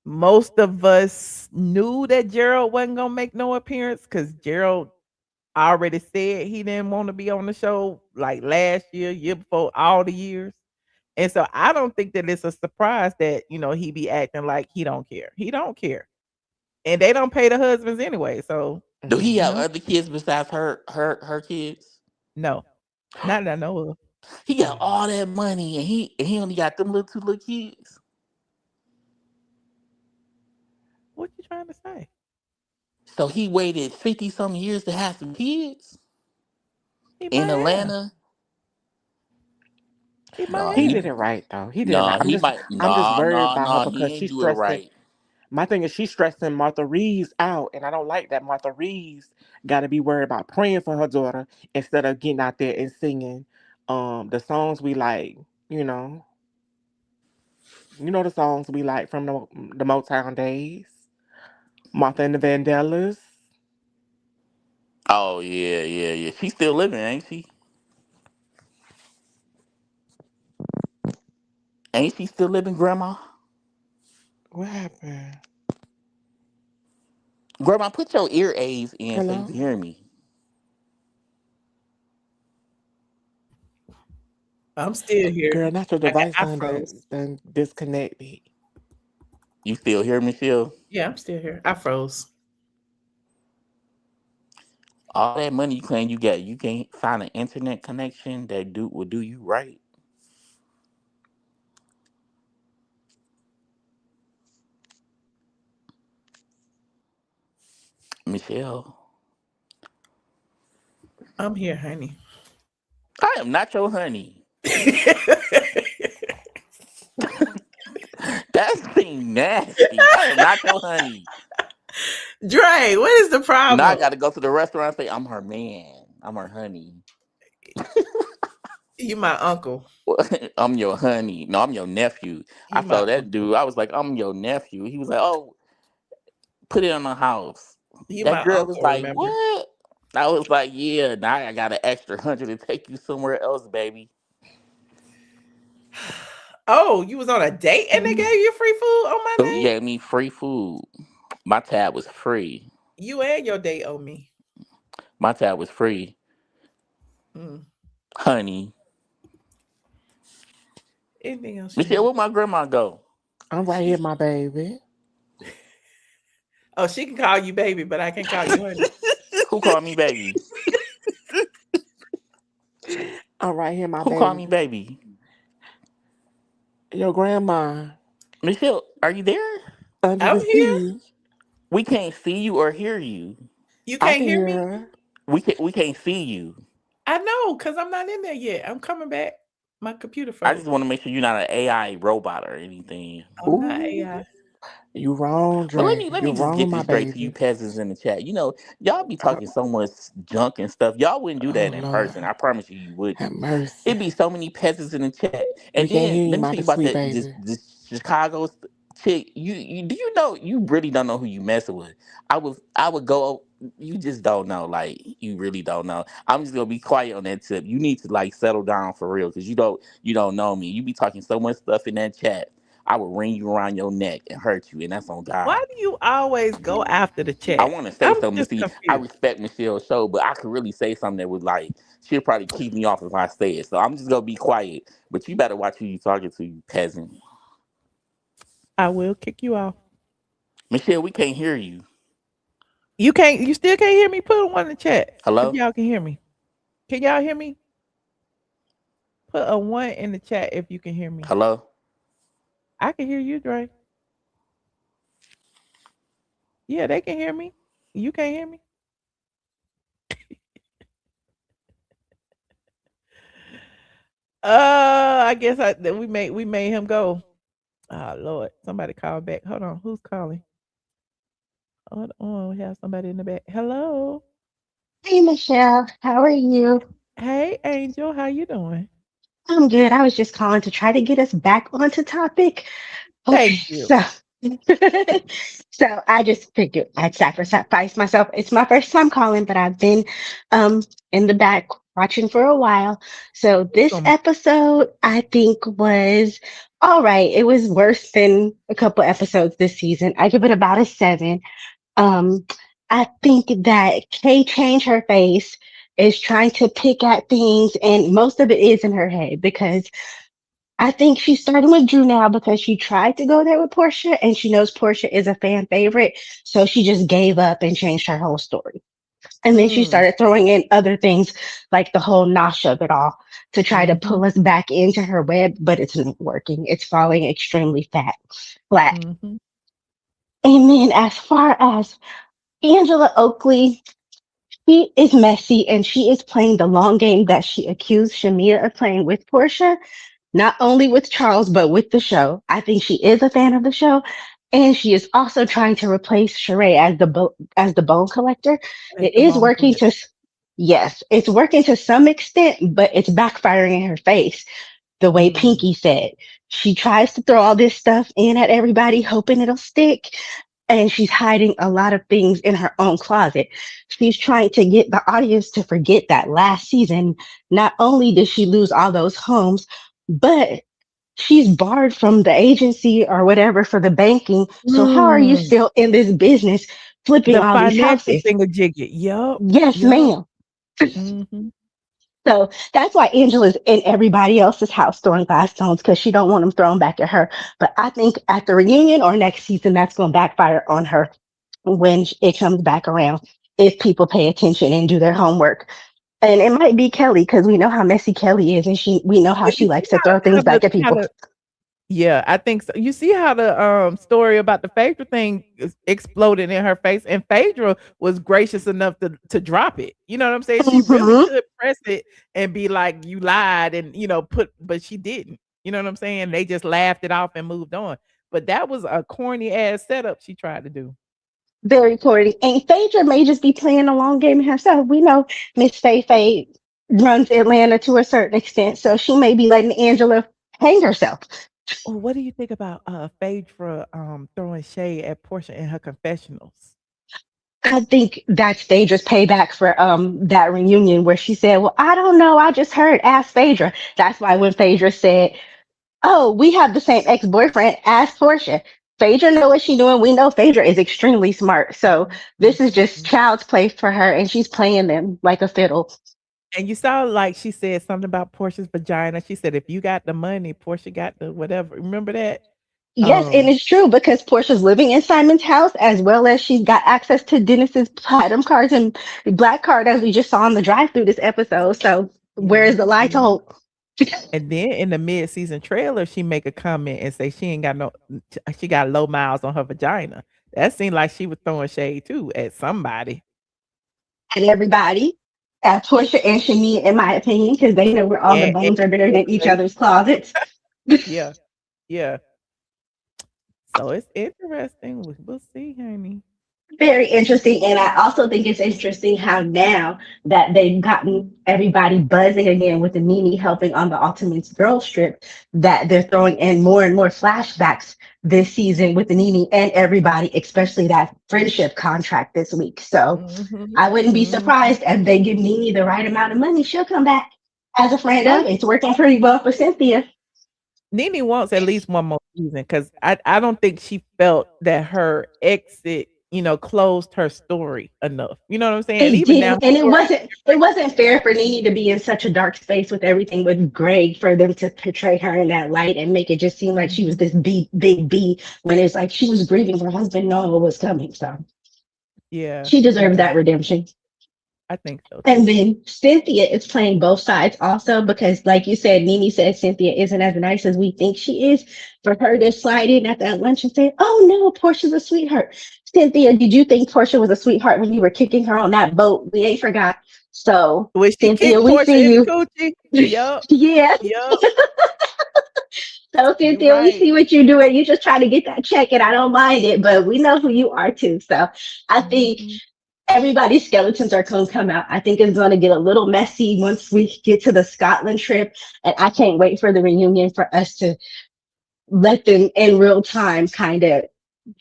most of us knew that Gerald wasn't gonna make no appearance because Gerald already said he didn't want to be on the show like last year, year before, all the years. And so I don't think that it's a surprise that, he be acting like he don't care. He don't care. And they don't pay the husbands anyway. So, Do he you have know, other kids besides her kids? no. Not that I know of. He got all that money and he only got them little two little kids. What you trying to say? So he waited 50 some years to have some kids He in might have. Atlanta. He No, might He have. did he it right though. He did it right. no, he might I'm just no, worried no, about her no, because he ain't she's do it stressing. right. My thing is she's stressing Martha Reeves out, and I don't like that Martha Reeves got to be worried about praying for her daughter instead of getting out there and singing the songs we like. You know, the songs we like from the Motown days. Martha and the Vandellas. Oh yeah, yeah, yeah. She's still living, ain't she? Ain't she still living, Grandma? What happened? Grandma, put your ear aids in so you Hello, can hear me. I'm still here. girl. Not your I device I done, froze. done disconnected. You still hear me, Phil? Yeah, I'm still here. I froze. All that money you claim you got, you can't find an internet connection that will do you right, Michelle. I'm here, honey. I am not your honey. That thing nasty. I am not your honey. Dre, what is the Now I problem? got to go to the restaurant and say I'm her man. I'm her honey. You my uncle. I'm your honey. No, I'm your nephew. I You my saw that uncle. dude. I was like, I'm your nephew. He was like, oh, put it on the house. You That my girl was uncle, like, remember? what? I was like, yeah, now I got an extra 100 to take you somewhere else, baby. Oh, you was on a date and they gave you free food on my So he name? gave me free food. My tab was free. You and your date owe me. My tab was free, Mm. honey. Anything else you Michelle, need? where my grandma go? I'm right here, She's my baby. Oh, she can call you baby, but I can call you honey. Who called me baby? I'm right here, my Who called me baby. baby? Your grandma Michelle, are you there? under I'm the here. sea. We can't see you or hear you. You I can't can hear hear me? her. We can't see you. I know, because I'm not in there yet. I'm coming back. My computer I just froze. want to make sure you're not an AI robot or anything. I'm not Ooh, AI. you wrong, But let Dre. me let You me just wrong, get this my straight to you baby. peasants in the chat. Y'all be Oh, talking so much junk and stuff. Y'all wouldn't do oh that in person. Lord, I promise you, you have wouldn't. mercy. It'd be so many peasants in the chat. We And can't then hear you, let me tell my you about sweet that this baby. this Chicago chick. You do you know you really don't know who you messing with. I would go. You just don't know. Like you really don't know. I'm just gonna be quiet on that tip. You need to like settle down for real because you don't know me. You be talking so much stuff in that chat. I would ring you around your neck and hurt you, and that's on Why God. do you always go after the I chat? want to say I'm something. just See, I confused. respect Michelle's show, but I could really say something that would like she'll probably keep me off if I say it. So I'm just gonna be quiet. But you better watch who you talking to, you peasant. I will kick you off. Michelle, we can't hear you. You still can't hear me? Put one in the chat if Hello, y'all can hear me. Can y'all hear me? Put a one in the chat if you can hear me. hello. I can hear you, Dre. Yeah, they can hear me. You can't hear me? I guess we made him go. Oh Lord, somebody call back. Hold on, who's calling? Hold on, we have somebody in the back. Hello. Hey Michelle, how are you? Hey Angel, how you doing? I'm good. I was just calling to try to get us back onto topic. Okay, Thank you. so so I just figured I'd sacrifice myself. It's my first time calling, but I've been um in the back watching for a while. So It's this gonna episode I think was all right. It was worse than a couple episodes this season. I give it about a 7. Um, I think that Kay changed her face is trying to pick at things, and most of it is in her head because I think she's starting with Drew now because she tried to go there with Portia and she knows Portia is a fan favorite. So she just gave up and changed her whole story. And then she mm, started throwing in other things like the whole nosh of it all to try to mm-hmm, pull us back into her web, but it's not working. It's falling extremely flat. mm-hmm. And then as far as Angela Oakley, she is messy and she is playing the long game that she accused Shamea of playing with Portia, not only with Charles, but with the show. I think she is a fan of the show. And she is also trying to replace Sheree as as the bone collector. Like It the is bone working collector. yes, it's working to some extent, but it's backfiring in her face the way Mm, Pinky said. She tries to throw all this stuff in at everybody, hoping it'll stick. And she's hiding a lot of things in her own closet. She's trying to get the audience to forget that last season, not only did she lose all those homes, but she's barred from the agency or whatever for the banking. So how are you mm. still in this business flipping The all these financial houses? thingamajiggy. Yup, Yes, yup. ma'am. Mm-hmm. So that's why Angela's in everybody else's house throwing glass stones because she don't want them thrown back at her. But I think at the reunion or next season, that's going to backfire on her when it comes back around if people pay attention and do their homework. And it might be Kelly because we know how messy Kelly is, and we know how Well, you she see likes to how throw how things the back at how people. the Yeah, I think so. You see how the story about the Phaedra thing exploded in her face, and Phaedra was gracious enough to drop it. You know what I'm saying? She really Hmm. could press it and be like, "You lied," and but she didn't. You know what I'm saying? They just laughed it off and moved on. But that was a corny ass setup she tried to do. Very corny. And Phaedra may just be playing a long game herself. We know Miss Faye runs Atlanta to a certain extent, so she may be letting Angela hang herself. Well, what do you think about Phaedra throwing shade at Portia in her confessionals? I think that's Phaedra's payback for that reunion where she said, "Well, I don't know. I just heard. Ask Phaedra." That's why when Phaedra said, oh, we have the same ex-boyfriend as Portia. Phaedra know what she's doing. We know Phaedra is extremely smart. So this is just Mhm. child's play for her, and she's playing them like a fiddle. And you saw, like, she said something about Portia's vagina. She said, "If you got the money, Portia got the whatever." Remember that? Yes, and Um, it's true because Portia's living in Simon's house as well as she's got access to Dennis's platinum cards and black card as we just saw on the drive through this episode. So where is the lie mhm. told? And then in the mid-season trailer, she make a comment and say she ain't got no she got low miles on her vagina. That seemed like she was throwing shade too at somebody. And everybody, Portia and Shamea, in my opinion, because they know where all the And bones are buried in each right. other's closets. Yeah. Yeah. So it's interesting. We'll see, honey. Very interesting. And I also think it's interesting how now that they've gotten everybody buzzing again with the Nene helping on the Ultimates girl strip, that they're throwing in more and more flashbacks this season with the Nene and everybody, especially that friendship contract this week. So Mhm. I wouldn't be Mhm. surprised if they give Nene the right amount of money. She'll come back as a friend Oh, of. It's working pretty well for Cynthia. Nene wants at least one more season because I don't think she felt that her exit, closed her story enough. You know what I'm saying? And It even now didn't, her and it story wasn't. It wasn't fair for Nene to be in such a dark space with everything with Greg for them to portray her in that light and make it just seem like she was Mhm. this big B when it's like she was grieving her husband knowing what was coming. So Yeah, she deserved yeah, that redemption. I think so And too. then Cynthia is playing both sides also because, like you said, Nene said Cynthia isn't as nice as we think she is. For her to slide in at that lunch and say, "Oh no, Portia's a sweetheart." Cynthia, did you think Portia was a sweetheart when you were kicking her on that boat? We ain't forgot. So, When she Cynthia, kicked we Portia see in the you. coochie. Yup, Yeah. yup. So, You Cynthia, we right. see what you're doing. You just trying to get that check, and I don't mind it, but we know who you are too. So, I think Mhm. everybody's skeletons are going to come out. I think it's going to get a little messy once we get to the Scotland trip. And I can't wait for the reunion for us to let them in real time kind of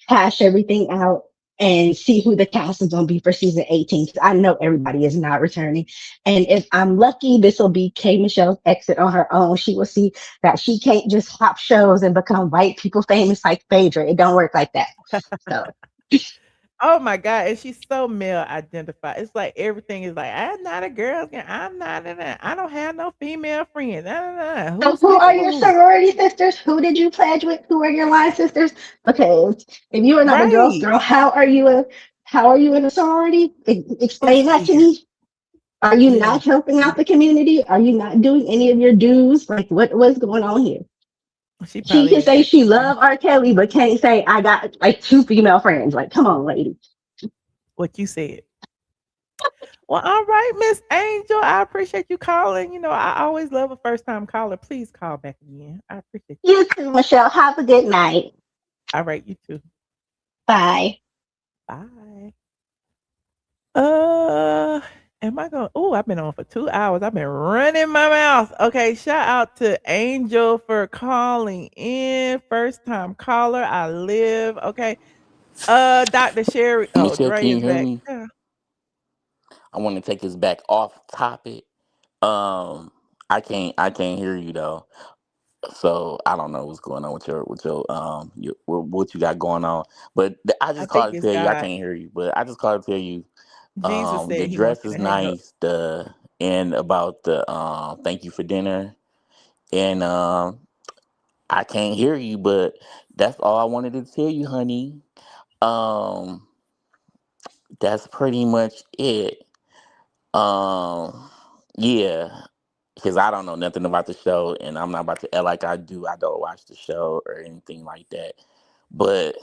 hash everything out and see who the cast is going to be for season 18. Because I know everybody is not returning. And if I'm lucky, this will be K Michelle's exit on her own. She will see that she can't just hop shows and become white people famous like Phaedra. It don't work like that. So Oh my god, and she's so male identified. It's like everything is like, "I'm not a girl, I'm not in that. I don't have no female friends. Nah, nah, nah. So Who's who are sleeping with your who?" sorority sisters? Who did you pledge with? Who are your line sisters? Because if you are not a girl's Right. girl, how are you in a sorority? It's Explain that to weird. me. Are you Yeah. not helping out the community? Are you not doing any of your dues? Like what's going on here? She She probably can ain't say got she time. love R. Kelly, but can't say I got like two female friends. Like, come on, lady. What you said. Well, all right, Miss Angel. I appreciate you calling. I always love a first time caller. Please call back again. I appreciate you. You too, Michelle. Have a good night. All right, you too. Bye. Bye. Uh, am I going? Oh, I've been on for 2 hours. I've been running my mouth. Okay, shout out to Angel for calling in. First time caller. I live. Okay. Dr. Sherry. Oh, Michelle, Dre can you is hear back. me? Yeah, I want to take this back off topic. Um, I can't hear you though. So I don't know what's going on what you got going on. But I I just think called to it's tell you I God. can't hear you. But I just called to tell you Jesus your said he dress wants you is to hang up. nice. The and about the thank you for dinner. And I can't hear you, but that's all I wanted to tell you, honey. Um, that's pretty much it. Um, yeah, because I don't know nothing about the show, and I'm not about to act like I do. I don't watch the show or anything like that. But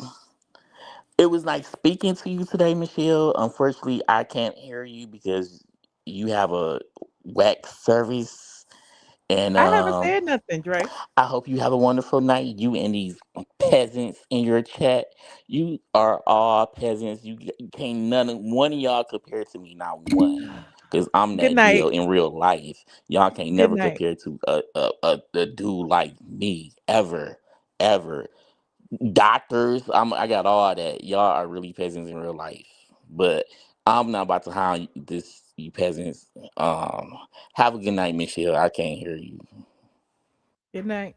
it was nice speaking to you today, Michelle. Unfortunately, I can't hear you because you have a wax service, and I haven't said nothing, Dre. I hope you have a wonderful night. You and these peasants in your chat. You are all peasants. You can't one of y'all compare to me, not one. Cause I'm Good that deal night. in real life. Y'all can't Good never night. compare to a dude like me ever, ever. Doctors, I got all that. Y'all are really peasants in real life, but I'm not about to hound you peasants. Um, have a good night, Michelle. I can't hear you. Good night.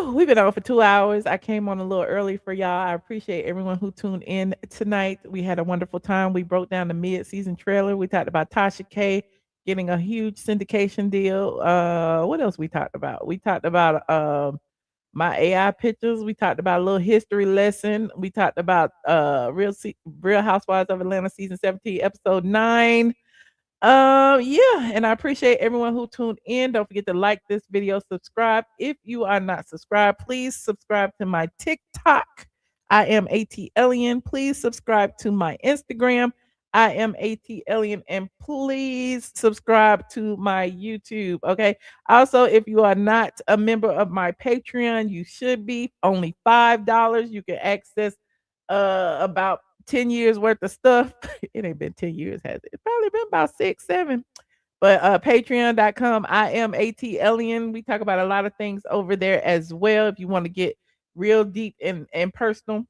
Whew, we've been on for 2 hours. I came on a little early for y'all. I appreciate everyone who tuned in tonight. We had a wonderful time. We broke down the mid-season trailer. We talked about Tasha K getting a huge syndication deal. What else we talked about? We talked about my AI pictures. We talked about a little history lesson. We talked about Real Housewives of Atlanta season 17, episode 9. Yeah, and I appreciate everyone who tuned in. Don't forget to like this video, subscribe. If you are not subscribed, please subscribe to my TikTok. I am ATLian. Please subscribe to my Instagram. I am ATLian, and please subscribe to my YouTube. Okay. Also, if you are not a member of my Patreon, you should be. Only $5. You can access about 10 years worth of stuff. It ain't been 10 years, has it? It's probably been about 6, 7. But patreon.com, I am ATLian. We talk about a lot of things over there as well. If you want to get real deep and personal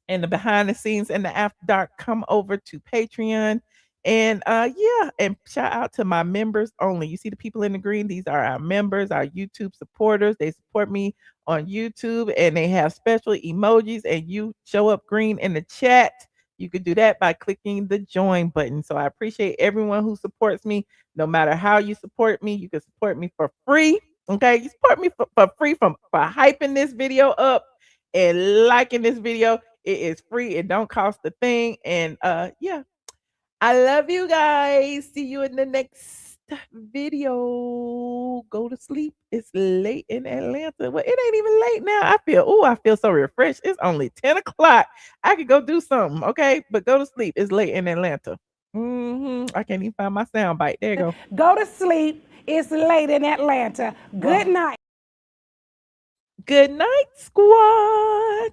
and the behind the scenes and the after dark, come over to Patreon. And yeah, and shout out to my members only. You see the people in the green, these are our members, our YouTube supporters. They support me on YouTube and they have special emojis, and you show up green in the chat. You could do that by clicking the join button. So I appreciate everyone who supports me. No matter how you support me, you can support me for free. Okay, you support me for free for hyping this video up and liking this video. It is free. It don't cost a thing. And yeah, I love you guys. See you in the next video. Go to sleep. It's late in Atlanta. Well, it ain't even late now. I feel so refreshed. It's only 10 o'clock. I could go do something. Okay. But go to sleep. It's late in Atlanta. I can't even find my sound bite. There you go. Go to sleep. It's late in Atlanta. Good night. Good night, squad.